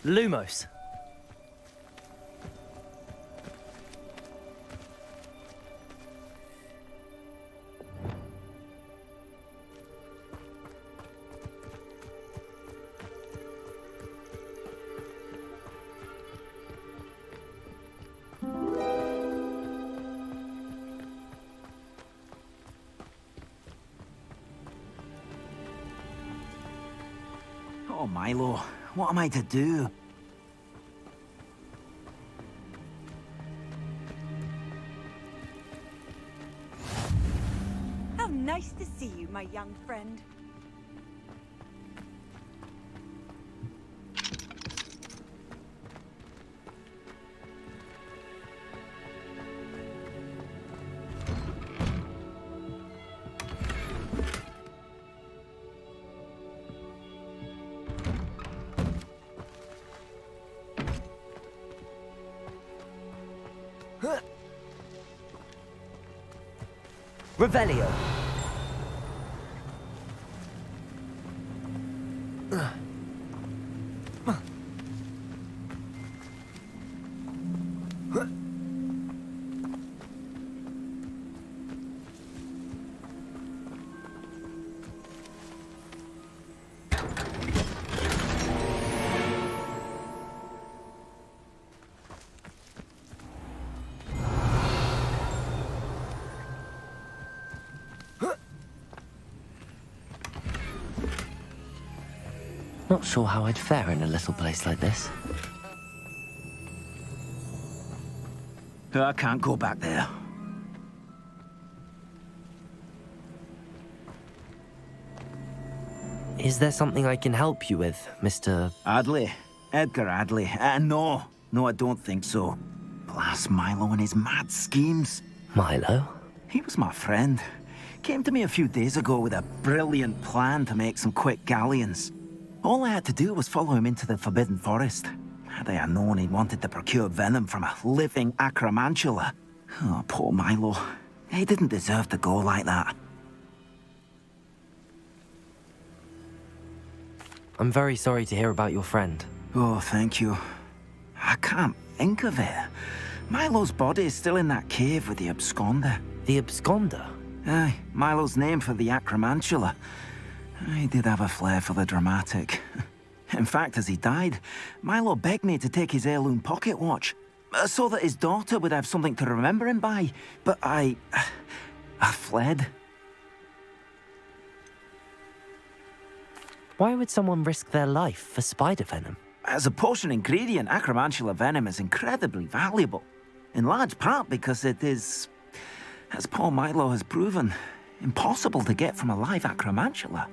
Lumos. Oh, Milo, what am I to do? How nice to see you, my young friend. Revelio. Not sure how I'd fare in a little place like this. I can't go back there. Is there something I can help you with, Mr. Adley? Edgar Adley? No, I don't think so. Blast Milo and his mad schemes. Milo? He was my friend. Came to me a few days ago with a brilliant plan to make some quick galleons. All I had to do was follow him into the Forbidden Forest. Had I known he'd wanted to procure venom from a living acromantula. Oh, poor Milo. He didn't deserve to go like that. I'm very sorry to hear about your friend. Oh, thank you. I can't think of it. Milo's body is still in that cave with the absconder. The absconder? Aye, Milo's name for the acromantula. He did have a flair for the dramatic. In fact, as he died, Milo begged me to take his heirloom pocket watch, so that his daughter would have something to remember him by. But I fled. Why would someone risk their life for spider venom? As a potion ingredient, acromantula venom is incredibly valuable. In large part because it is, as poor Milo has proven, impossible to get from a live acromantula.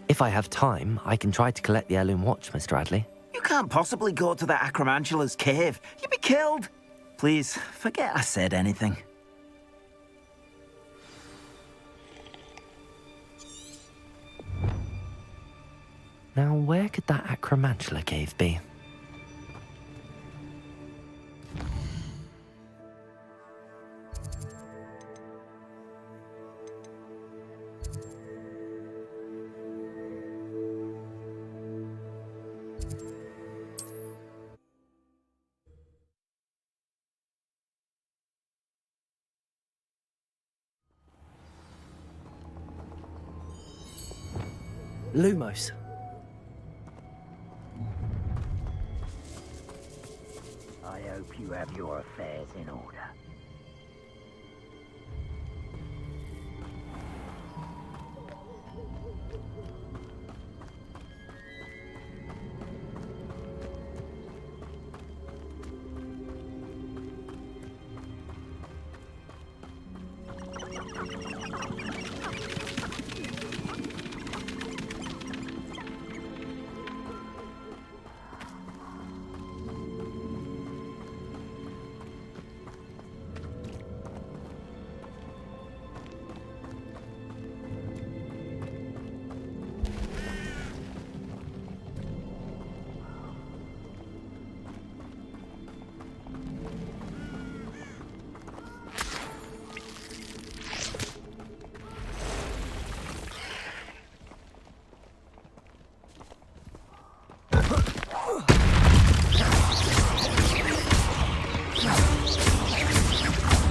If I have time, I can try to collect the heirloom watch, Mr. Adley. You can't possibly go to the acromantula's cave. You'd be killed. Please, forget I said anything. Now, where could that acromantula cave be? Lumos. I hope you have your affairs in order.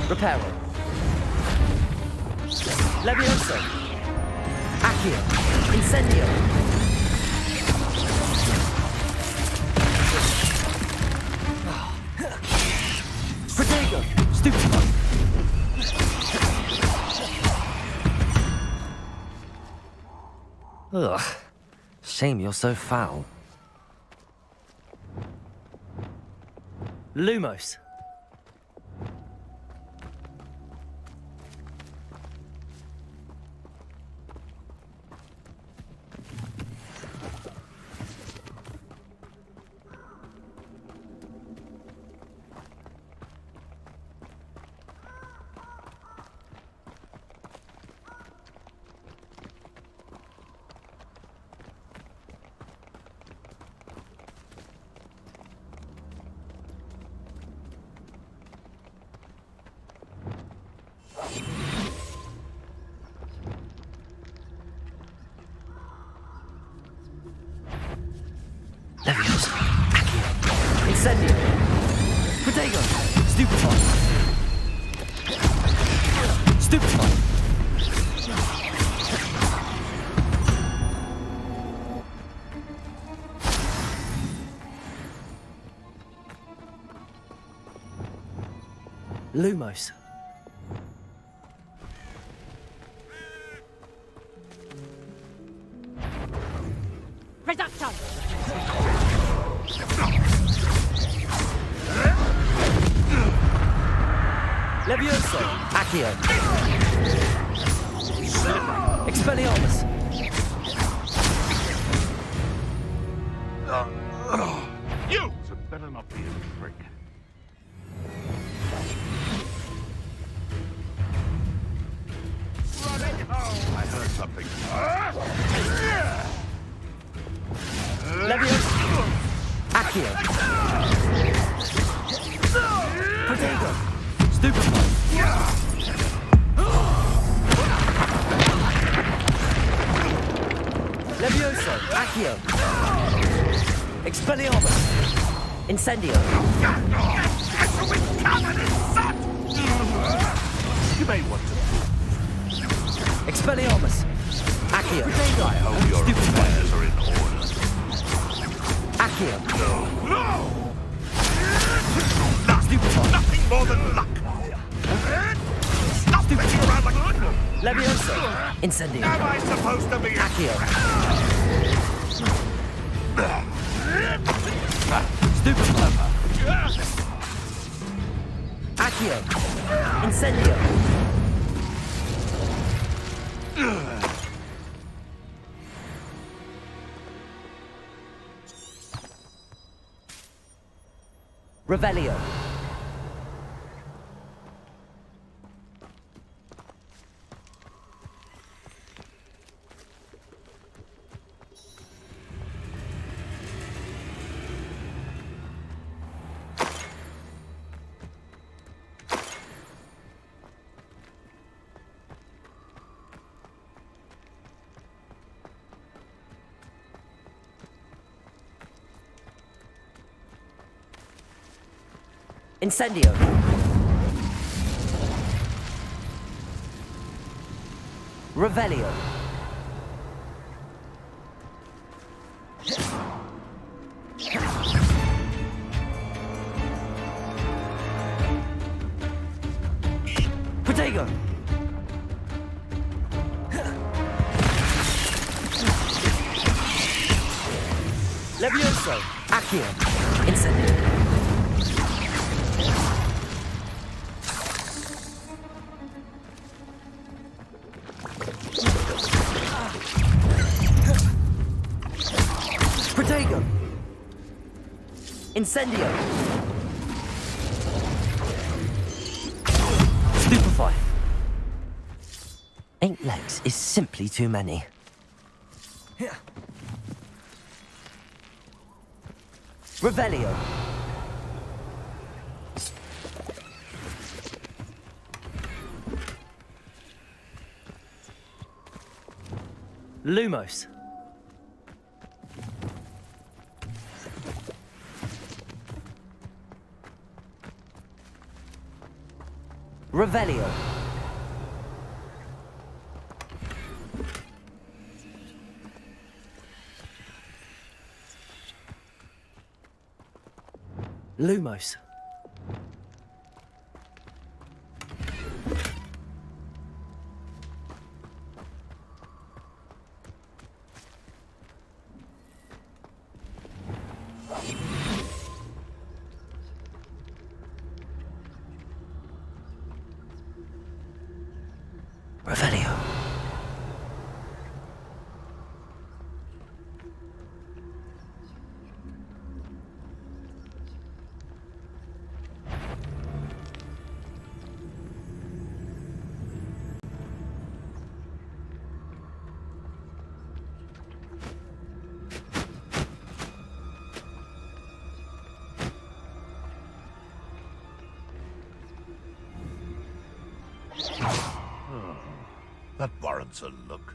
Reparo. Levioso. Accio. Incendio. Protego. Stupefy. Ugh. Shame you're so foul. Lumos. Levioso. Accio. Incendio. Protego. Stupefy. Stupefy. Lumos. Reduction! Levioso. Accio. Expelliarmus. You had better not be a prick. I heard something. Levioso. Accio. Protego. Stupefy. Levioso. Accio. Expelliarmus. Incendio. You may want to. Expelliarmus. Accio. I hope your affairs are in order. Accio. No! Nothing more than luck! Stop messing around like a fool! Levioso. Incendio. Am I supposed to be Accio. Stupefy. Accio. Incendio. Revelio. Incendio. Revelio. Protego. Levioso. Accio. Incendio. Protego. Incendio. Stupefy. 8 legs is simply too many. Revelio. Lumos. Revelio. Lumos. Revelio. That warrants a look.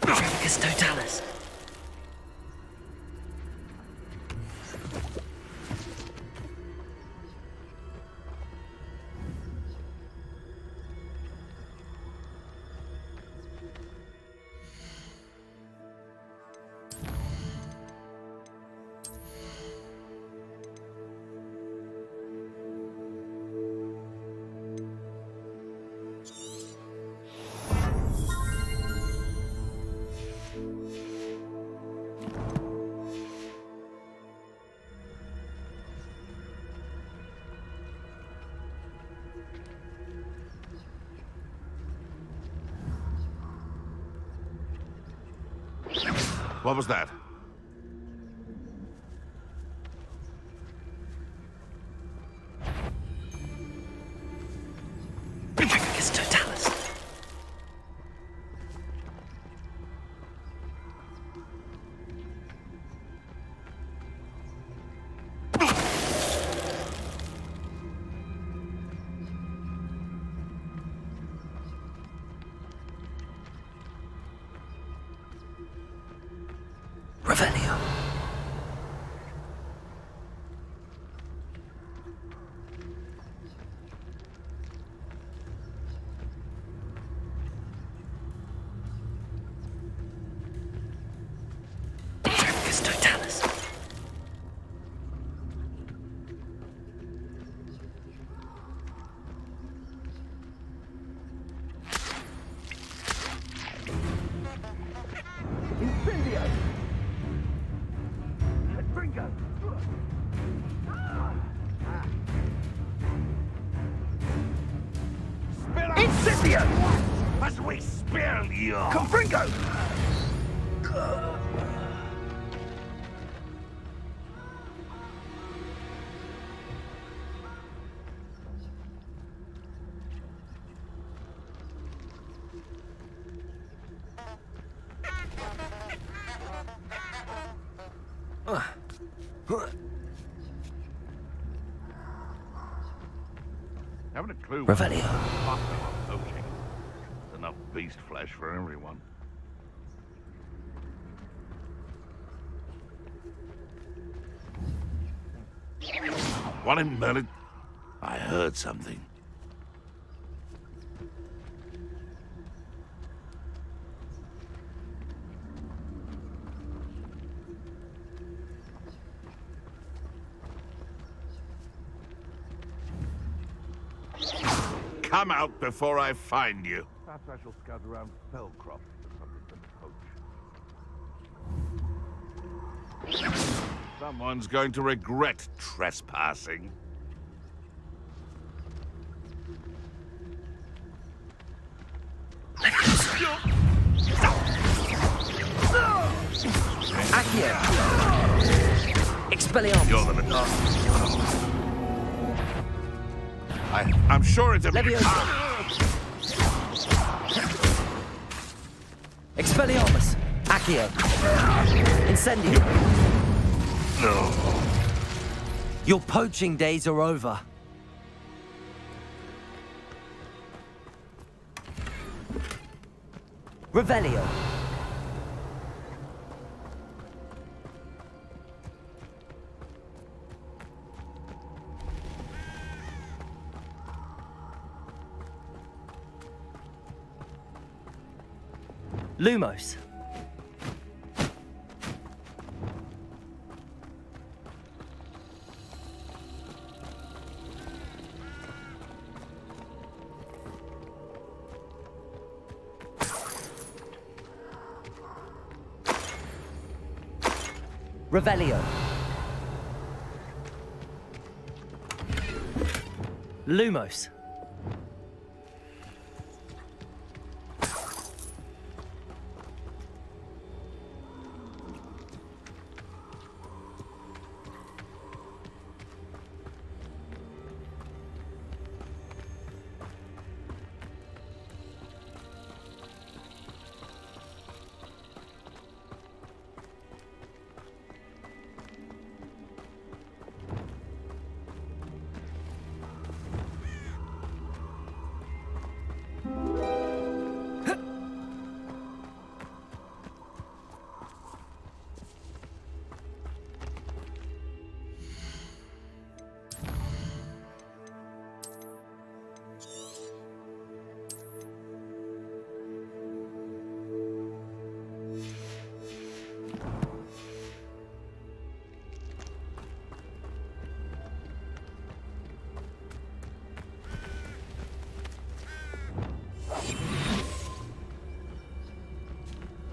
Trafficus Totalis. What was that? Trafficus Totalis. Revelio. Trafficus Totalis. Incendio! Bringo! Incendio! As we spill you! Confringo! Haven't a clue. Revelio. Poaching. There's enough beast flesh for everyone. What in Merlin? I heard something. Come out before I find you. Perhaps I shall scout around Fellcroft for something to poach. Someone's going to regret trespassing. Accio. Expelliarmus. You're the I'm sure it's a... Leviosa. Expelliarmus. Accio. Incendio. No. Your poaching days are over. Revelio. Lumos. Revelio. Lumos.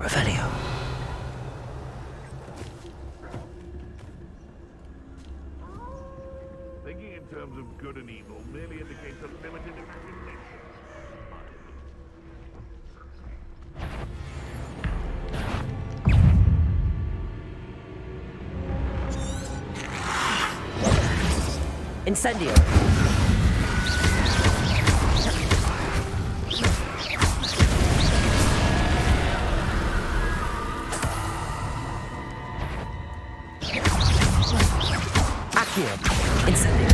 Revelio. Thinking in terms of good and evil merely indicates a limited imagination. Incendio. Accio. Incendio.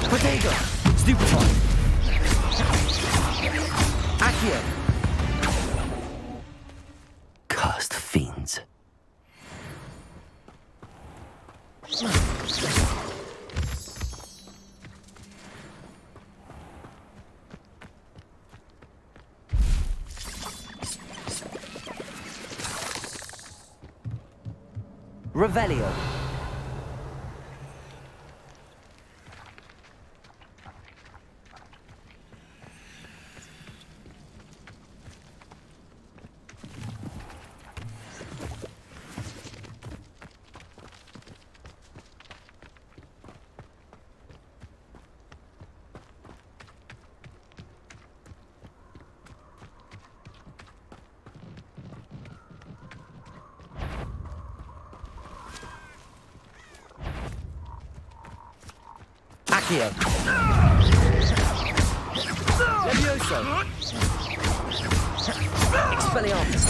Protego! Stupefy! Accio! Cursed fiends. Revelio. Accio. Levioso. Expelliarmus.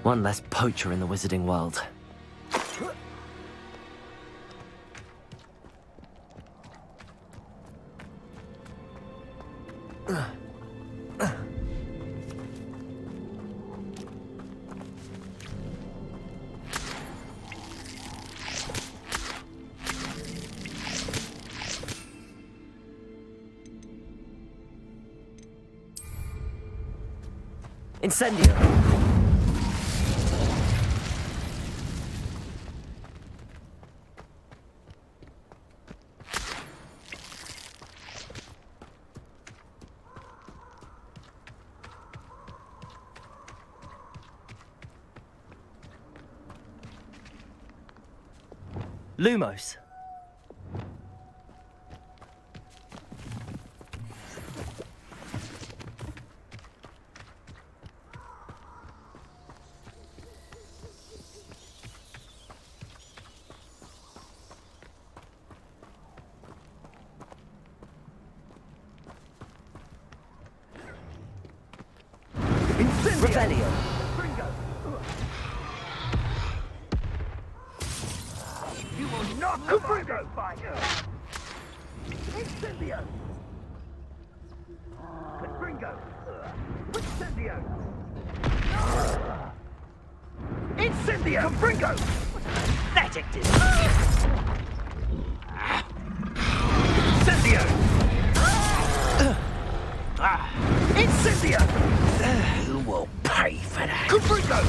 One less poacher in the wizarding world. Incendio! Lumos. Revelio. You will not survive this fight! Incendio! Confringo! Incendio! Incendio! Confringo! Pathetic Incendio! Incendio! Who will pay for that? Confringo!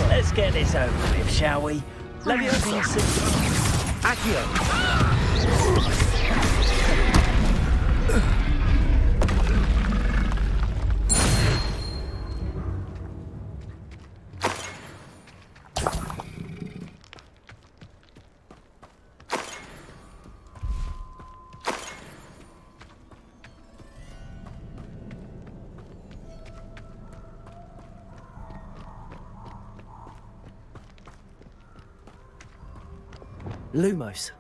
Let's get this over with, shall we? Leviosa. Accio. Lumos.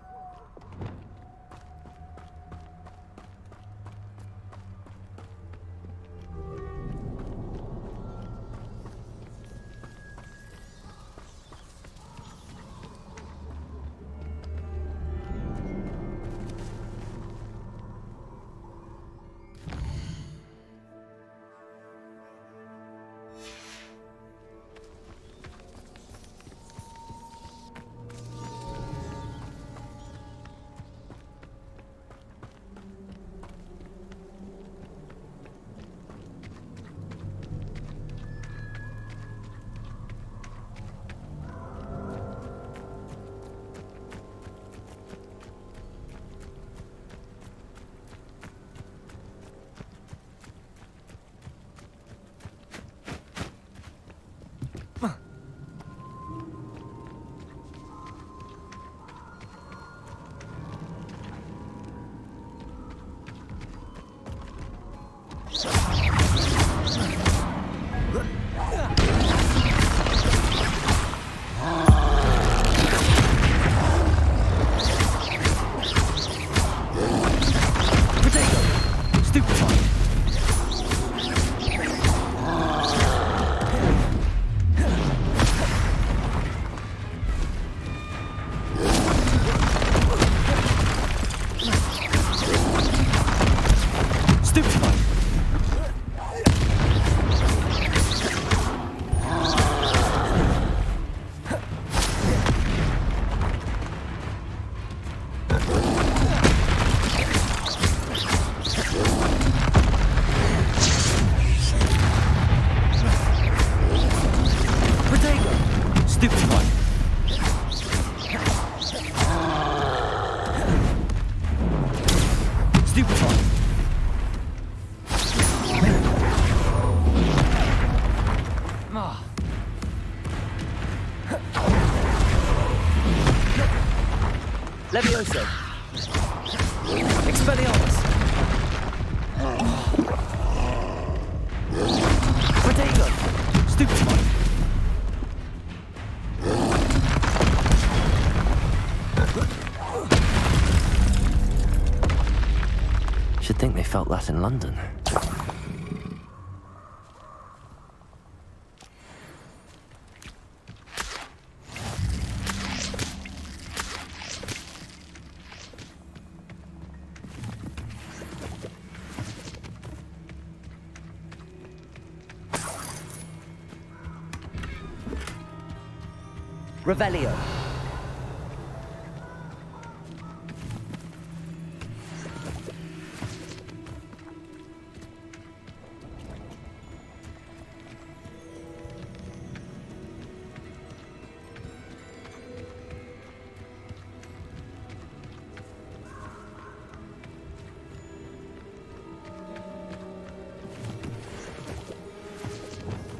Levioso. Expelliarmus. Protego. Stupefy. Should think they felt that in London. Revelio.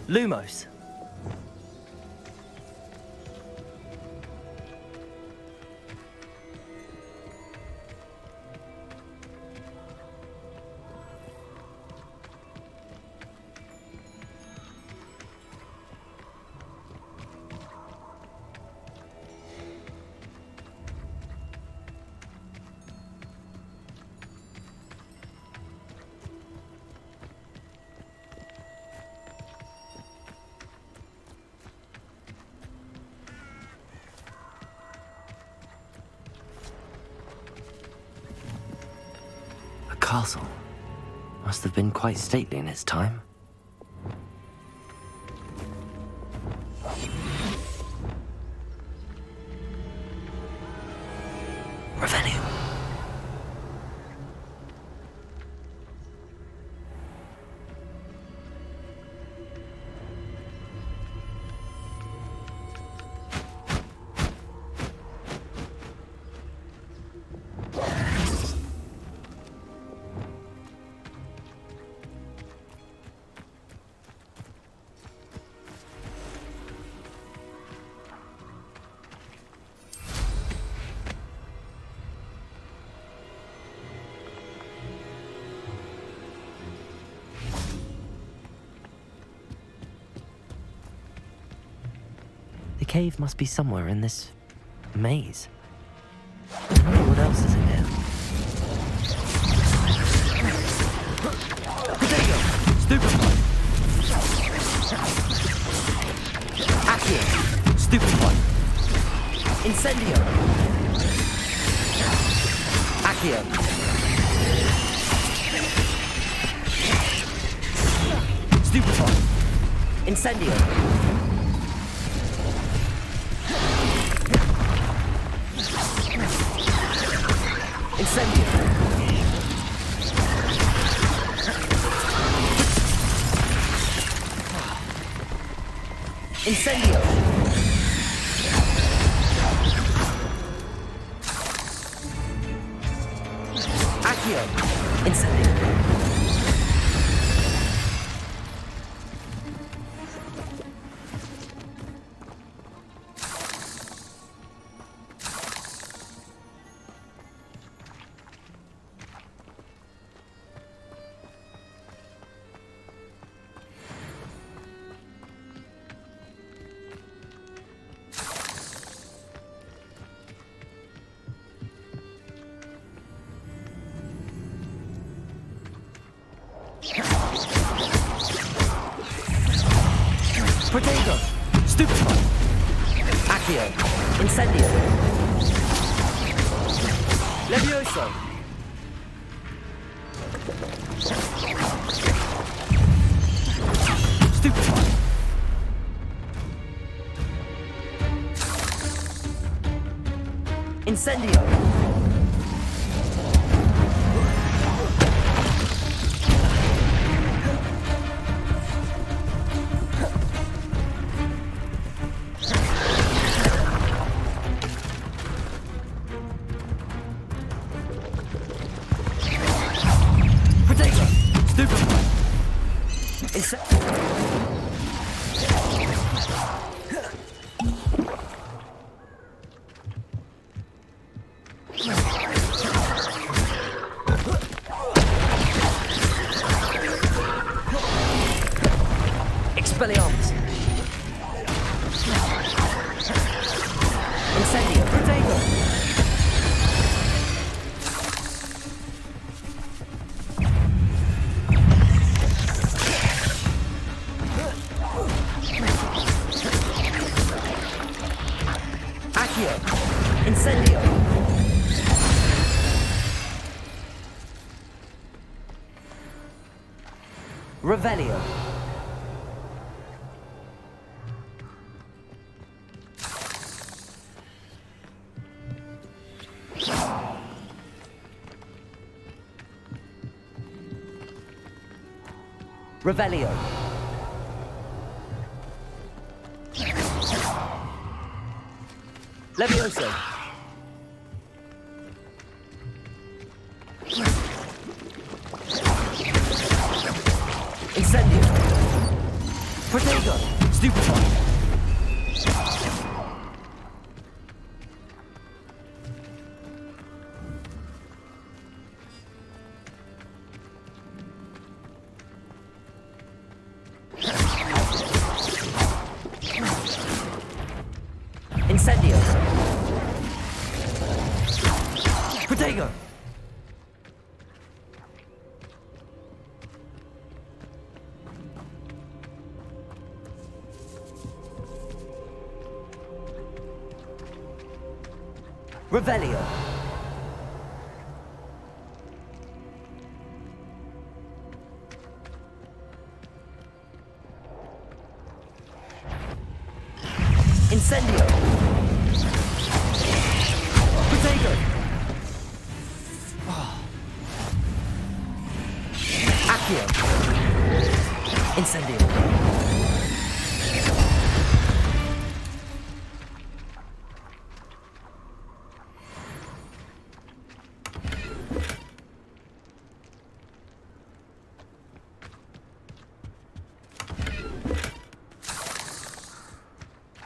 Lumos. Castle. Must have been quite stately in its time. Revelio. The cave must be somewhere in this maze. I wonder what else is in here. Potato! Stupefy! Accio! Stupefy! Incendio! Accio! Stupefy! Incendio! Incendio! Incendio! Accio! Incendio! Potato! Stupefy! Accio! Incendio! Levioso! Stupefy! Incendio! Expelliarmus! Incendio! Potato! Accio! Incendio! Revelio! Revelio. Levioso. Incendio. Protego! Stupefy! Incendio! Protego! Revelio! Incendio! Protego! Accio! Incendio!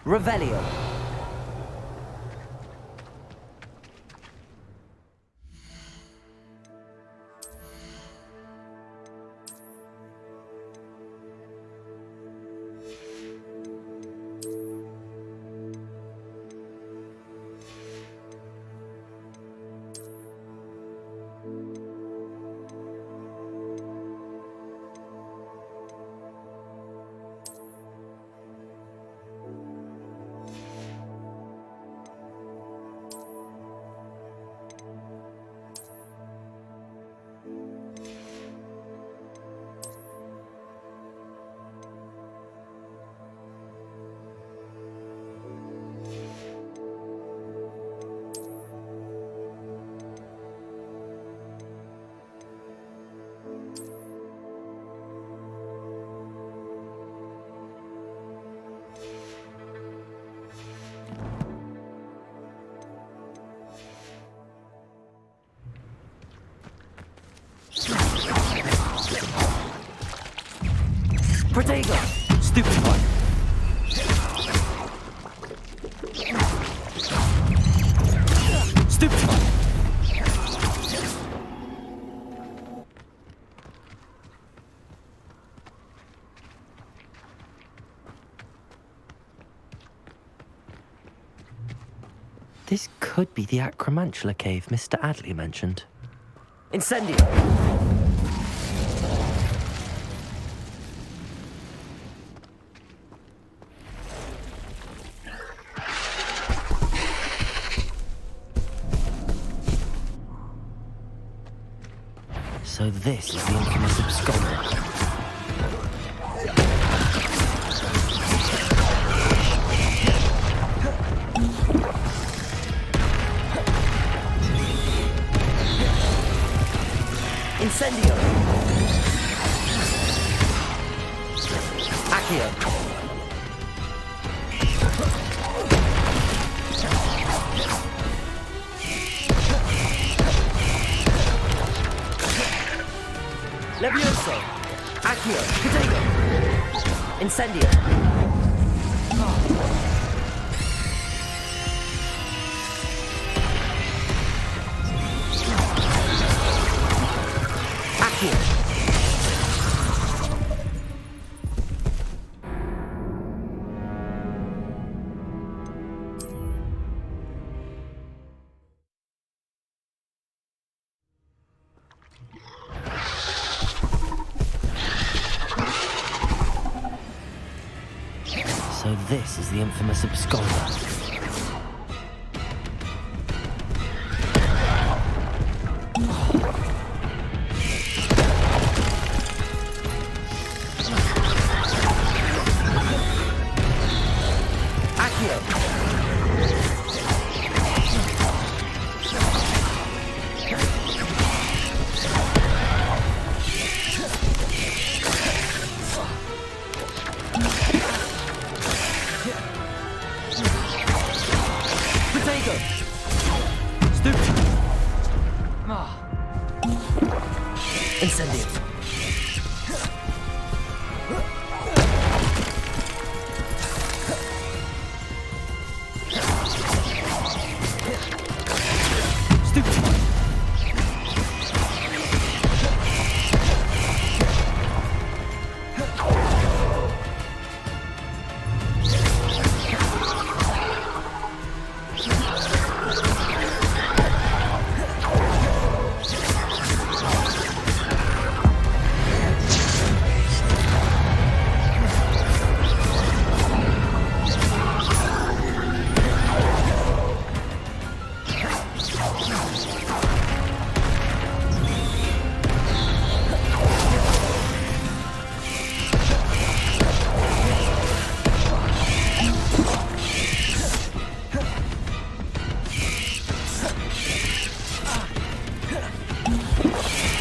Revelio. Protego! Stupefy! Stupefy! This could be the Acromantula cave Mr. Adley mentioned. Incendio! So this is the infamous absconder. Incendio! Accio! Levioso! Accio! Protego! Incendio! Accio! So this is the infamous absconder. Incendio!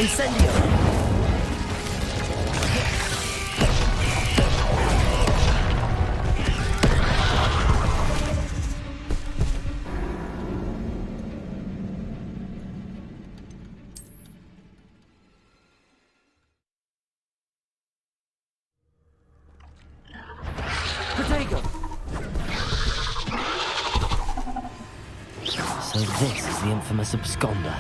Incendio! So this is the infamous absconder.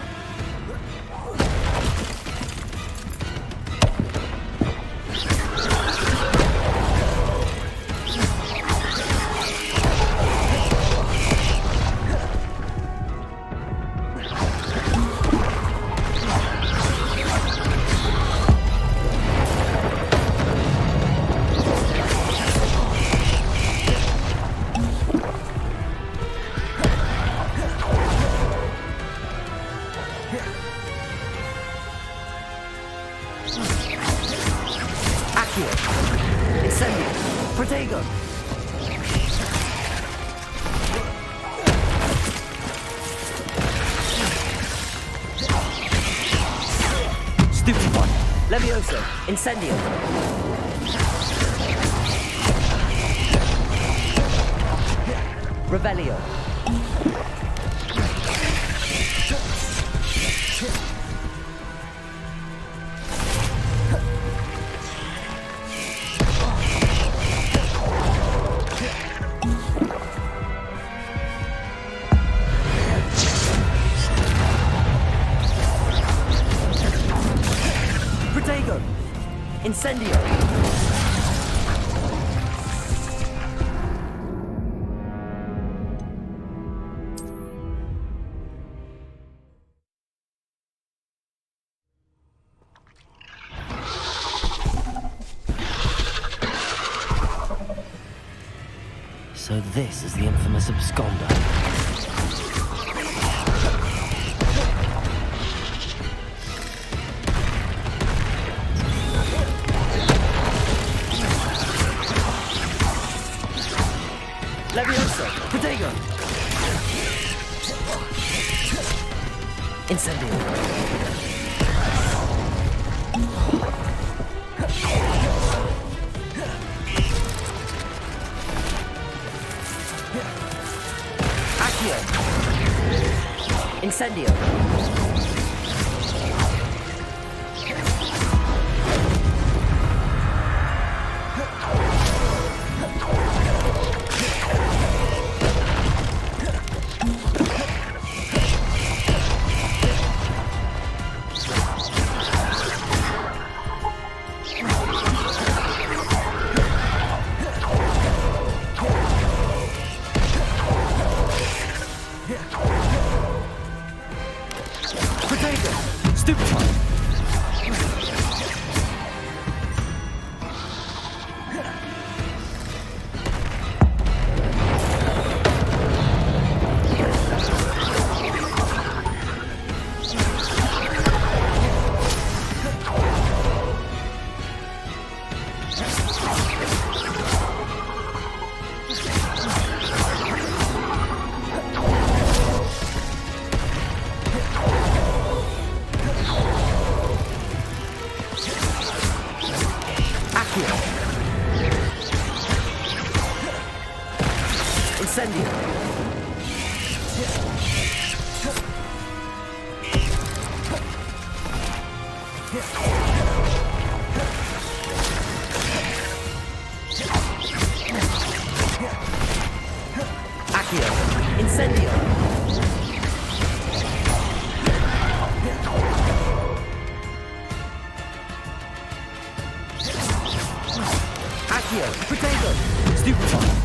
Incendio! Revelio! Incendio! So this is the infamous absconder. Levioso! Protego! Incendio! Accio! Incendio! Incendio! Accio! Incendio! Accio! Protego! Stupefy!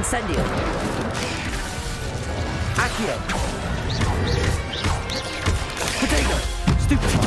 Incendio. Accio. Potato. Stupefy.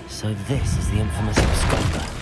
So this is the infamous absconder.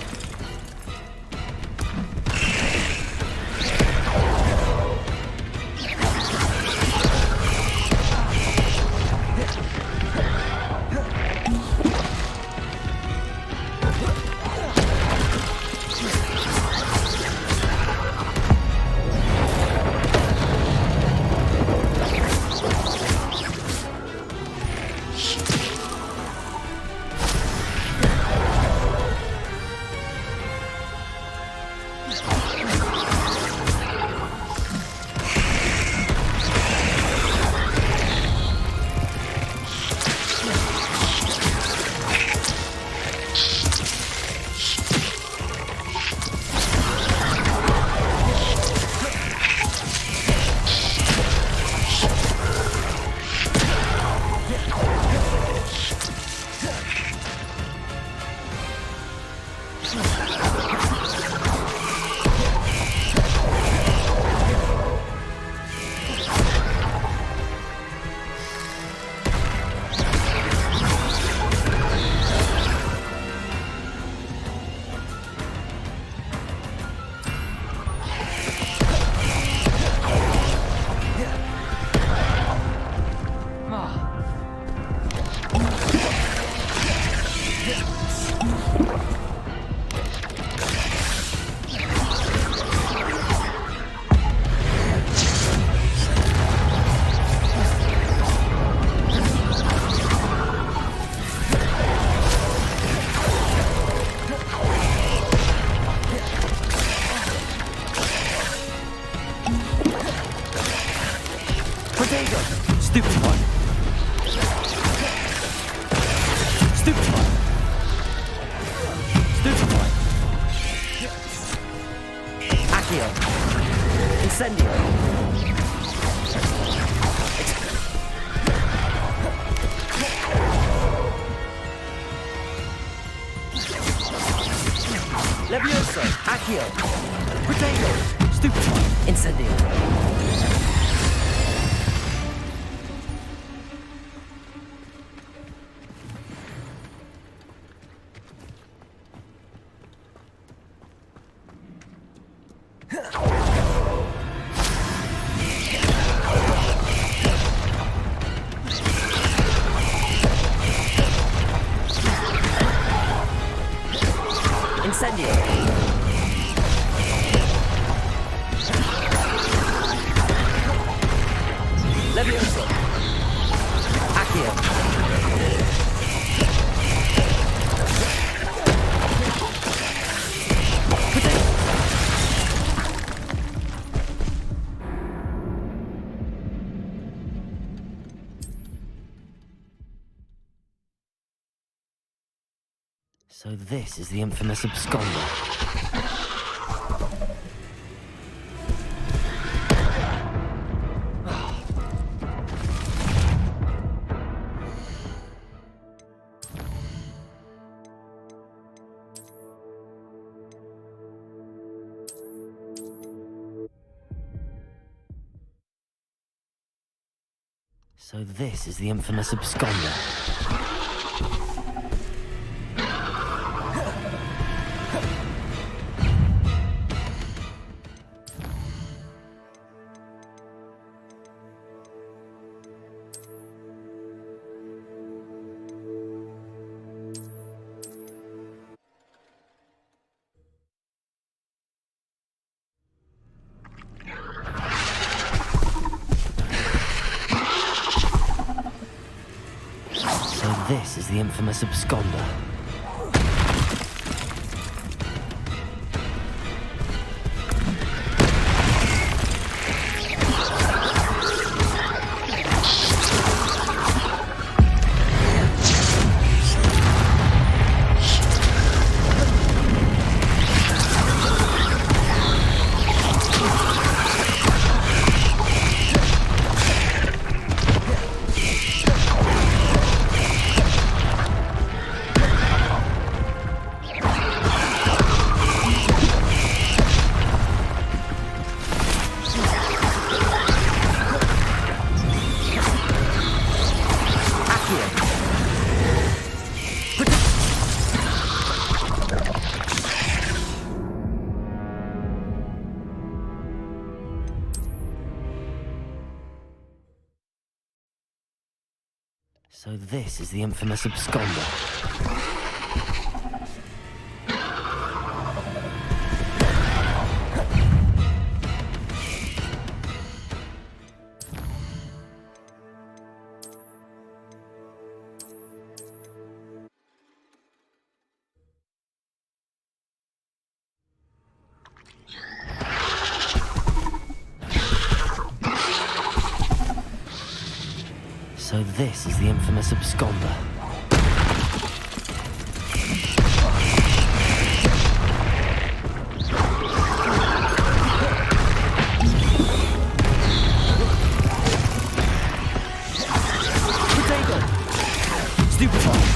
Levioso, Accio, Potato, Stupefy, Incendio. Incendio. Levioso. Accio. So this is the infamous absconder. So this is the infamous absconder. This is the infamous absconder. So this is the infamous absconder. So this is the infamous absconder. Potato! Stupefy!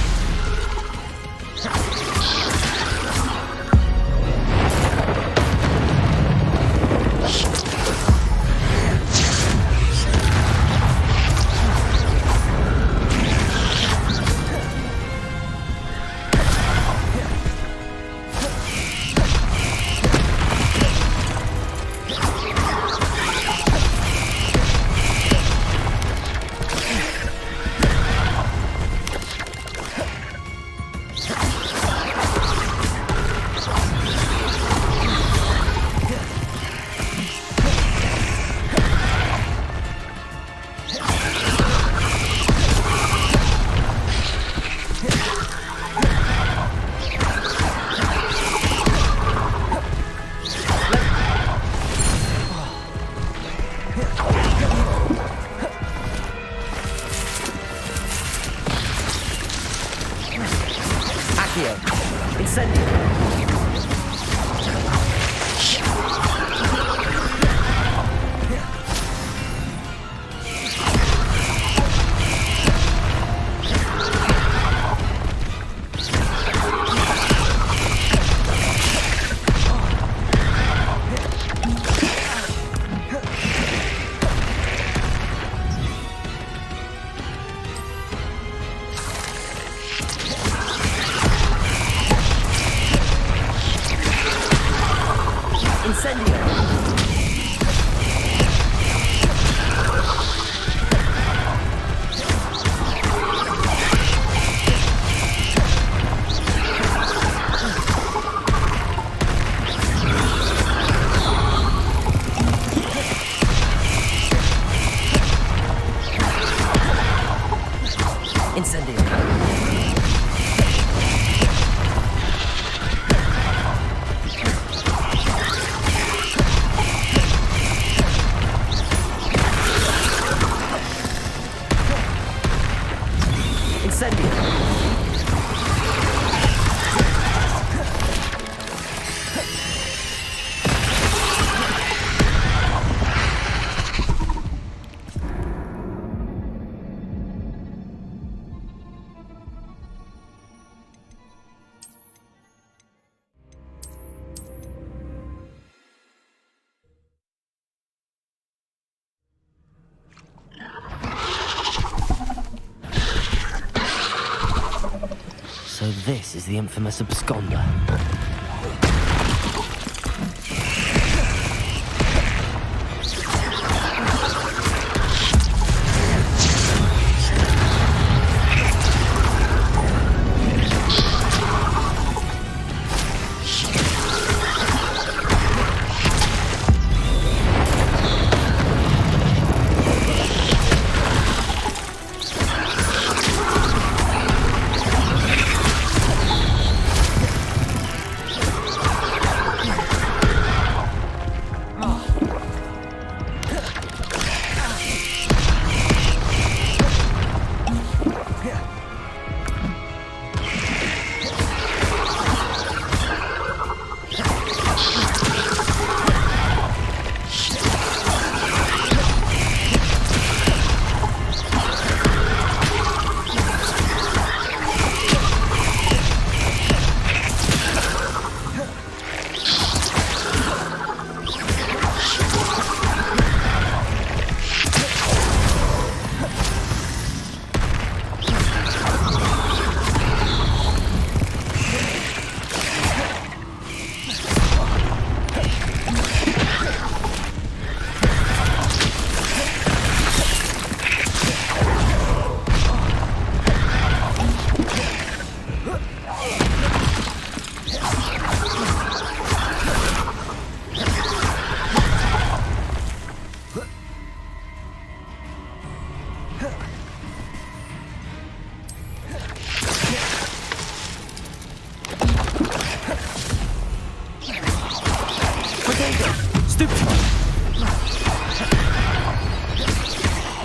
So this is the infamous absconder.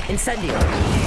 Incendio!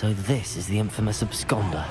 So this is the infamous absconder.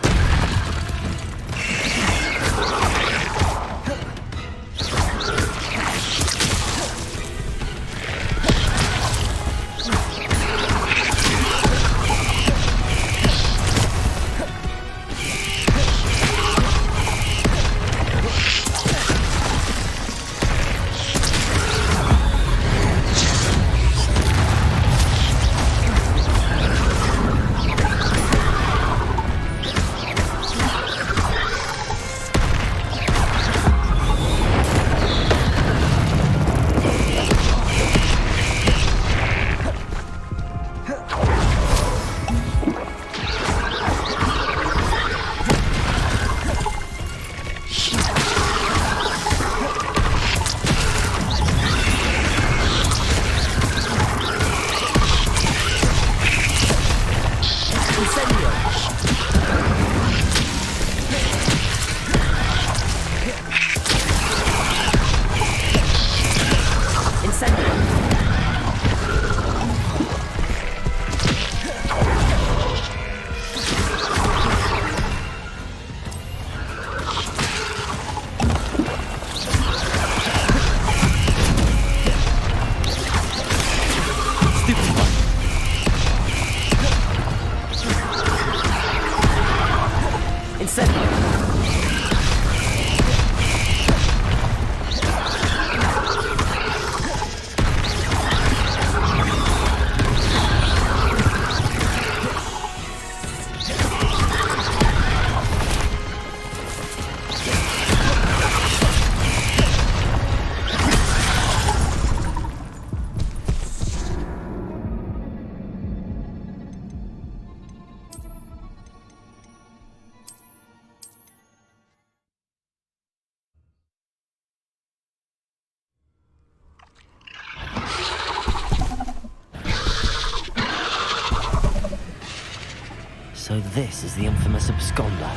So this is the infamous absconder.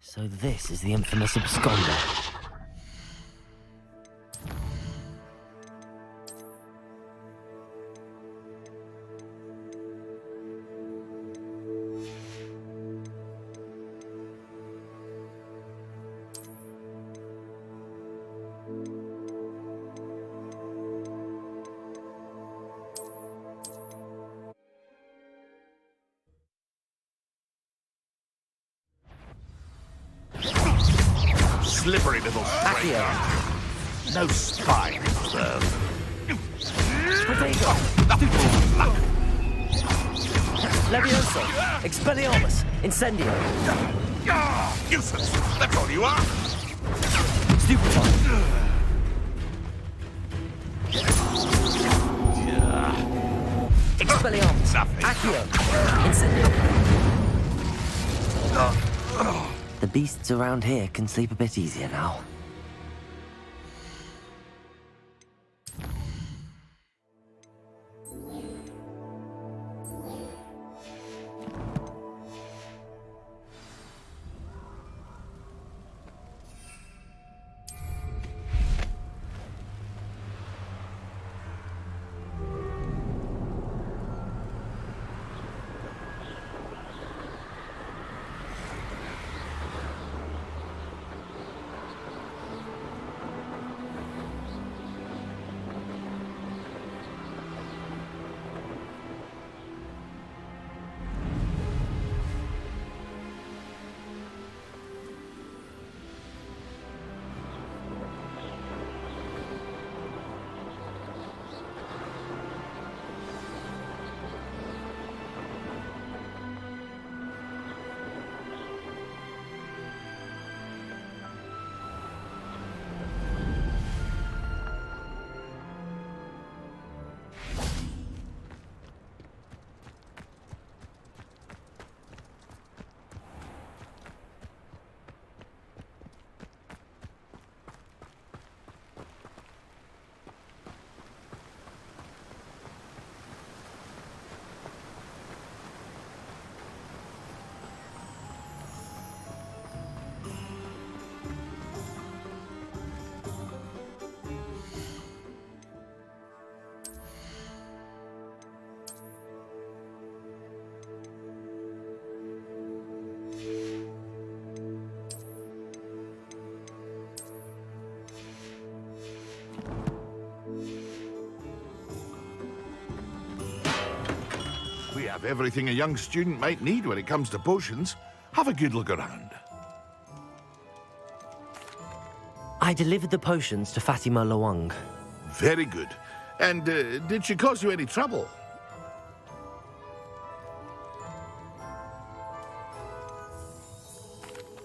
So this is the infamous absconder. Slippery little stranger. No spine, though. Levioso! Expelliarmus! Incendio! Useless! That's all you are! Stupefy! Expelliarmus! Nothing. Accio! Incendio! The beasts around here can sleep a bit easier now. We have everything a young student might need when it comes to potions. Have a good look around. I delivered the potions to Fatima Lawang. Very good. And did she cause you any trouble?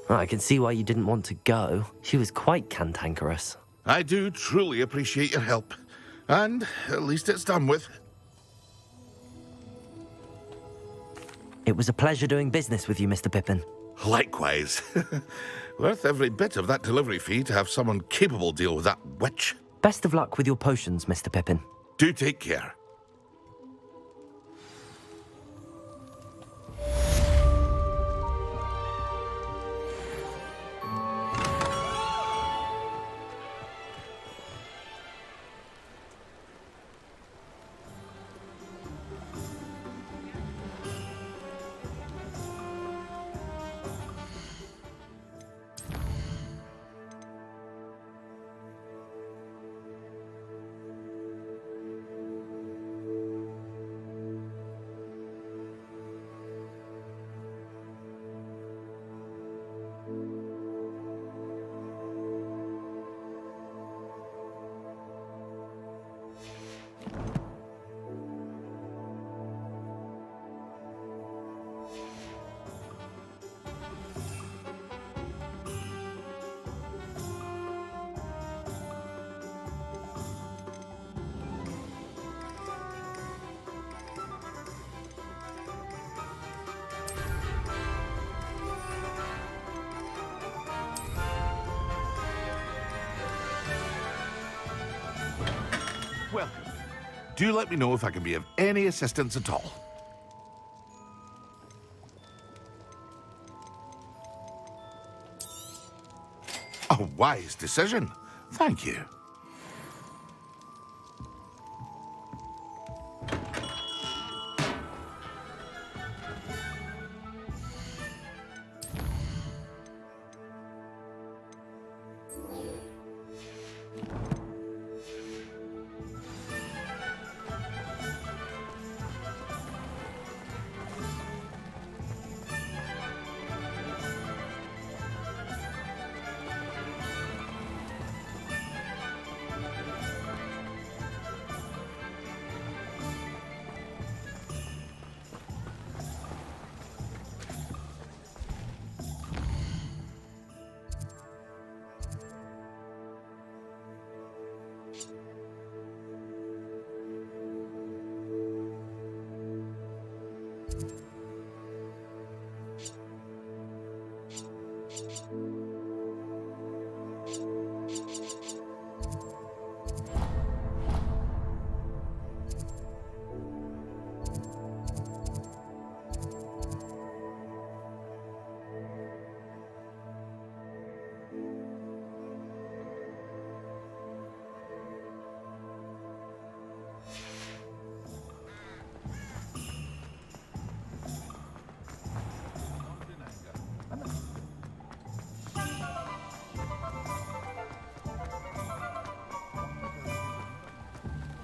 I can see why you didn't want to go. She was quite cantankerous. I do truly appreciate your help. And at least it's done with. It was a pleasure doing business with you, Mr. Pippin. Likewise. Worth every bit of that delivery fee to have someone capable deal with that witch. Best of luck with your potions, Mr. Pippin. Do take care. Welcome. Do let me know if I can be of any assistance at all. A wise decision. Thank you.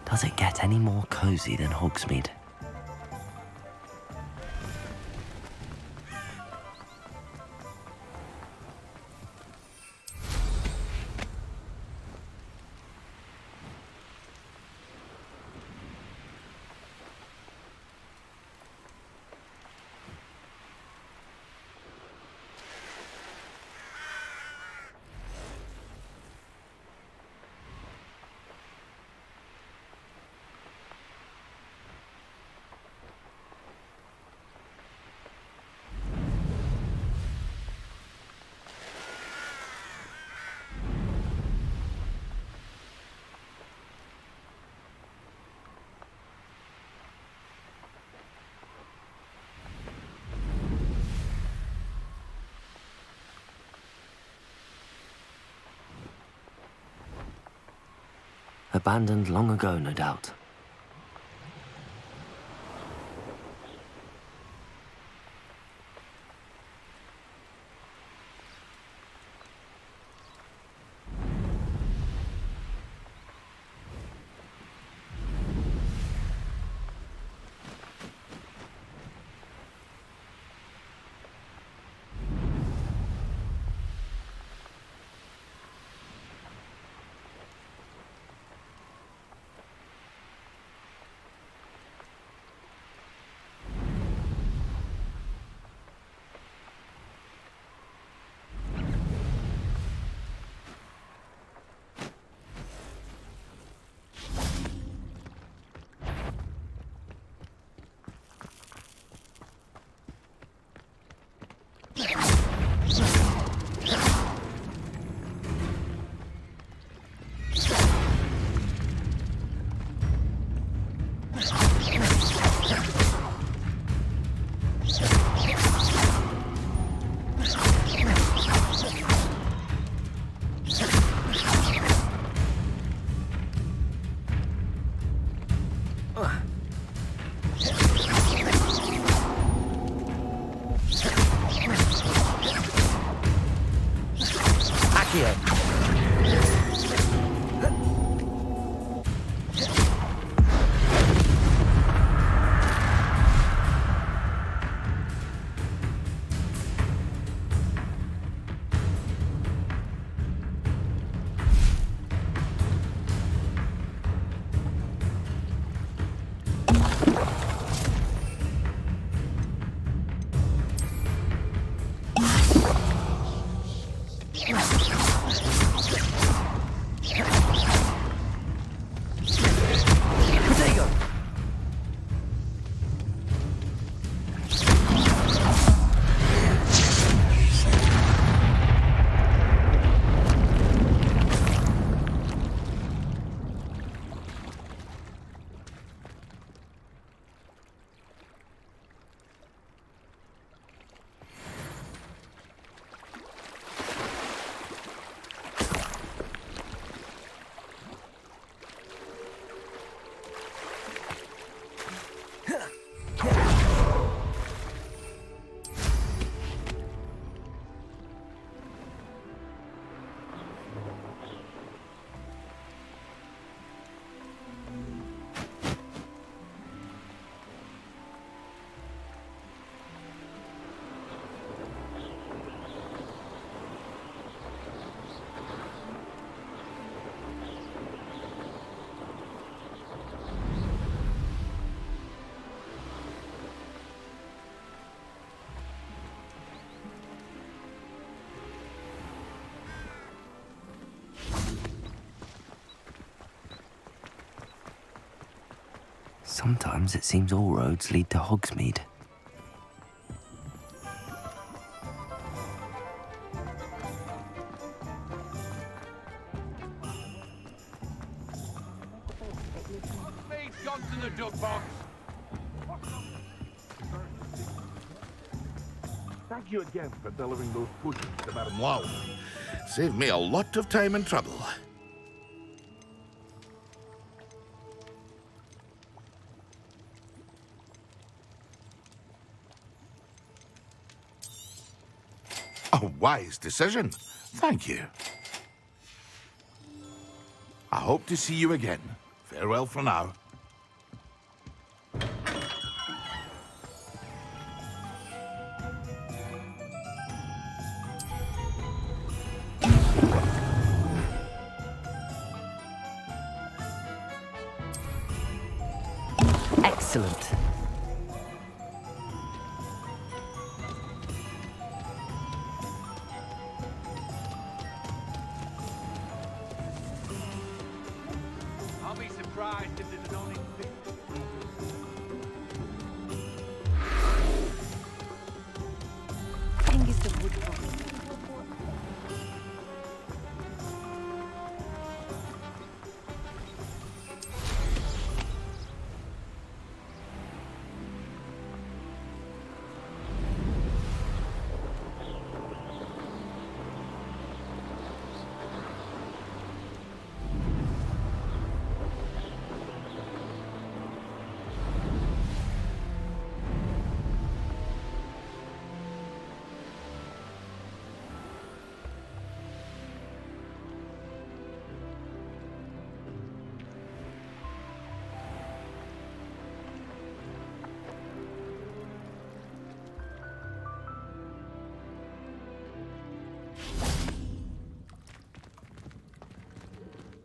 Does it get any more cozy than Hogsmeade? Abandoned long ago, no doubt. Sometimes it seems all roads lead to Hogsmeade. Feet's gone to the duck box. Thank you again for delivering those pushes to Madam Wow. Saved me a lot of time and trouble. A wise decision. Thank you. I hope to see you again. Farewell for now. Excellent. I'll be surprised if there's only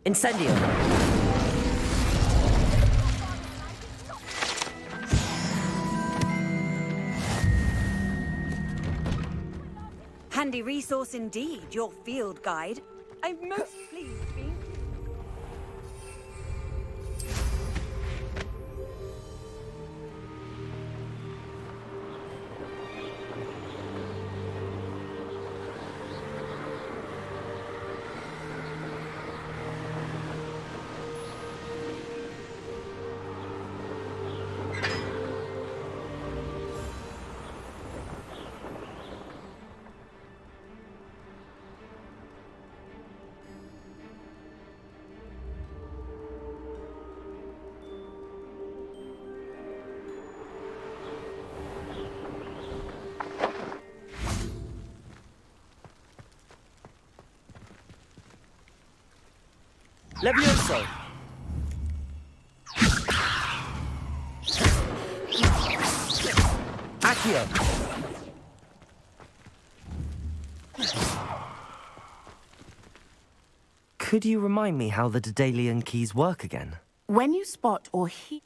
Incendio! Handy resource indeed, your field guide. I'm most pleased being... Levioso! Accio! Could you remind me how the Daedalian keys work again? When you spot or hear...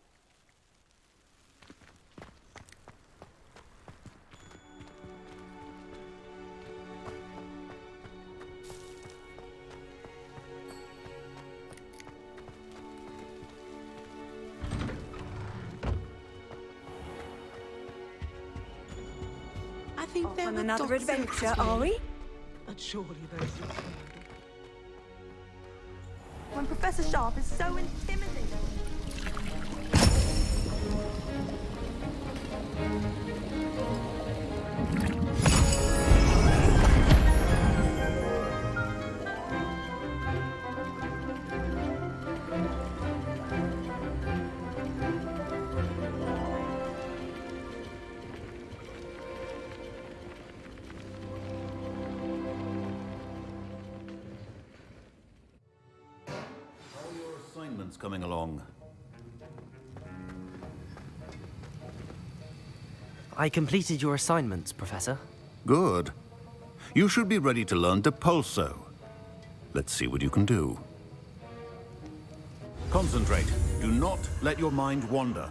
I think on another adventure, are we? But surely those... When Professor Sharp is so intimidating. Coming along. I completed your assignments, Professor. Good. You should be ready to learn Depulso. Let's see what you can do. Concentrate. Do not let your mind wander.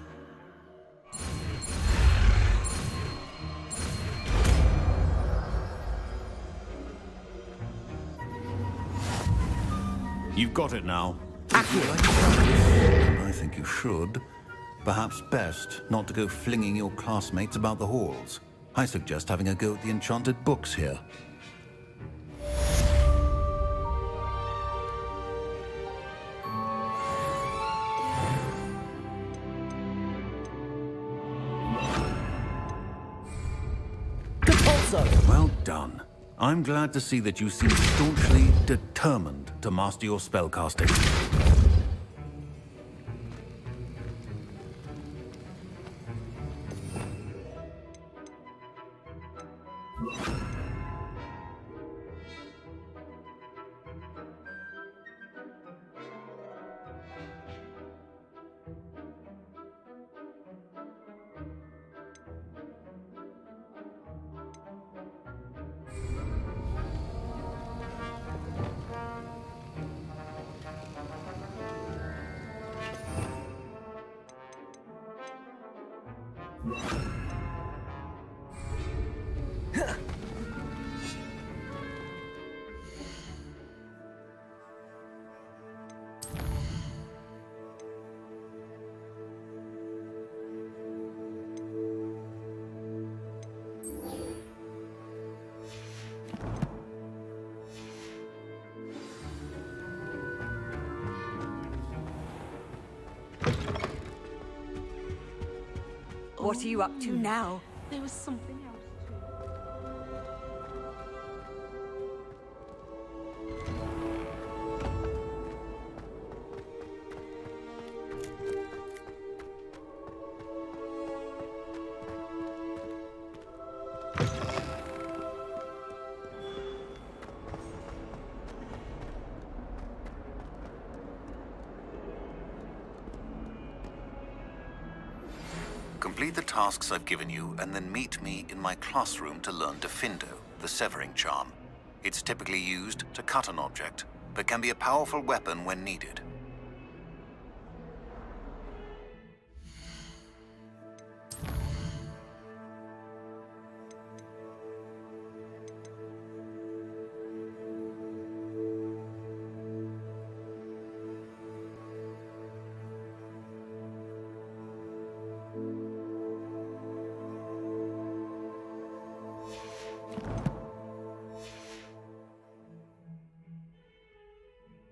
You've got it now. I think you should, perhaps best not to go flinging your classmates about the halls. I suggest having a go at the enchanted books here. Well done. I'm glad to see that you seem staunchly determined to master your spellcasting. What are you up to now? There was something else. Complete the tasks I've given you, and then meet me in my classroom to learn Defindo, the severing charm. It's typically used to cut an object, but can be a powerful weapon when needed.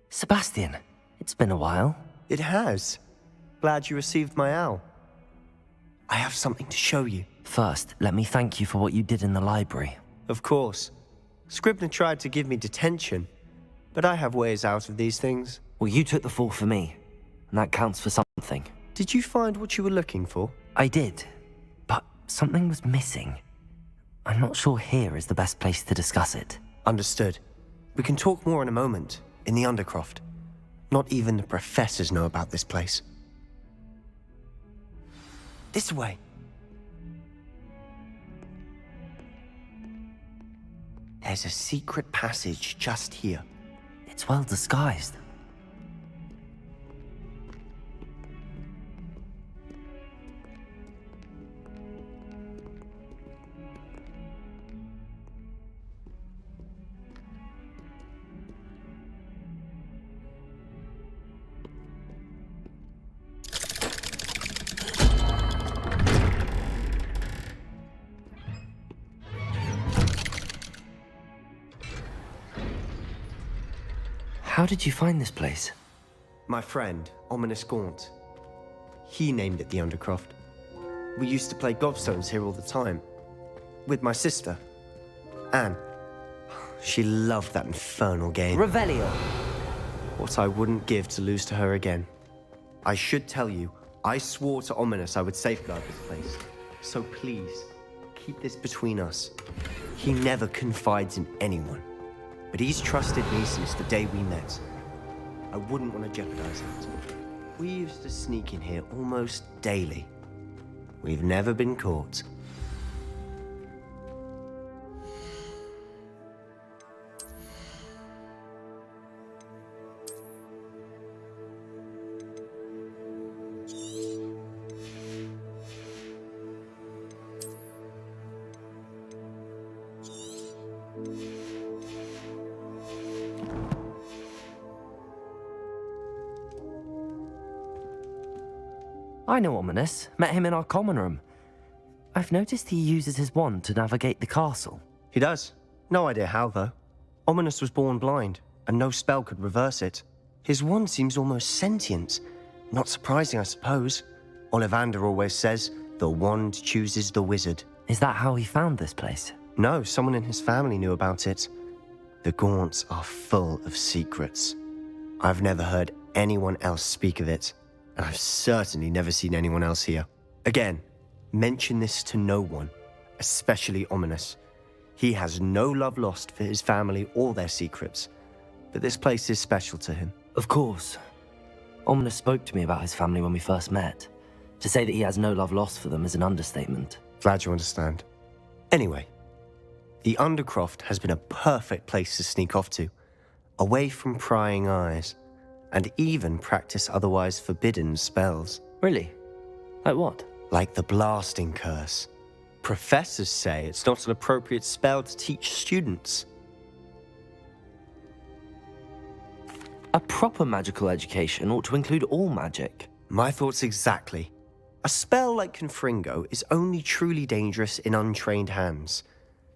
Sebastian, it's been a while. It has. Glad you received my owl. I have something to show you. First, let me thank you for what you did in the library. Of course. Scribner tried to give me detention, but I have ways out of these things. Well, you took the fall for me, and that counts for something. Did you find what you were looking for? I did, but something was missing. I'm not sure here is the best place to discuss it. Understood. We can talk more in a moment, in the Undercroft. Not even the professors know about this place. This way. There's a secret passage just here. It's well disguised. How did you find this place? My friend, Ominous Gaunt. He named it the Undercroft. We used to play gobstones here all the time. With my sister, Anne. She loved that infernal game. Revelio. What I wouldn't give to lose to her again. I should tell you, I swore to Ominous I would safeguard this place. So please, keep this between us. He never confides in anyone. But he's trusted me since the day we met. I wouldn't want to jeopardize that. We used to sneak in here almost daily. We've never been caught. I know Ominous. Met him in our common room. I've noticed he uses his wand to navigate the castle. He does. No idea how, though. Ominous was born blind, and no spell could reverse it. His wand seems almost sentient. Not surprising, I suppose. Ollivander always says, the wand chooses the wizard. Is that how he found this place? No, someone in his family knew about it. The Gaunts are full of secrets. I've never heard anyone else speak of it, and I've certainly never seen anyone else here. Again, mention this to no one, especially Ominous. He has no love lost for his family or their secrets, but this place is special to him. Of course. Ominous spoke to me about his family when we first met. To say that he has no love lost for them is an understatement. Glad you understand. Anyway, the Undercroft has been a perfect place to sneak off to, away from prying eyes, and even practice otherwise forbidden spells. Really? Like what? Like the blasting curse. Professors say it's not an appropriate spell to teach students. A proper magical education ought to include all magic. My thoughts exactly. A spell like Confringo is only truly dangerous in untrained hands.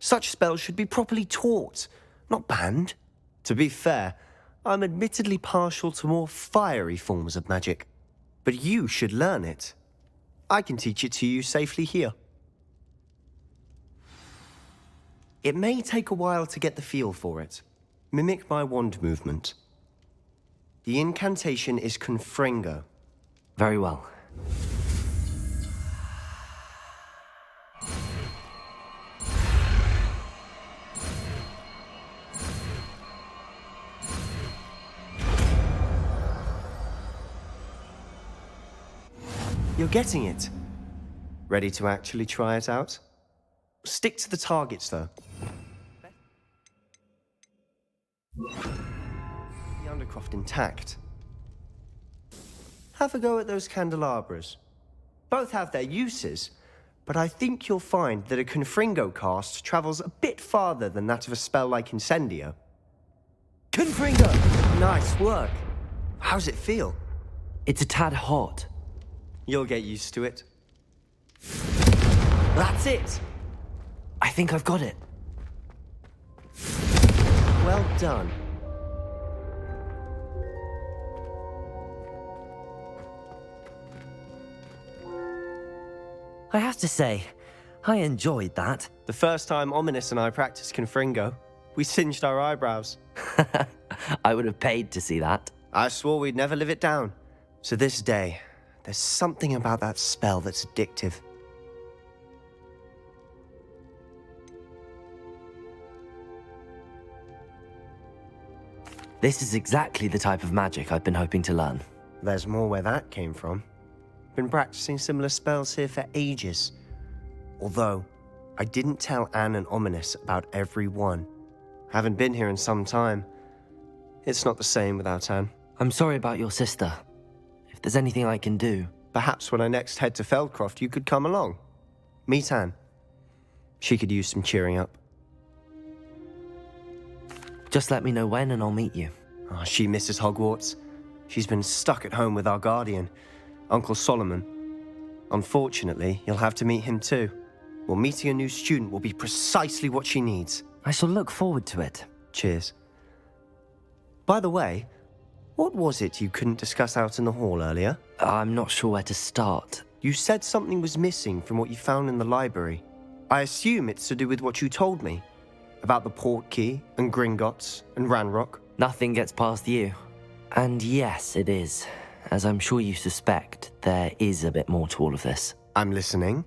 Such spells should be properly taught, not banned. To be fair, I'm admittedly partial to more fiery forms of magic. But you should learn it. I can teach it to you safely here. It may take a while to get the feel for it. Mimic my wand movement. The incantation is Confringo. Very well. You're getting it. Ready to actually try it out? Stick to the targets, though. The Undercroft intact. Have a go at those candelabras. Both have their uses, but I think you'll find that a Confringo cast travels a bit farther than that of a spell like Incendio. Confringo! Nice work. How's it feel? It's a tad hot. You'll get used to it. That's it! I think I've got it. Well done. I have to say, I enjoyed that. The first time Ominous and I practiced Confringo, we singed our eyebrows. I would have paid to see that. I swore we'd never live it down. To this day, there's something about that spell that's addictive. This is exactly the type of magic I've been hoping to learn. There's more where that came from. Been practicing similar spells here for ages. Although, I didn't tell Anne and Ominous about every one. Haven't been here in some time. It's not the same without Anne. I'm sorry about your sister. If there's anything I can do... Perhaps when I next head to Feldcroft, you could come along. Meet Anne. She could use some cheering up. Just let me know when and I'll meet you. Oh, she misses Hogwarts. She's been stuck at home with our guardian, Uncle Solomon. Unfortunately, you'll have to meet him too. Well, meeting a new student will be precisely what she needs. I shall look forward to it. Cheers. By the way, what was it you couldn't discuss out in the hall earlier? I'm not sure where to start. You said something was missing from what you found in the library. I assume it's to do with what you told me. About the Portkey, and Gringotts, and Ranrock. Nothing gets past you. And yes, it is. As I'm sure you suspect, there is a bit more to all of this. I'm listening.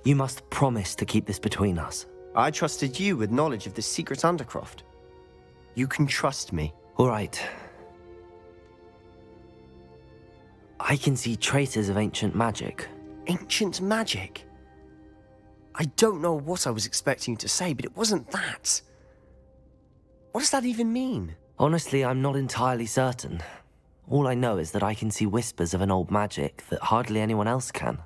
You must promise to keep this between us. I trusted you with knowledge of the secret Undercroft. You can trust me. All right. I can see traces of ancient magic. Ancient magic? I don't know what I was expecting you to say, but it wasn't that. What does that even mean? Honestly, I'm not entirely certain. All I know is that I can see whispers of an old magic that hardly anyone else can.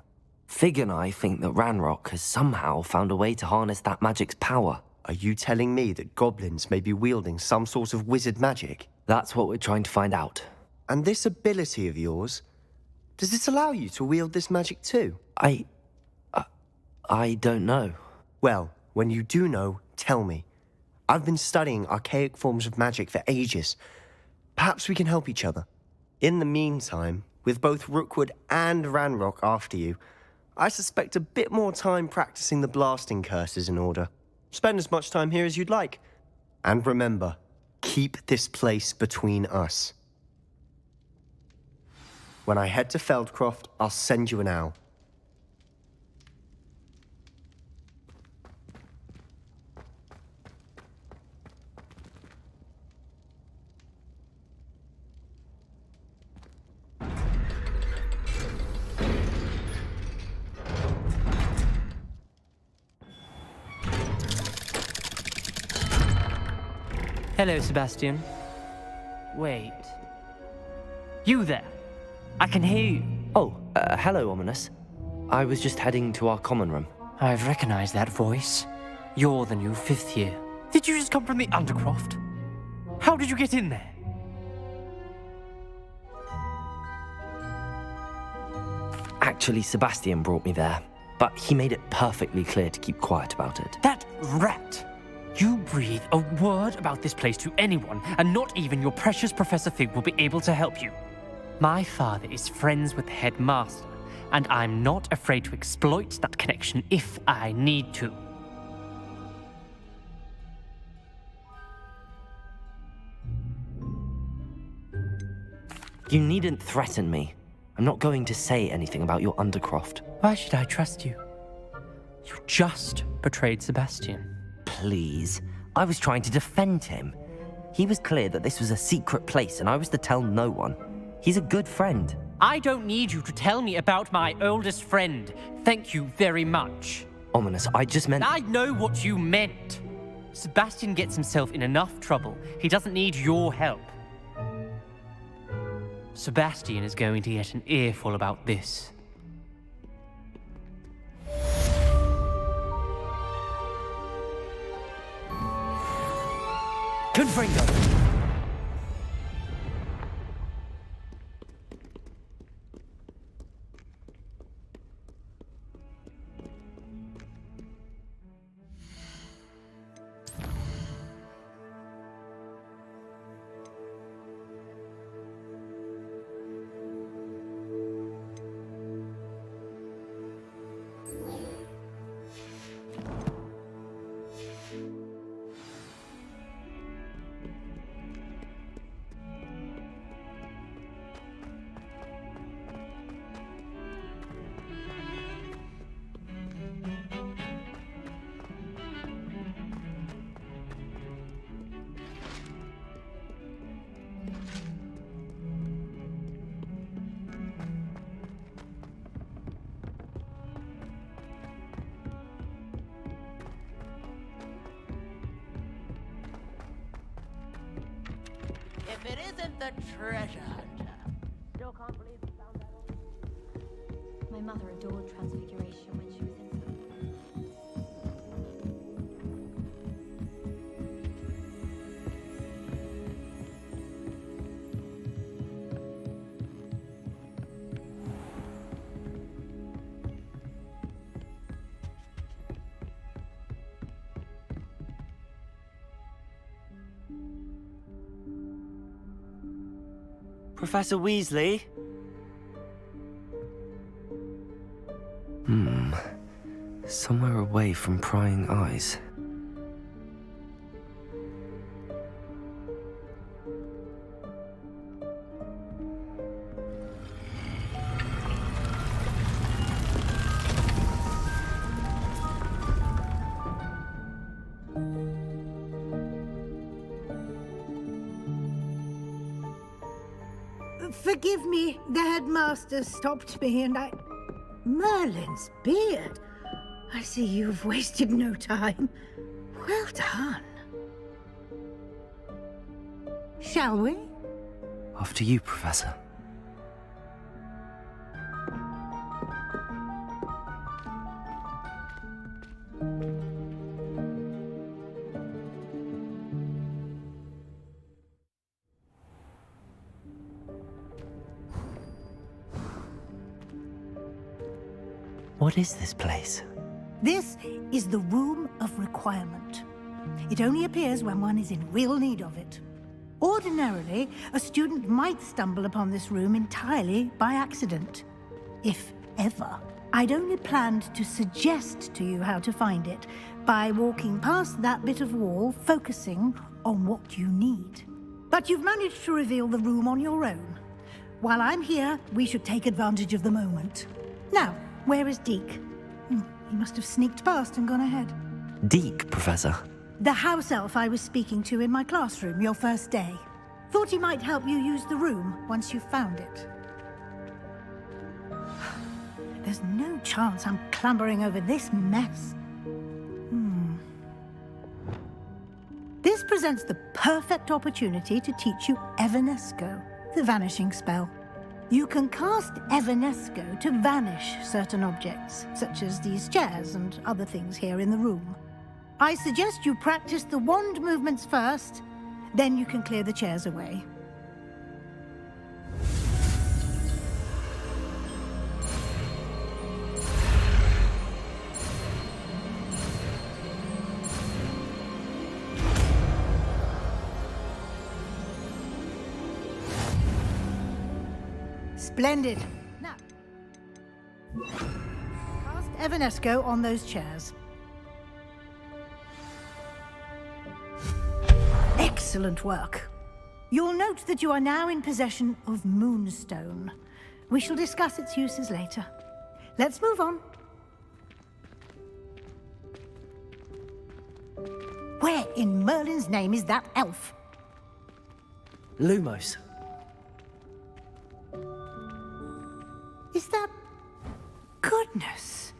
Fig and I think that Ranrock has somehow found a way to harness that magic's power. Are you telling me that goblins may be wielding some sort of wizard magic? That's what we're trying to find out. And this ability of yours, does it allow you to wield this magic too? I don't know. Well, when you do know, tell me. I've been studying archaic forms of magic for ages. Perhaps we can help each other. In the meantime, with both Rookwood and Ranrock after you, I suspect a bit more time practicing the blasting curse is in order. Spend as much time here as you'd like. And remember, keep this place between us. When I head to Feldcroft, I'll send you an owl. Hello, Sebastian. Wait. You there? I can hear you. Oh, hello, Ominous. I was just heading to our common room. I've recognized that voice. You're the new 5th year. Did you just come from the Undercroft? How did you get in there? Actually, Sebastian brought me there, but he made it perfectly clear to keep quiet about it. That rat! You breathe a word about this place to anyone, and not even your precious Professor Fig will be able to help you. My father is friends with the headmaster, and I'm not afraid to exploit that connection if I need to. You needn't threaten me. I'm not going to say anything about your Undercroft. Why should I trust you? You just betrayed Sebastian. Please. I was trying to defend him. He was clear that this was a secret place and I was to tell no one. He's a good friend. I don't need you to tell me about my oldest friend. Thank you very much. Ominous, I just meant... I know what you meant. Sebastian gets himself in enough trouble. He doesn't need your help. Sebastian is going to get an earful about this. Confringo! If it isn't the treasure hunter. Still can't believe we found that on. My mother adored Transfiguration when she was in school. Professor Weasley? Somewhere away from prying eyes. Forgive me, the headmaster stopped me and I... Merlin's beard. I see you've wasted no time. Well done. Shall we? After you, Professor. What is this place? This is the Room of Requirement. It only appears when one is in real need of it. Ordinarily, a student might stumble upon this room entirely by accident. If ever. I'd only planned to suggest to you how to find it by walking past that bit of wall, focusing on what you need. But you've managed to reveal the room on your own. While I'm here, we should take advantage of the moment. Now, where is Deke? He must have sneaked past and gone ahead. Deke, Professor. The house elf I was speaking to in my classroom your first day. Thought he might help you use the room once you found it. There's no chance I'm clambering over this mess. This presents the perfect opportunity to teach you Evanesco, the vanishing spell. You can cast Evanesco to vanish certain objects, such as these chairs and other things here in the room. I suggest you practice the wand movements first, then you can clear the chairs away. Splendid. Now, cast Evanesco on those chairs. Excellent work. You'll note that you are now in possession of Moonstone. We shall discuss its uses later. Let's move on. Where in Merlin's name is that elf? Lumos. Is that... Goodness.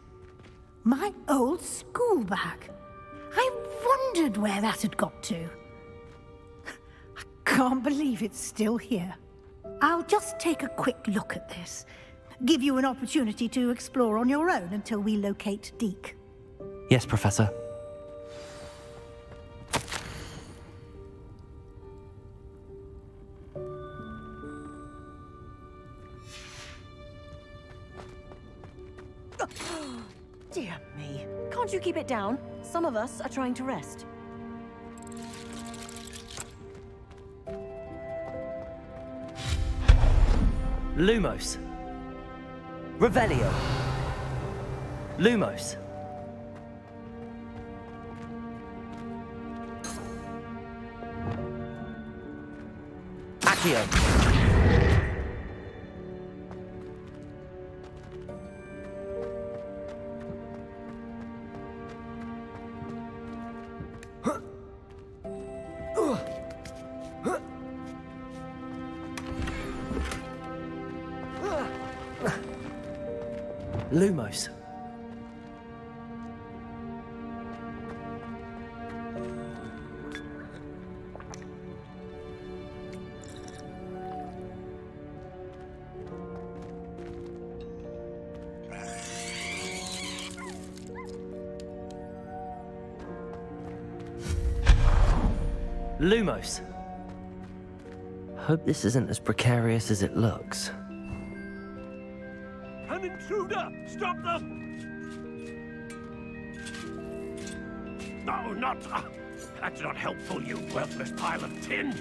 My old school bag. I wondered where that had got to. I can't believe it's still here. I'll just take a quick look at this. Give you an opportunity to explore on your own until we locate Deke. Yes, Professor. Dear me. Can't you keep it down? Some of us are trying to rest. Lumos. Revelio. Lumos. Accio. Lumos. Lumos. Hope this isn't as precarious as it looks. An intruder! Stop them! No, not... that's not helpful, you worthless pile of tin!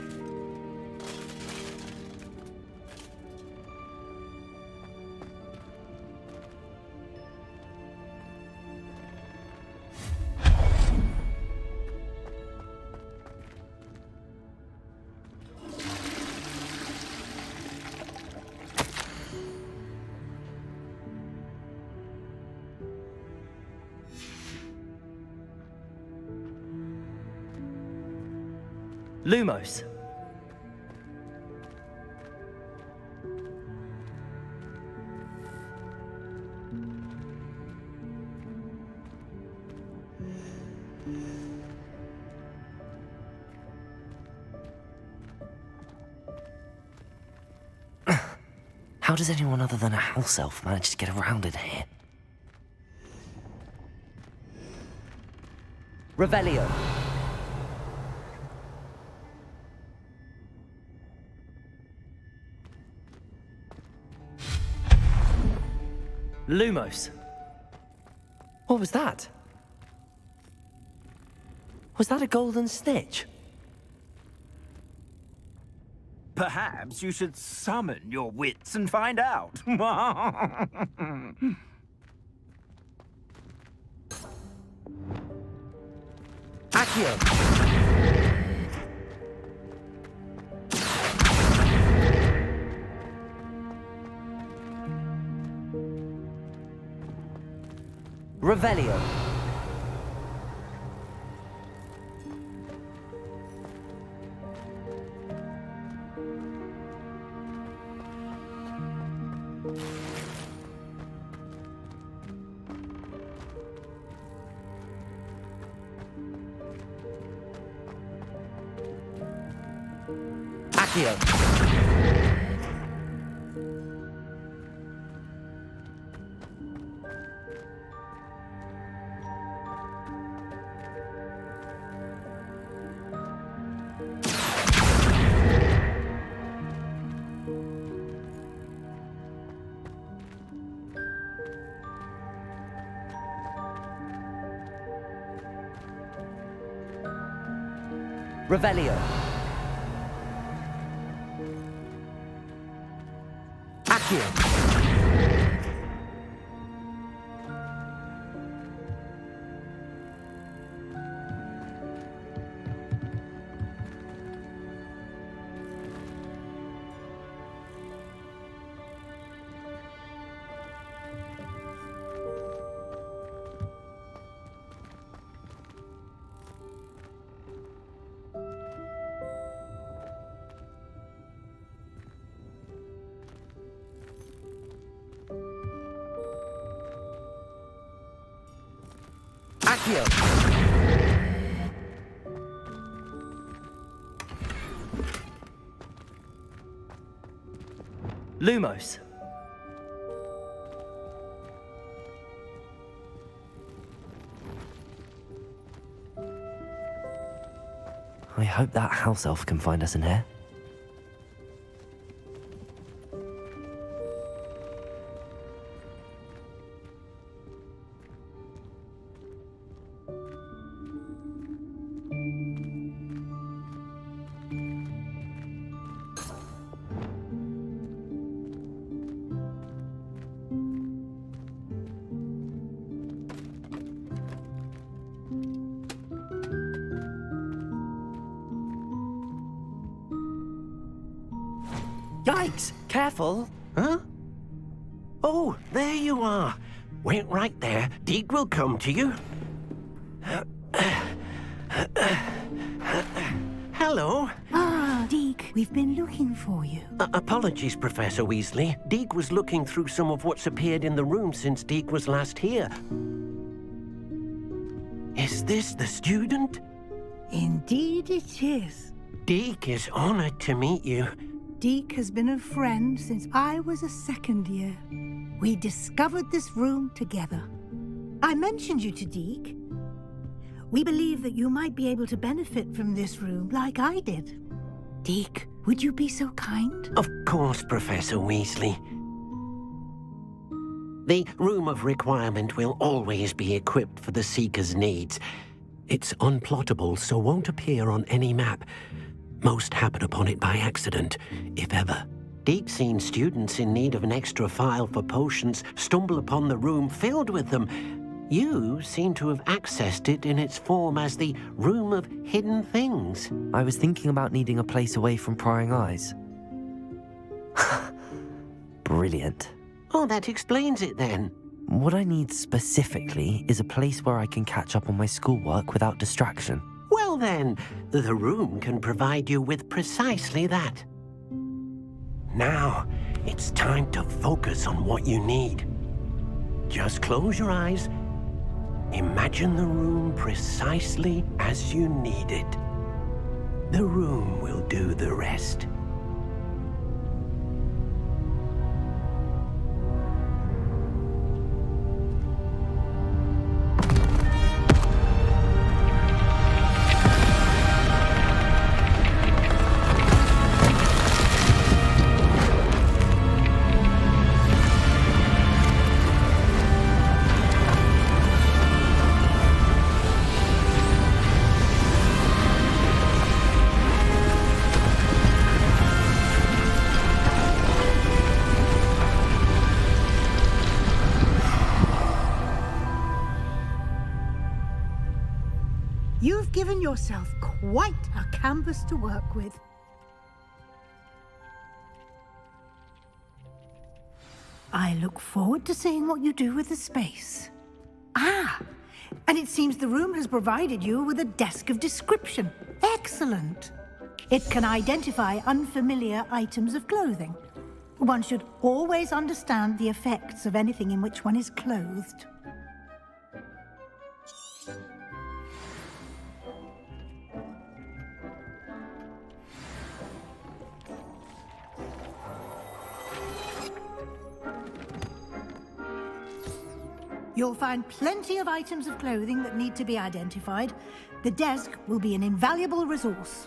Lumos. How does anyone other than a house elf manage to get around in here? Revelio. Lumos. What was that? Was that a golden snitch? Perhaps you should summon your wits and find out. Accio! Revelio. Accio. Revelio. Accio. Accio. Lumos. I hope that house elf can find us in here. Yikes! Careful! Huh? Oh, there you are. Wait right there. Deke will come to you. Hello. Ah, Deke, we've been looking for you. Apologies, Professor Weasley. Deke was looking through some of what's appeared in the room since Deke was last here. Is this the student? Indeed it is. Deke is honored to meet you. Deke has been a friend since I was a second year. We discovered this room together. I mentioned you to Deke. We believe that you might be able to benefit from this room like I did. Deke, would you be so kind? Of course, Professor Weasley. The Room of Requirement will always be equipped for the Seeker's needs. It's unplottable, so won't appear on any map. Most happen upon it by accident, if ever. Deke's seen students in need of an extra file for potions stumble upon the room filled with them. You seem to have accessed it in its form as the Room of Hidden Things. I was thinking about needing a place away from prying eyes. Brilliant. Oh, that explains it then. What I need specifically is a place where I can catch up on my schoolwork without distraction. Well then, the room can provide you with precisely that. Now, it's time to focus on what you need. Just close your eyes. Imagine the room precisely as you need it. The room will do the rest. given yourself quite a canvas to work with. I look forward to seeing what you do with the space. Ah, and it seems the room has provided you with a desk of description. Excellent. It can identify unfamiliar items of clothing. One should always understand the effects of anything in which one is clothed. You'll find plenty of items of clothing that need to be identified. The desk will be an invaluable resource.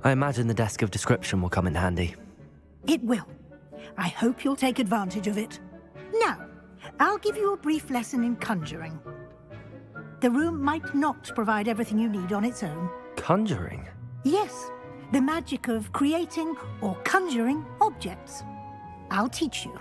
I imagine the desk of description will come in handy. It will. I hope you'll take advantage of it. Now, I'll give you a brief lesson in conjuring. The room might not provide everything you need on its own. Conjuring? Yes, the magic of creating or conjuring objects. I'll teach you.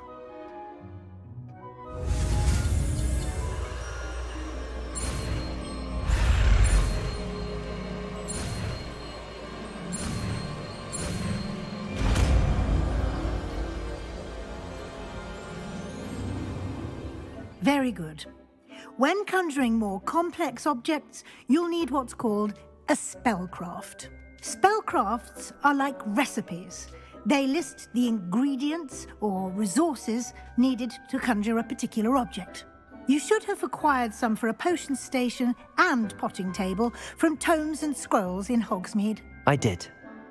Very good. When conjuring more complex objects, you'll need what's called a spellcraft. Spellcrafts are like recipes. They list the ingredients or resources needed to conjure a particular object. You should have acquired some for a potion station and potting table from tomes and scrolls in Hogsmeade. I did.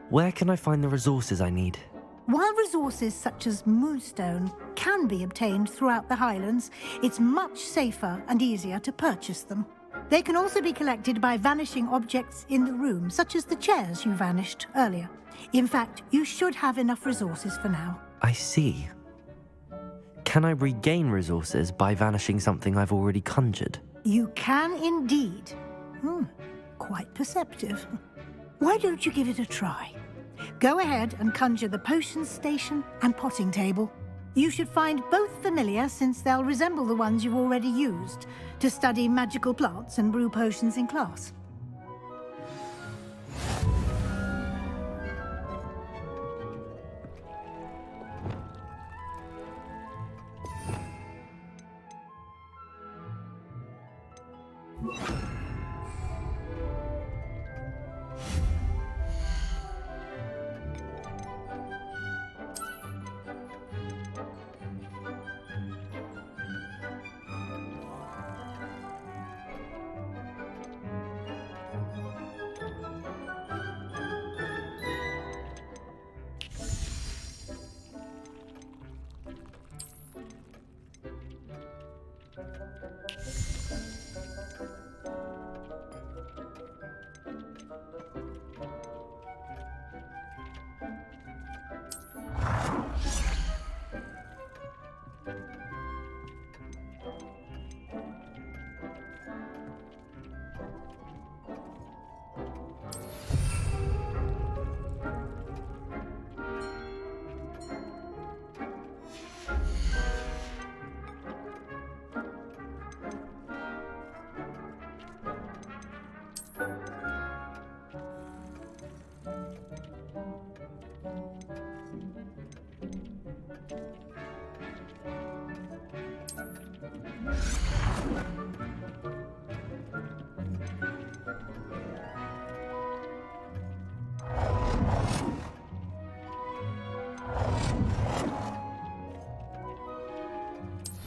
Where can I find the resources I need? While resources such as moonstone can be obtained throughout the Highlands, it's much safer and easier to purchase them. They can also be collected by vanishing objects in the room, such as the chairs you vanished earlier. In fact, you should have enough resources for now. I see. Can I regain resources by vanishing something I've already conjured? You can indeed. Quite perceptive. Why don't you give it a try? Go ahead and conjure the potion station and potting table. You should find both familiar, since they'll resemble the ones you've already used to study magical plants and brew potions in class.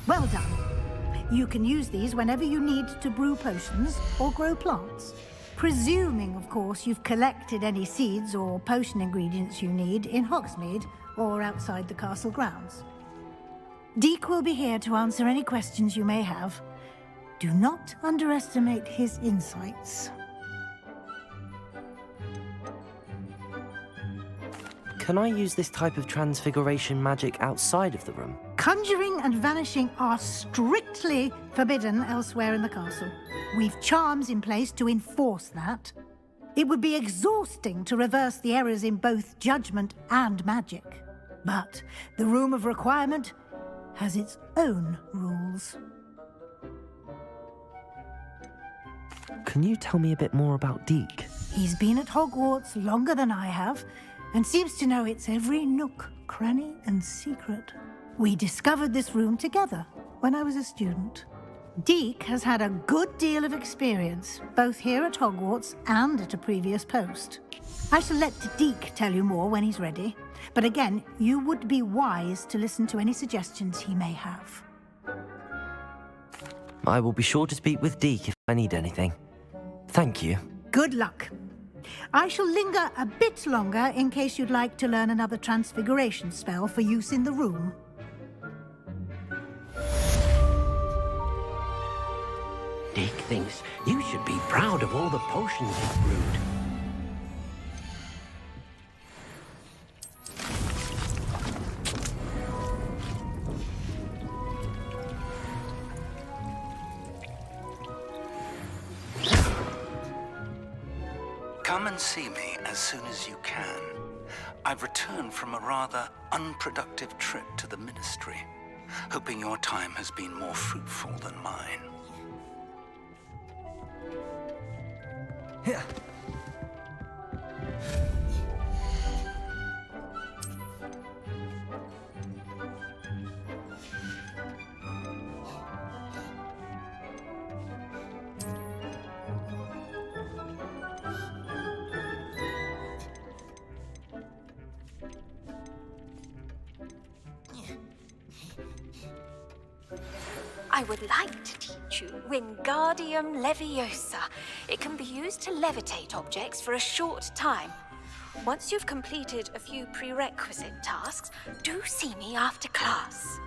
Well done. You can use these whenever you need to brew potions or grow plants. Presuming, of course, you've collected any seeds or potion ingredients you need in Hogsmeade or outside the castle grounds. Deek will be here to answer any questions you may have. Do not underestimate his insights. Can I use this type of transfiguration magic outside of the room? Conjuring and vanishing are strictly forbidden elsewhere in the castle. We've charms in place to enforce that. It would be exhausting to reverse the errors in both judgment and magic. But the Room of Requirement has its own rules. Can you tell me a bit more about Deek? He's been at Hogwarts longer than I have, and seems to know its every nook, cranny, and secret. We discovered this room together when I was a student. Deek has had a good deal of experience, both here at Hogwarts and at a previous post. I shall let Deek tell you more when he's ready, but again, you would be wise to listen to any suggestions he may have. I will be sure to speak with Deek if I need anything. Thank you. Good luck. I shall linger a bit longer in case you'd like to learn another transfiguration spell for use in the room. Deek thinks you should be proud of all the potions you've brewed. Come and see me as soon as you can. I've returned from a rather unproductive trip to the Ministry, hoping your time has been more fruitful than mine. Here. I would like to teach you Wingardium Leviosa. It can be used to levitate objects for a short time. Once you've completed a few prerequisite tasks, do see me after class.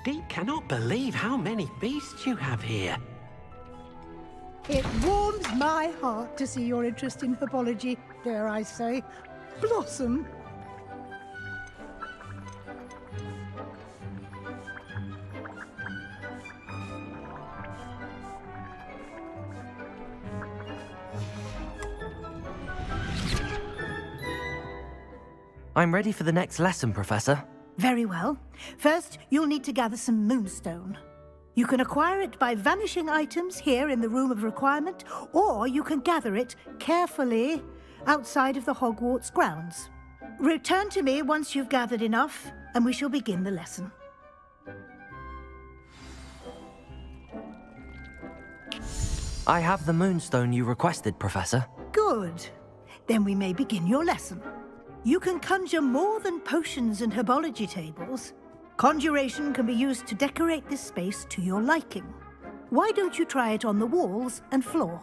Deek cannot believe how many beasts you have here. It warms my heart to see your interest in herbology, dare I say, blossom. I'm ready for the next lesson, Professor. Very well. First, you'll need to gather some moonstone. You can acquire it by vanishing items here in the Room of Requirement, or you can gather it carefully outside of the Hogwarts grounds. Return to me once you've gathered enough, and we shall begin the lesson. I have the moonstone you requested, Professor. Good. Then we may begin your lesson. You can conjure more than potions and herbology tables. Conjuration can be used to decorate this space to your liking. Why don't you try it on the walls and floor?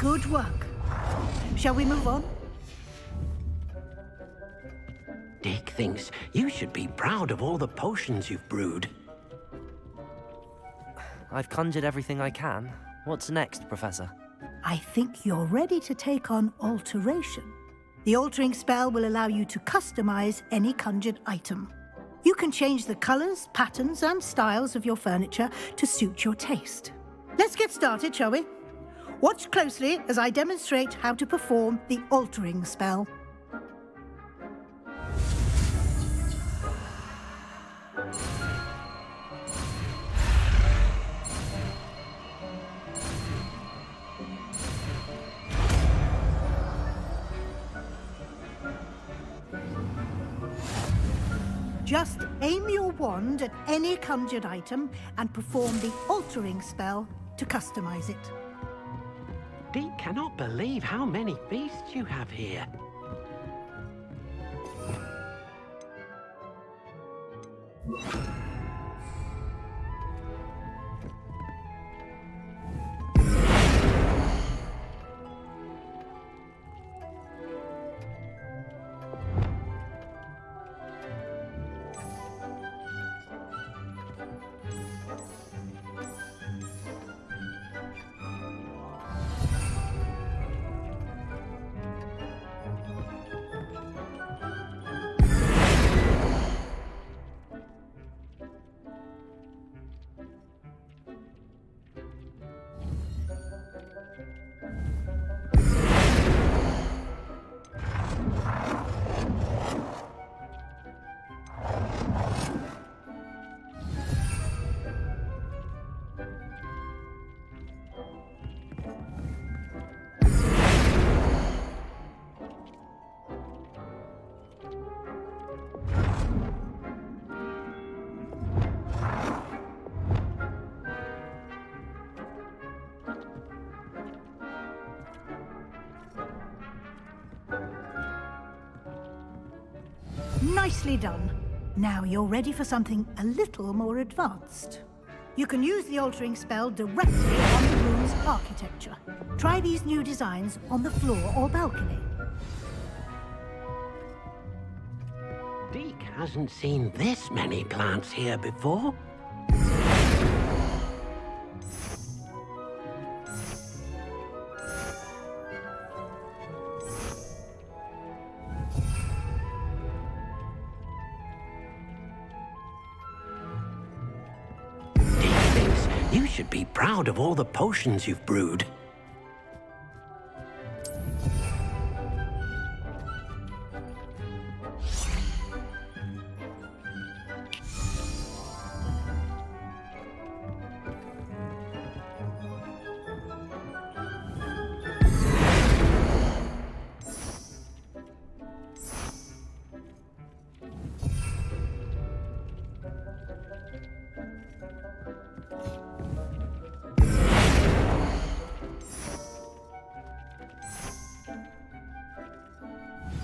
Good work. Shall we move on? Dick thinks you should be proud of all the potions you've brewed. I've conjured everything I can. What's next, Professor? I think you're ready to take on alteration. The altering spell will allow you to customize any conjured item. You can change the colors, patterns, and styles of your furniture to suit your taste. Let's get started, shall we? Watch closely as I demonstrate how to perform the altering spell. Just aim your wand at any conjured item and perform the altering spell to customize it. Deke cannot believe how many beasts you have here. Nicely done. Now you're ready for something a little more advanced. You can use the altering spell directly on the room's architecture. Try these new designs on the floor or balcony. Deke hasn't seen this many plants here before. You should be proud of all the potions you've brewed.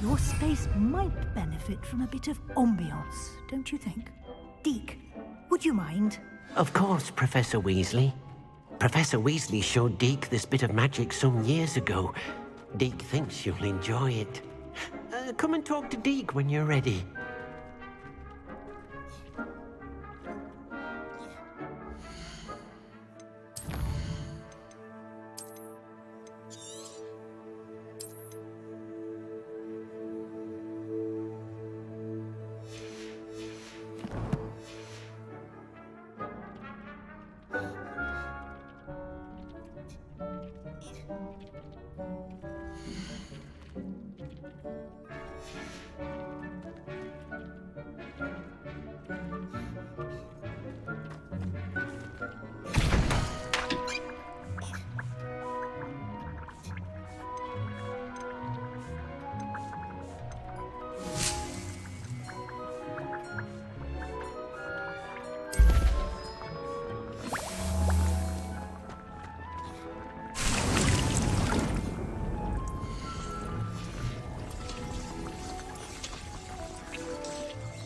Your space might benefit from a bit of ambiance, don't you think? Deke, would you mind? Of course, Professor Weasley. Professor Weasley showed Deke this bit of magic some years ago. Deke thinks you'll enjoy it. Come and talk to Deke when you're ready.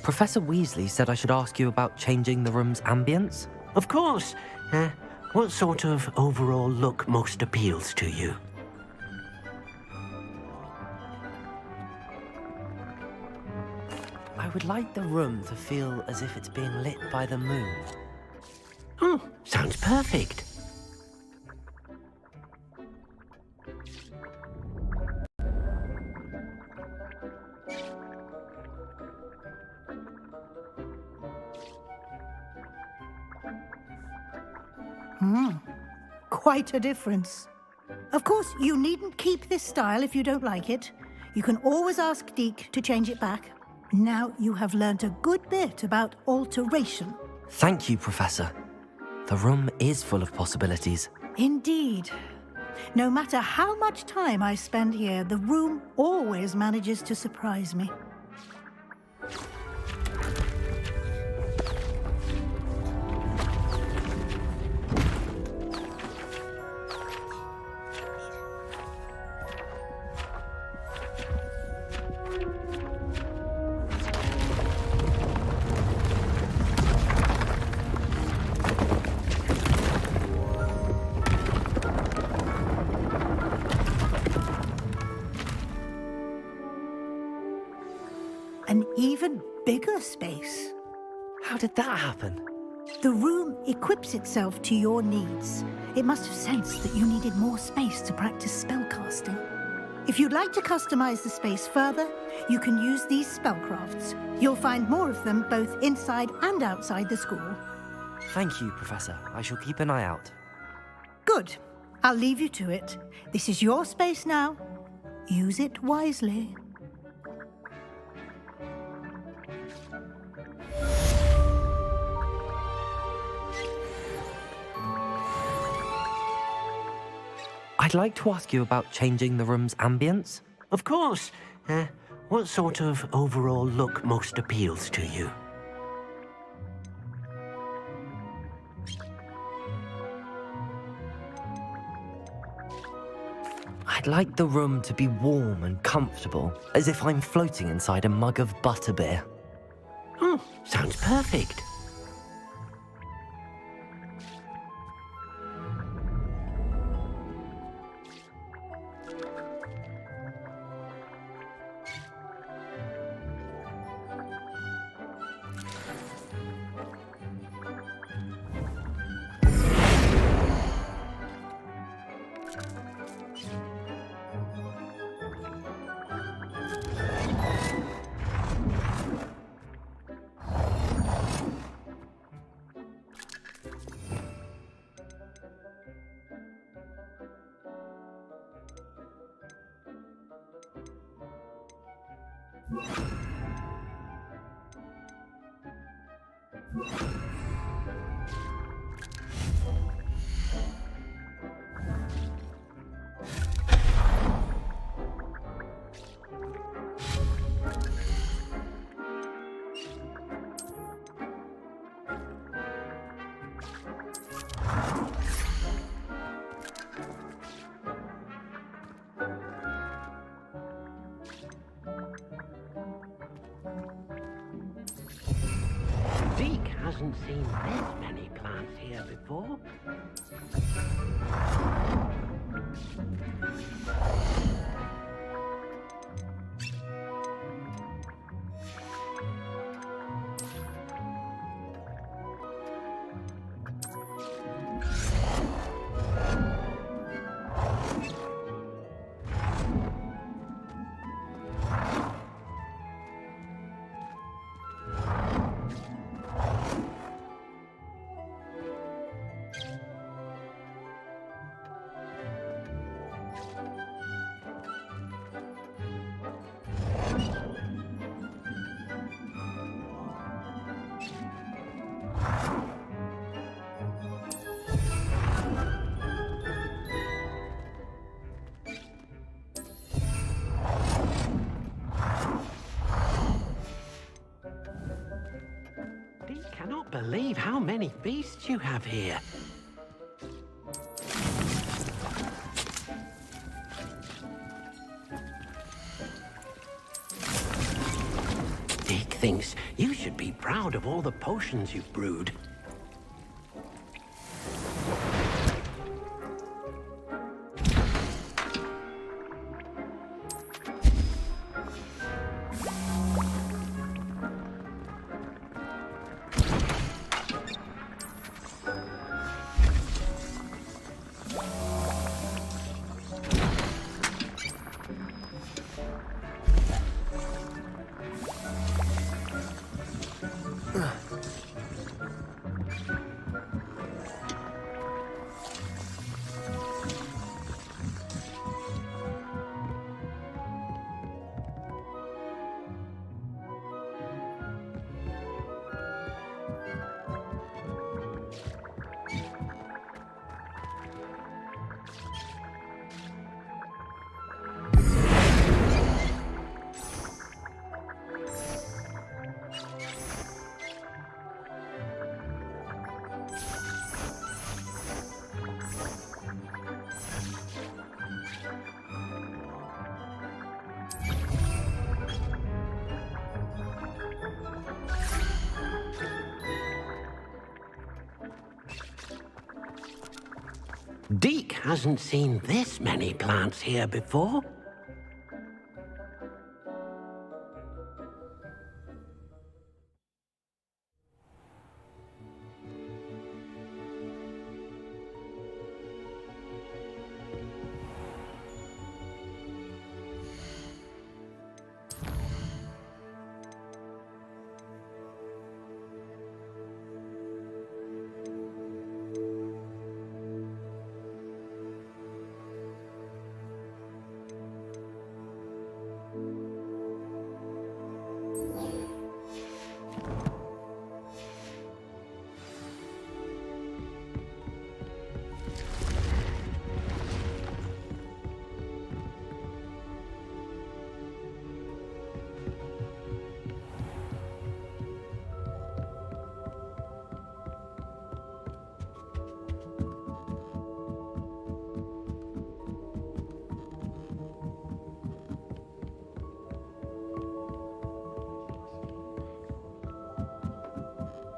Professor Weasley said I should ask you about changing the room's ambience? Of course. What sort of overall look most appeals to you? would like the room to feel as if it's being lit by the moon. Oh, sounds perfect. Quite a difference. Of course, you needn't keep this style if you don't like it. You can always ask Deke to change it back. Now you have learnt a good bit about alteration. Thank you, Professor. The room is full of possibilities. Indeed. No matter how much time I spend here, the room always manages to surprise me. An even bigger space. How did that happen? The room equips itself to your needs. It must have sensed that you needed more space to practice spellcasting. If you'd like to customize the space further, you can use these spellcrafts. You'll find more of them both inside and outside the school. Thank you, Professor. I shall keep an eye out. Good. I'll leave you to it. This is your space now. Use it wisely. I'd like to ask you about changing the room's ambience. Of course. What sort of overall look most appeals to you? I'd like the room to be warm and comfortable, as if I'm floating inside a mug of butterbeer. Oh, sounds perfect. Deke hasn't seen this many plants here before. Cannot believe how many beasts you have here. Deke thinks you should be proud of all the potions you've brewed. Deke hasn't seen this many plants here before.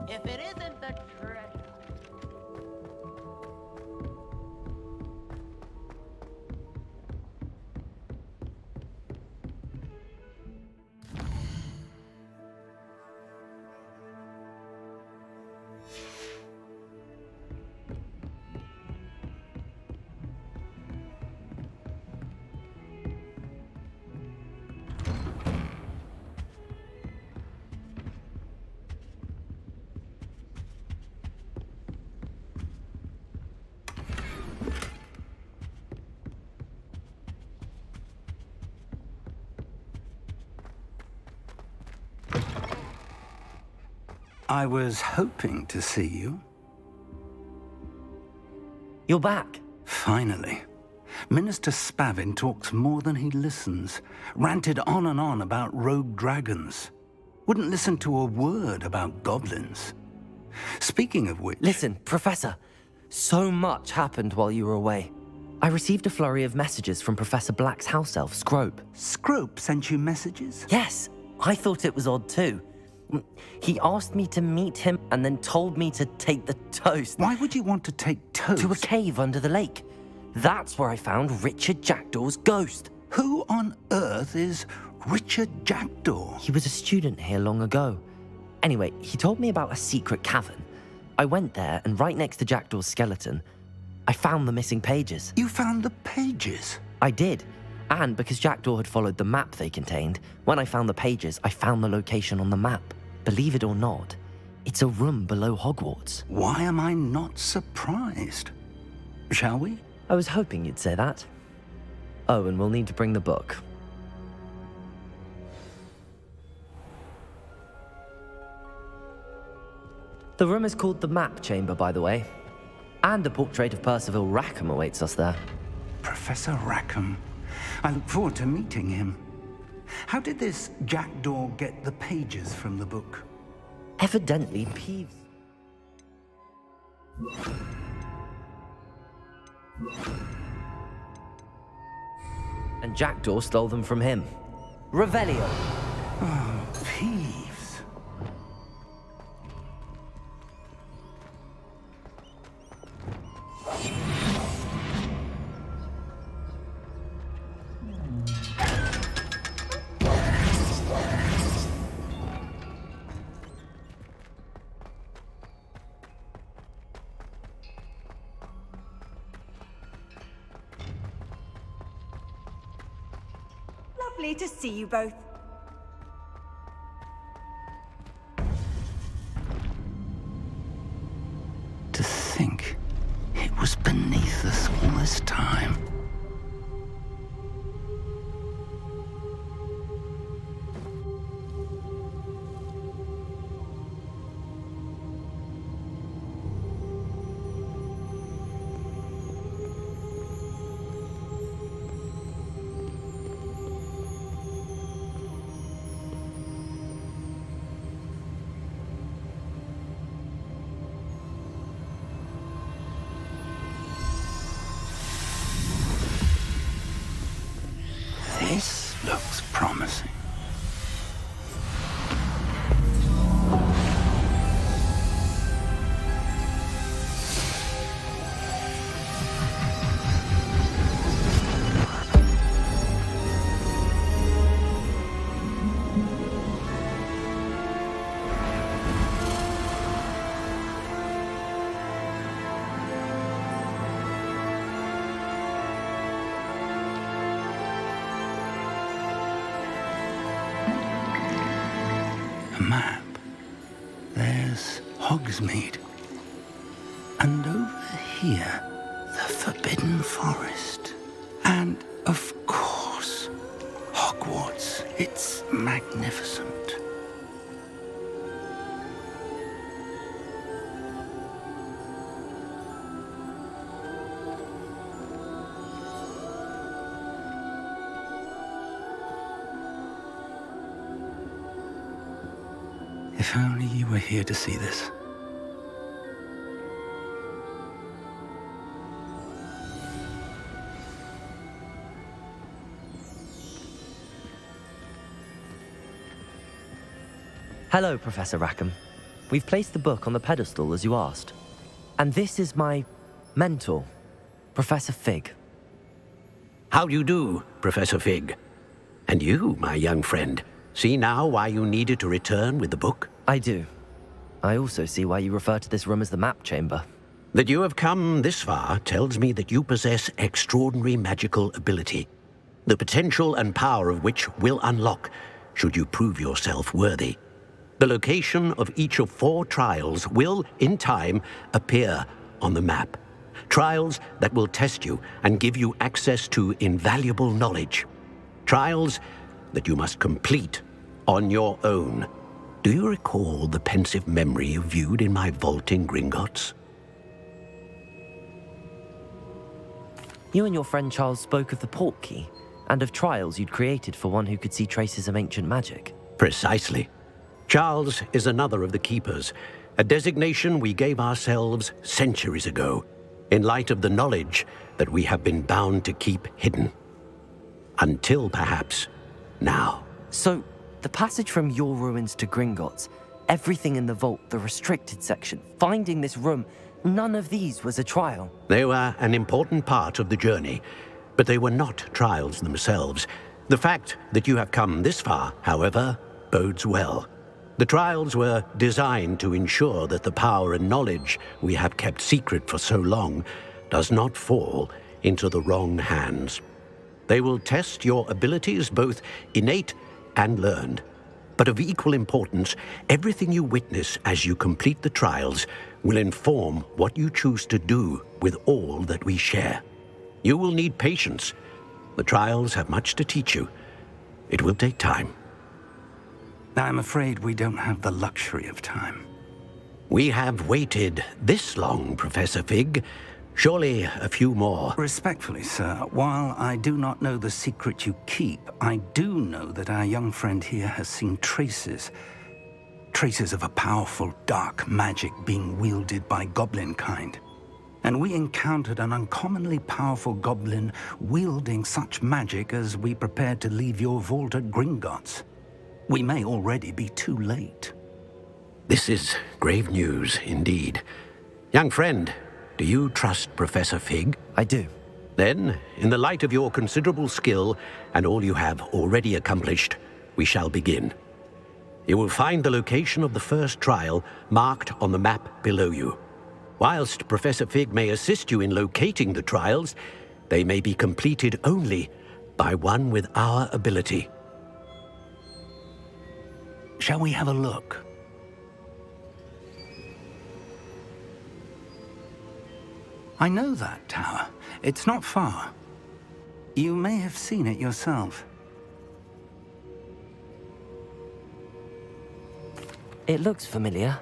If it isn't the treasure. I was hoping to see you. You're back. Finally. Minister Spavin talks more than he listens. Ranted on and on about rogue dragons. Wouldn't listen to a word about goblins. Speaking of which... Listen, Professor. So much happened while you were away. I received a flurry of messages from Professor Black's house elf, Scrope. Scrope sent you messages? Yes. I thought it was odd too. He asked me to meet him and then told me to take the toast. Why would you want to take toast? To a cave under the lake. That's where I found Richard Jackdaw's ghost. Who on earth is Richard Jackdaw? He was a student here long ago. Anyway, he told me about a secret cavern. I went there, and right next to Jackdaw's skeleton, I found the missing pages. You found the pages? I did. And because Jackdaw had followed the map they contained, when I found the pages, I found the location on the map. Believe it or not, it's a room below Hogwarts. Why am I not surprised? Shall we? I was hoping you'd say that. Oh, and we'll need to bring the book. The room is called the Map Chamber, by the way. And a portrait of Percival Rackham awaits us there. Professor Rackham. I look forward to meeting him. How did this Jackdaw get the pages from the book? Evidently, Peeves. And Jackdaw stole them from him. Revelio. Oh, Peeves. Lovely to see you both. To think it was beneath us all this time. map, there's Hogsmeade. And over here, the Forbidden Forest. And, of course, Hogwarts. It's magnificent. If only you were here to see this. Hello, Professor Rackham. We've placed the book on the pedestal as you asked. And this is my mentor, Professor Fig. How do you do, Professor Fig? And you, my young friend, see now why you needed to return with the book? I do. I also see why you refer to this room as the map chamber. That you have come this far tells me that you possess extraordinary magical ability, the potential and power of which will unlock should you prove yourself worthy. The location of each of 4 trials will, in time, appear on the map. Trials that will test you and give you access to invaluable knowledge. Trials that you must complete on your own. Do you recall the pensive memory you viewed in my vault in Gringotts? You and your friend Charles spoke of the port key, and of trials you'd created for one who could see traces of ancient magic. Precisely. Charles is another of the Keepers, a designation we gave ourselves centuries ago, in light of the knowledge that we have been bound to keep hidden. Until, perhaps, now. So, the passage from your ruins to Gringotts, everything in the vault, the restricted section, finding this room, none of these was a trial. They were an important part of the journey, but they were not trials themselves. The fact that you have come this far, however, bodes well. The trials were designed to ensure that the power and knowledge we have kept secret for so long does not fall into the wrong hands. They will test your abilities, both innate and learned. But of equal importance, everything you witness as you complete the trials will inform what you choose to do with all that we share. You will need patience. The trials have much to teach you. It will take time. I'm afraid we don't have the luxury of time. We have waited this long, Professor Fig. Surely a few more. Respectfully, sir, while I do not know the secret you keep, I do know that our young friend here has seen traces of a powerful dark magic being wielded by goblin kind. And we encountered an uncommonly powerful goblin wielding such magic as we prepared to leave your vault at Gringotts. We may already be too late. This is grave news indeed. Young friend, do you trust Professor Fig? I do. Then, in the light of your considerable skill and all you have already accomplished, we shall begin. You will find the location of the first trial marked on the map below you. Whilst Professor Fig may assist you in locating the trials, they may be completed only by one with our ability. Shall we have a look? I know that tower. It's not far. You may have seen it yourself. It looks familiar.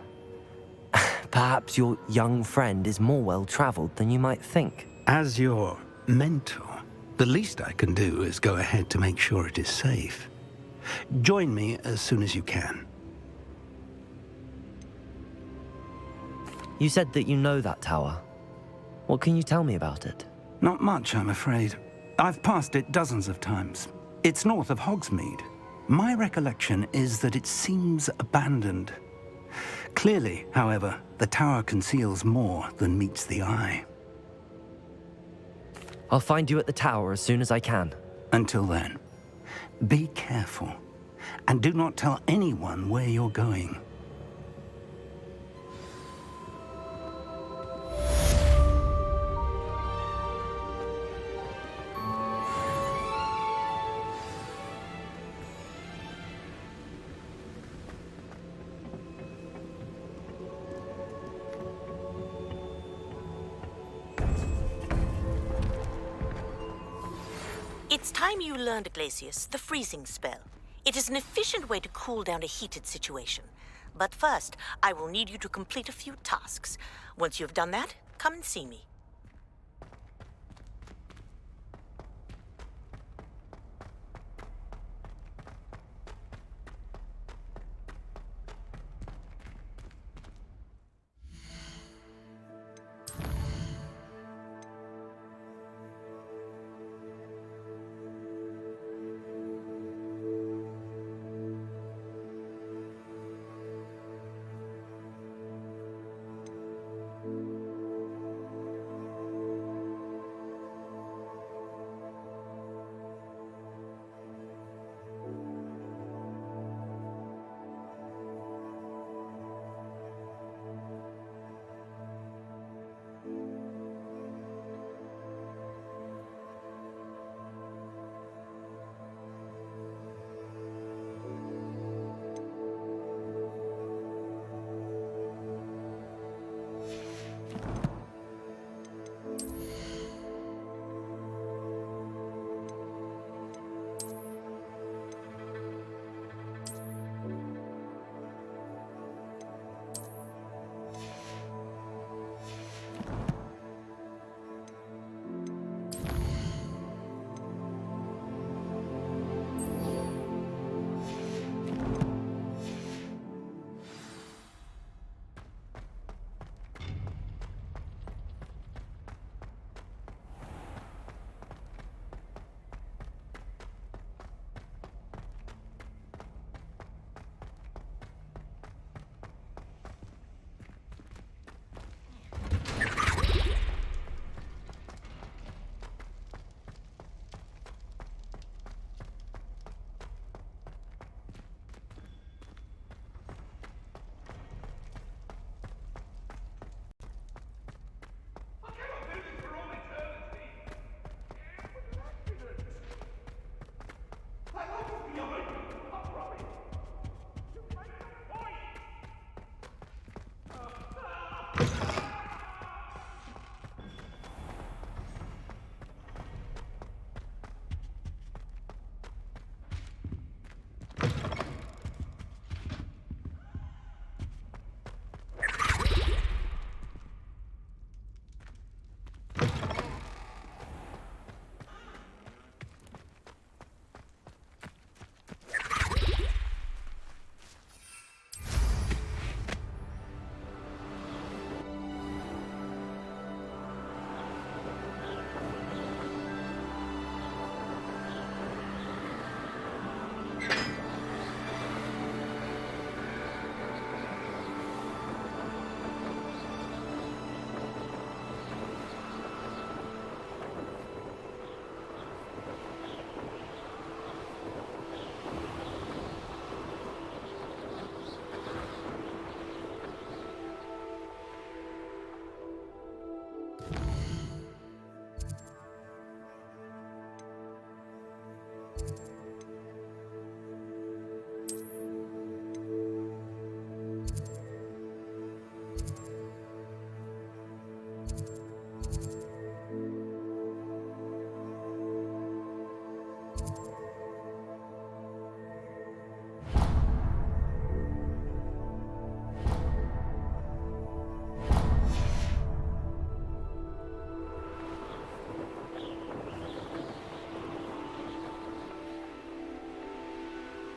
Perhaps your young friend is more well-traveled than you might think. As your mentor, the least I can do is go ahead to make sure it is safe. Join me as soon as you can. You said that you know that tower. What can you tell me about it? Not much, I'm afraid. I've passed it dozens of times. It's north of Hogsmeade. My recollection is that it seems abandoned. Clearly, however, the tower conceals more than meets the eye. I'll find you at the tower as soon as I can. Until then, be careful, and do not tell anyone where you're going. time you learned, Glacius, the freezing spell. It is an efficient way to cool down a heated situation. But first, I will need you to complete a few tasks. Once you've done that, come and see me.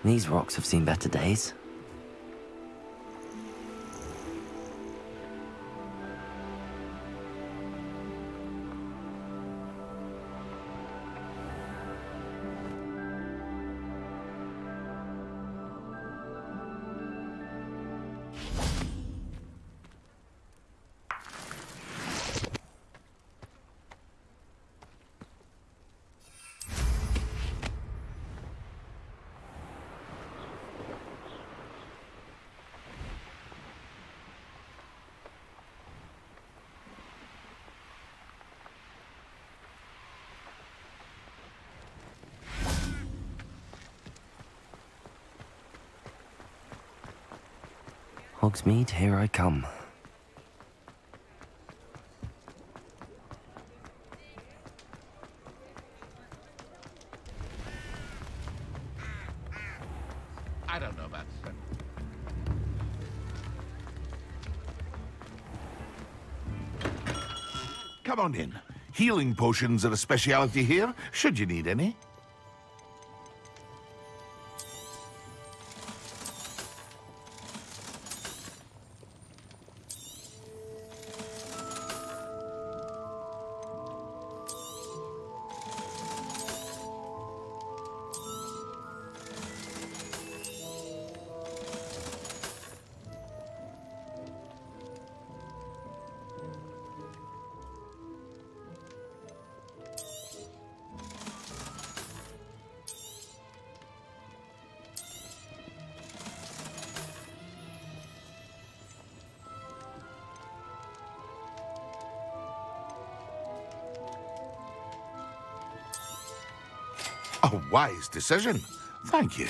These rocks have seen better days. Hogsmeade, here I come. Come on in. Healing potions are a speciality here, should you need any. A wise decision. Thank you.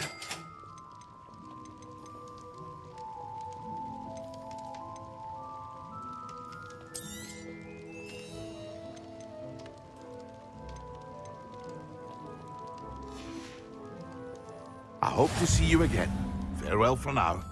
I hope to see you again. Farewell for now.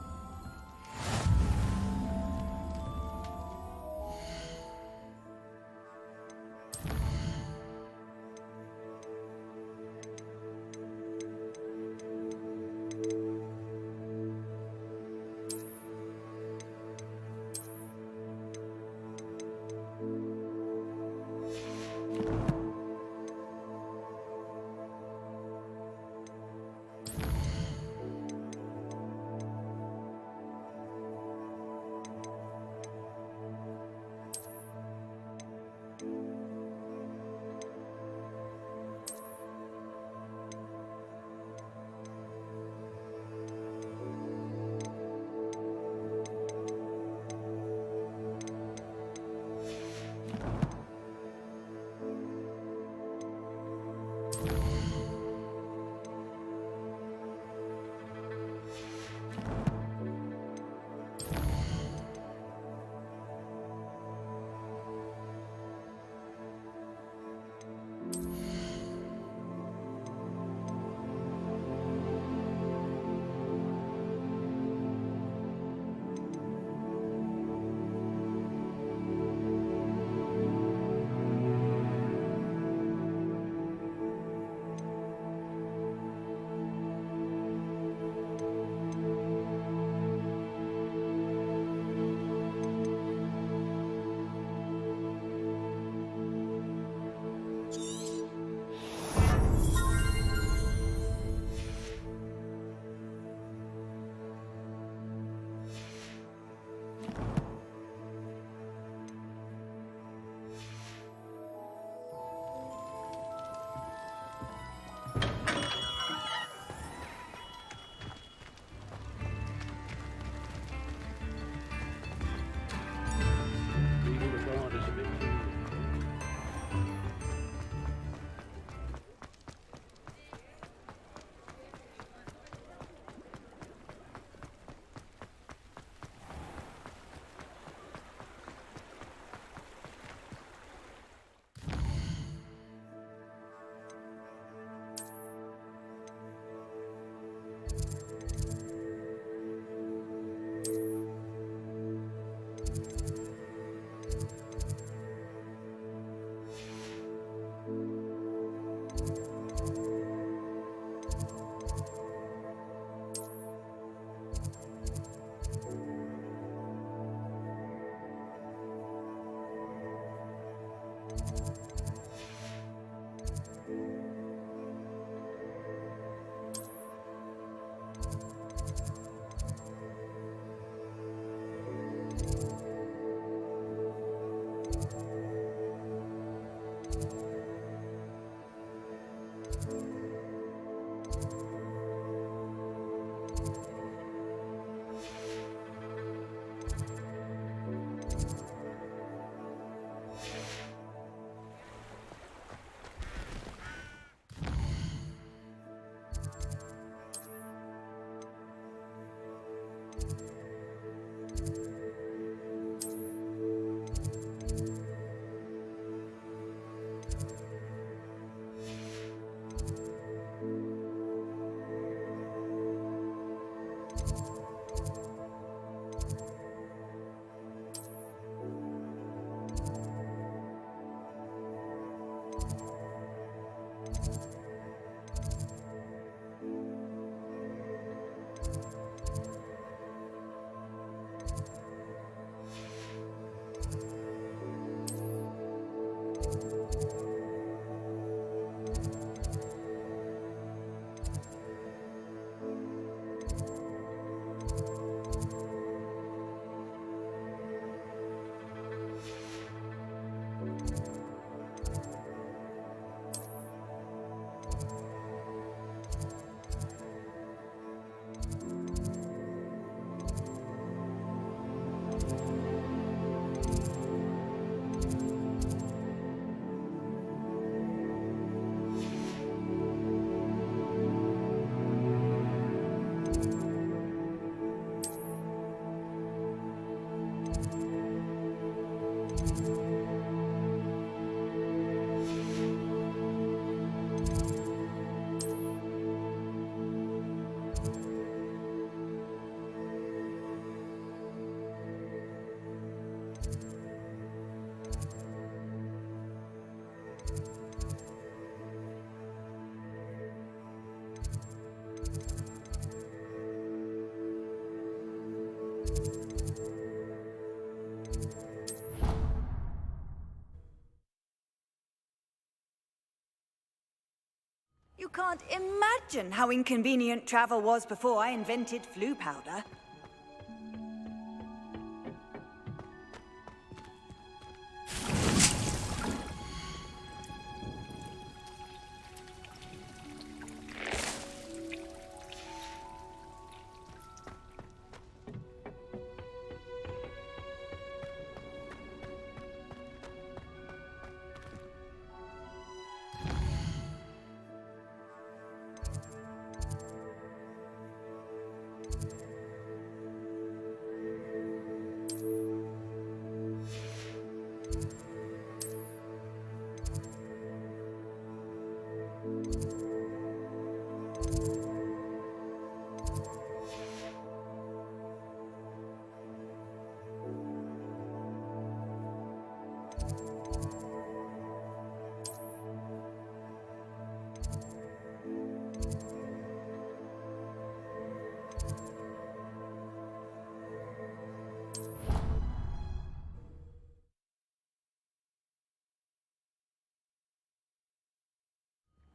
You can't imagine how inconvenient travel was before I invented flu powder.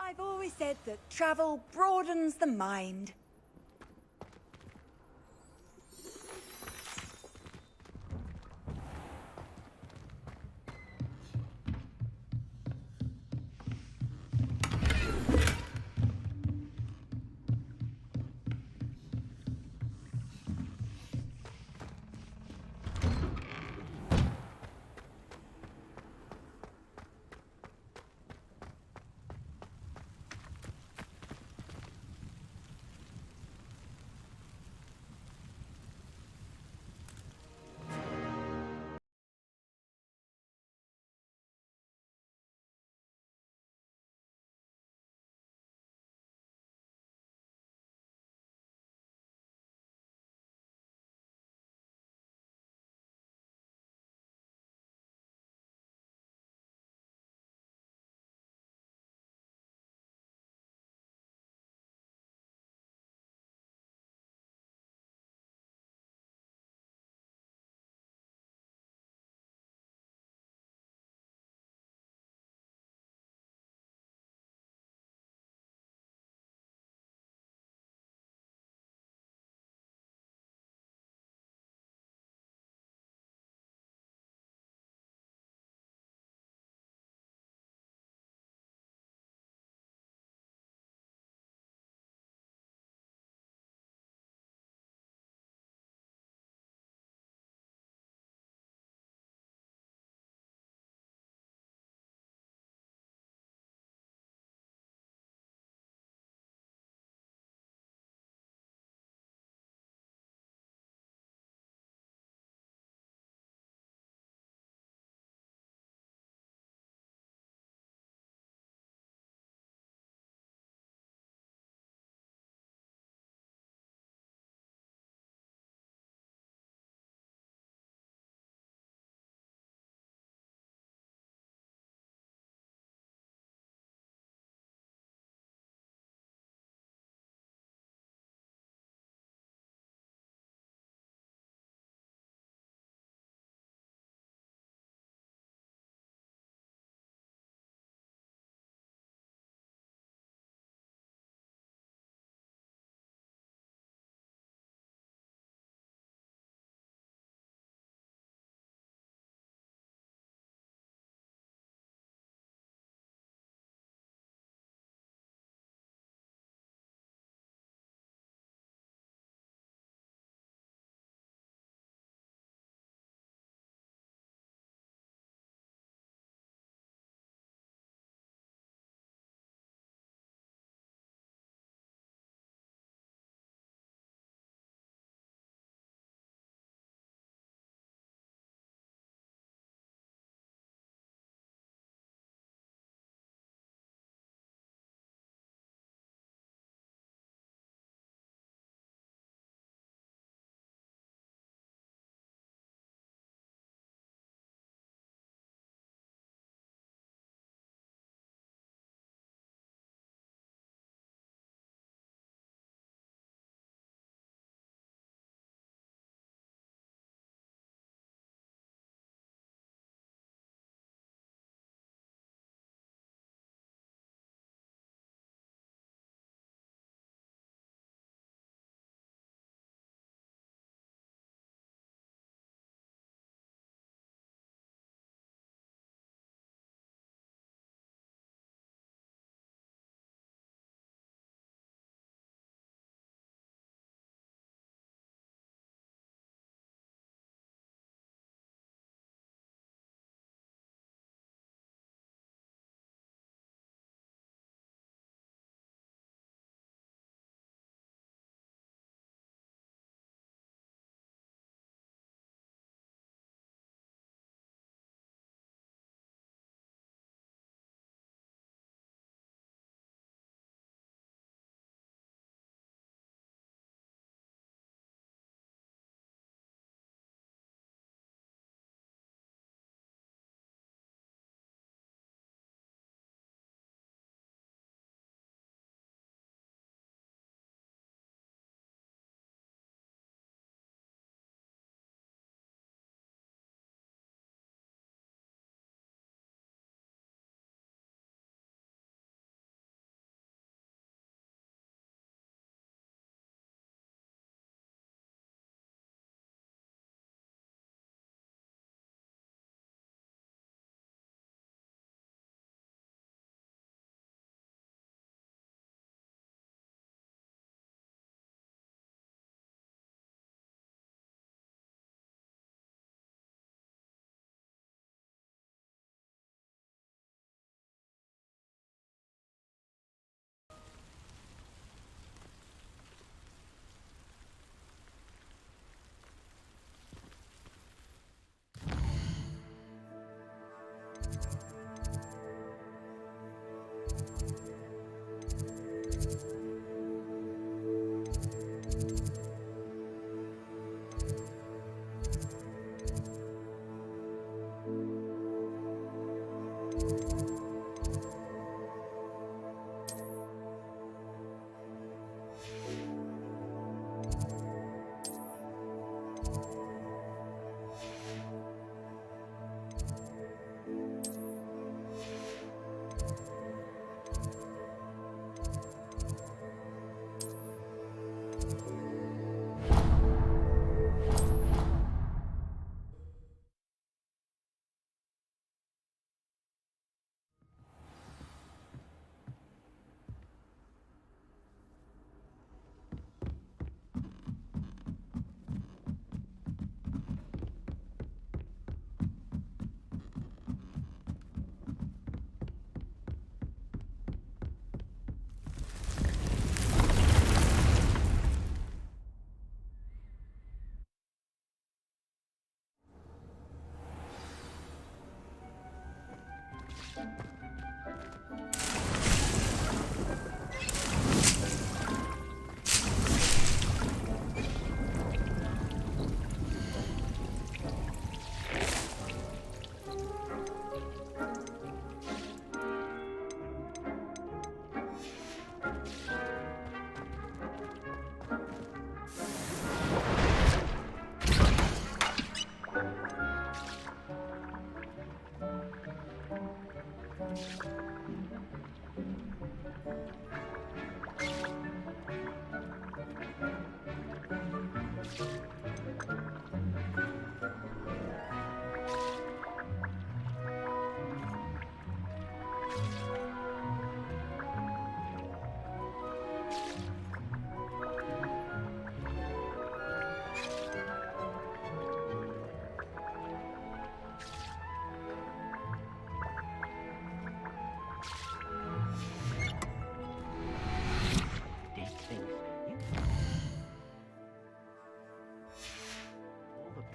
I've always said that travel broadens the mind.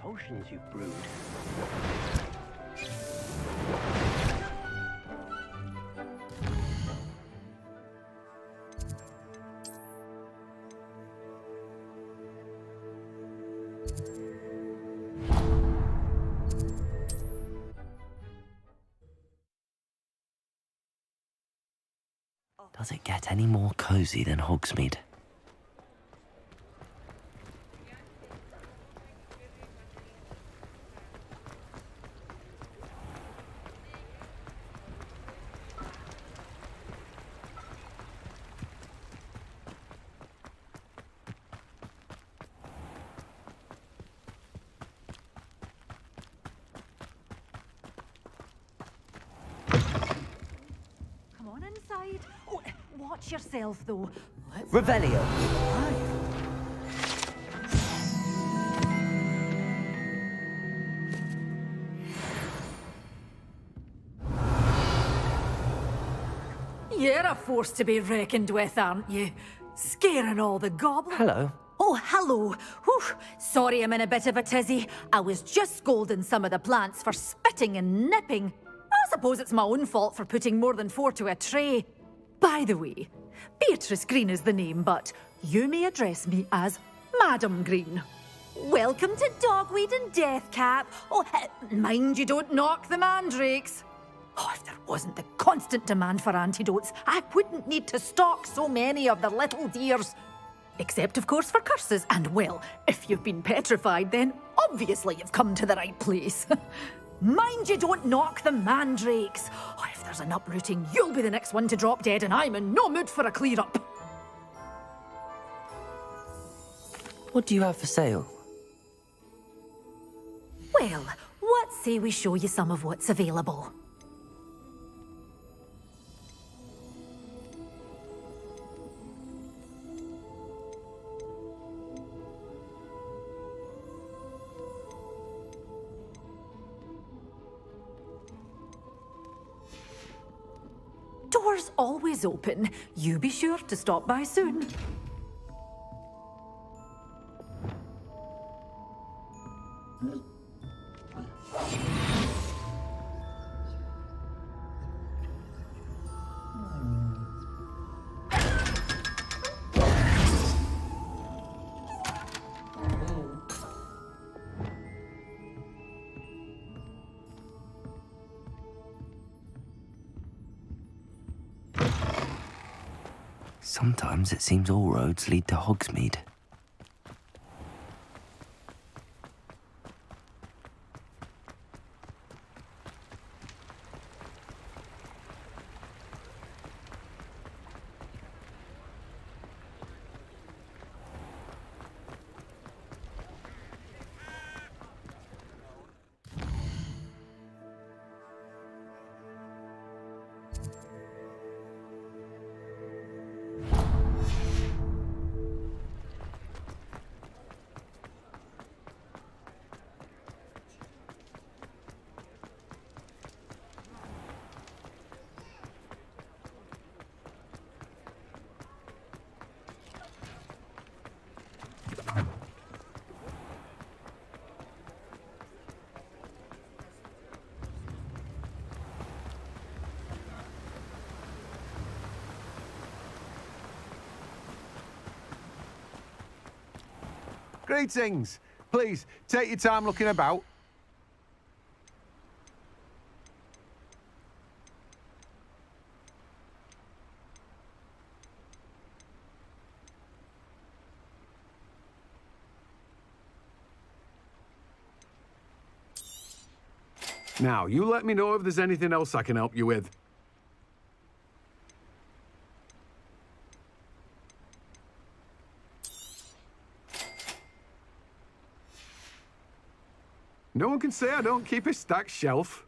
potions you've brewed. Does it get any more cozy than Hogsmeade? Come on inside. Oh, watch yourself, though. Revelio. You're a force to be reckoned with, aren't you? Scaring all the goblins. Hello. Oh, hello. Whew. Sorry I'm in a bit of a tizzy. I was just scolding some of the plants for spitting and nipping. I suppose it's my own fault for putting more than 4 to a tray. By the way, Beatrice Green is the name, but you may address me as Madam Green. Welcome to Dogweed and Deathcap. Oh, mind you don't knock the mandrakes. Oh, if there wasn't the constant demand for antidotes, I wouldn't need to stock so many of the little dears. Except, of course, for curses. And, well, if you've been petrified, then obviously you've come to the right place. Mind you don't knock the mandrakes. Oh, if there's an uprooting, you'll be the next one to drop dead, and I'm in no mood for a clear-up. What do you have for sale? Well, what say we show you some of what's available? Doors always open. You be sure to stop by soon. Sometimes it seems all roads lead to Hogsmeade. Greetings. Please, take your time looking about. Now, you let me know if there's anything else I can help you with. No one can say I don't keep a stacked shelf.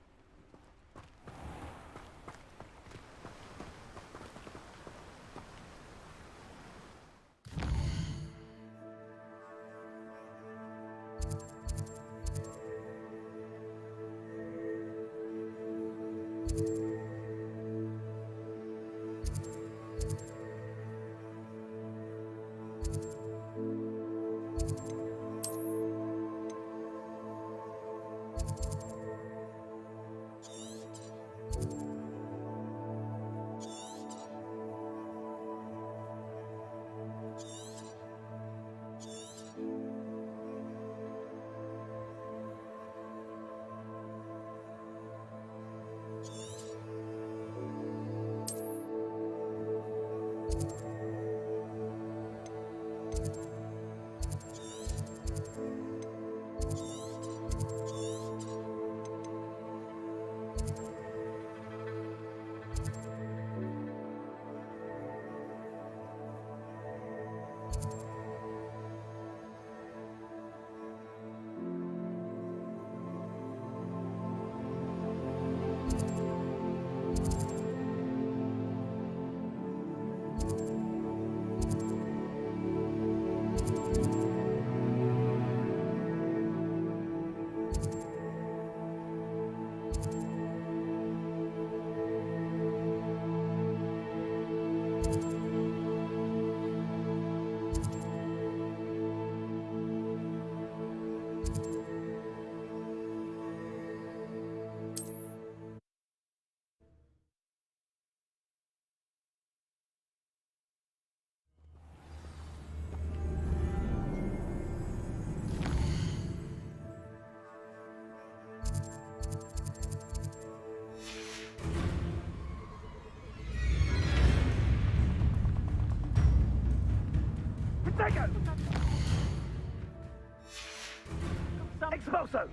Expulso!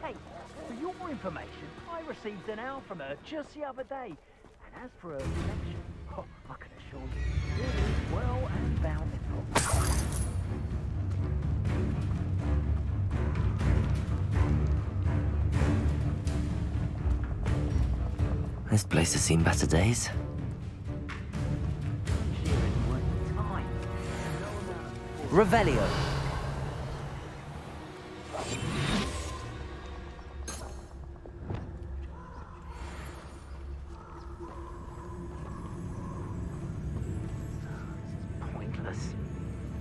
Hey, for your information, I received an owl from her just the other day. And as for her connection, I can assure you, it is well and bountiful. This place has seen better days. Revelio. Pointless.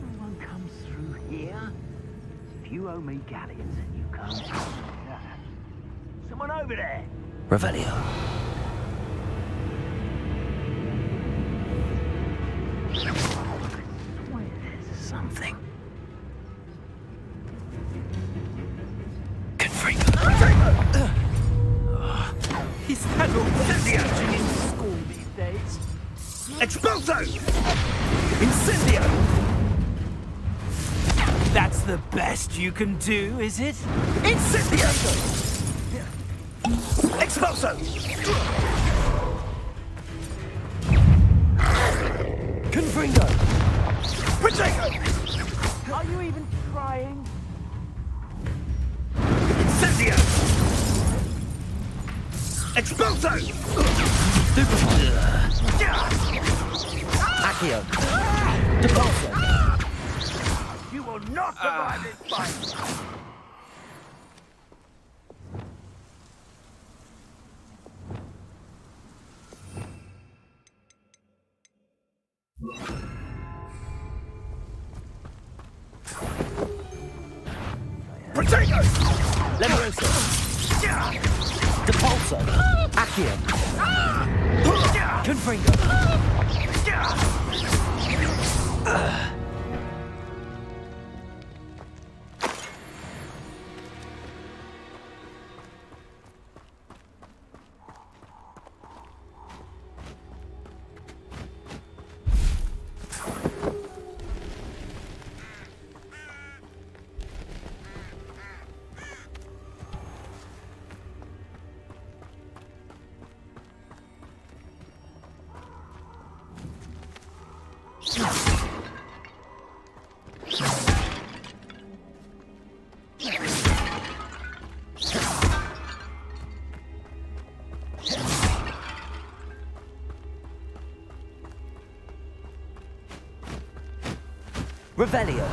No one comes through here. If you owe me galleons, you can't. Someone over there. Revelio. Something. He's had all the action in school these days. Expulso! Incendio! That's the best you can do, is it? Incendio! Expulso! Confringo! Protego! Are you even trying? Incendio! Expulso! Accio. Depulso. You will not survive this fight! Protego! Levioso. Depulso. Accio. Confringo. Revelio.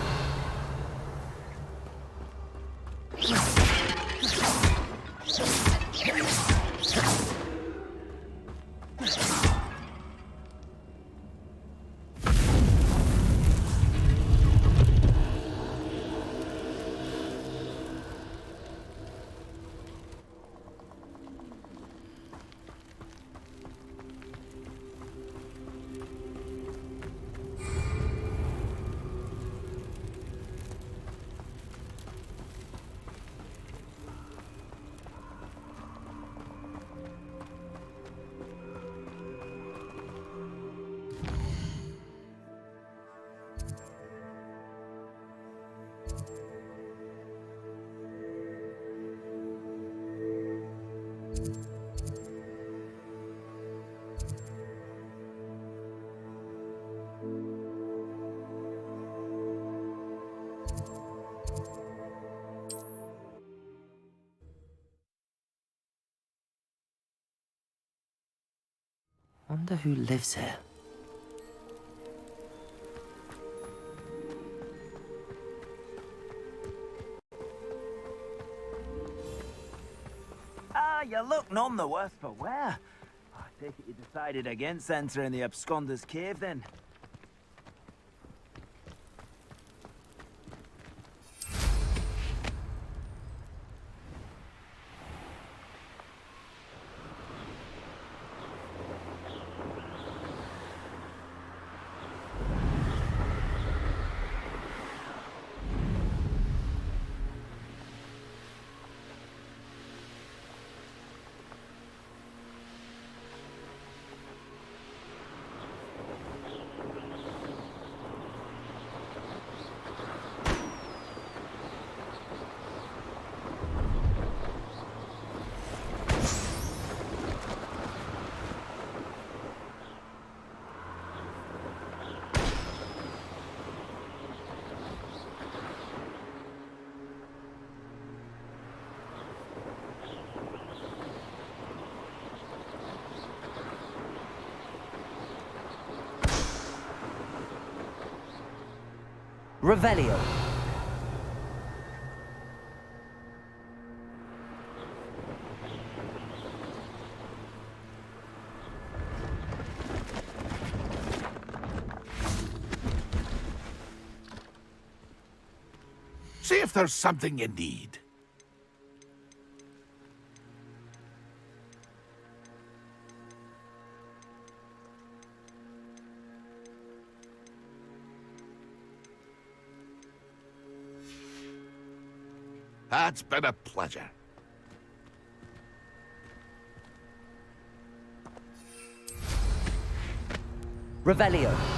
Wonder who lives here. You look none the worse for wear. I take it you decided against entering the Absconder's Cave, then? Revelio. See if there's something you need. It's been a pleasure. Revelio.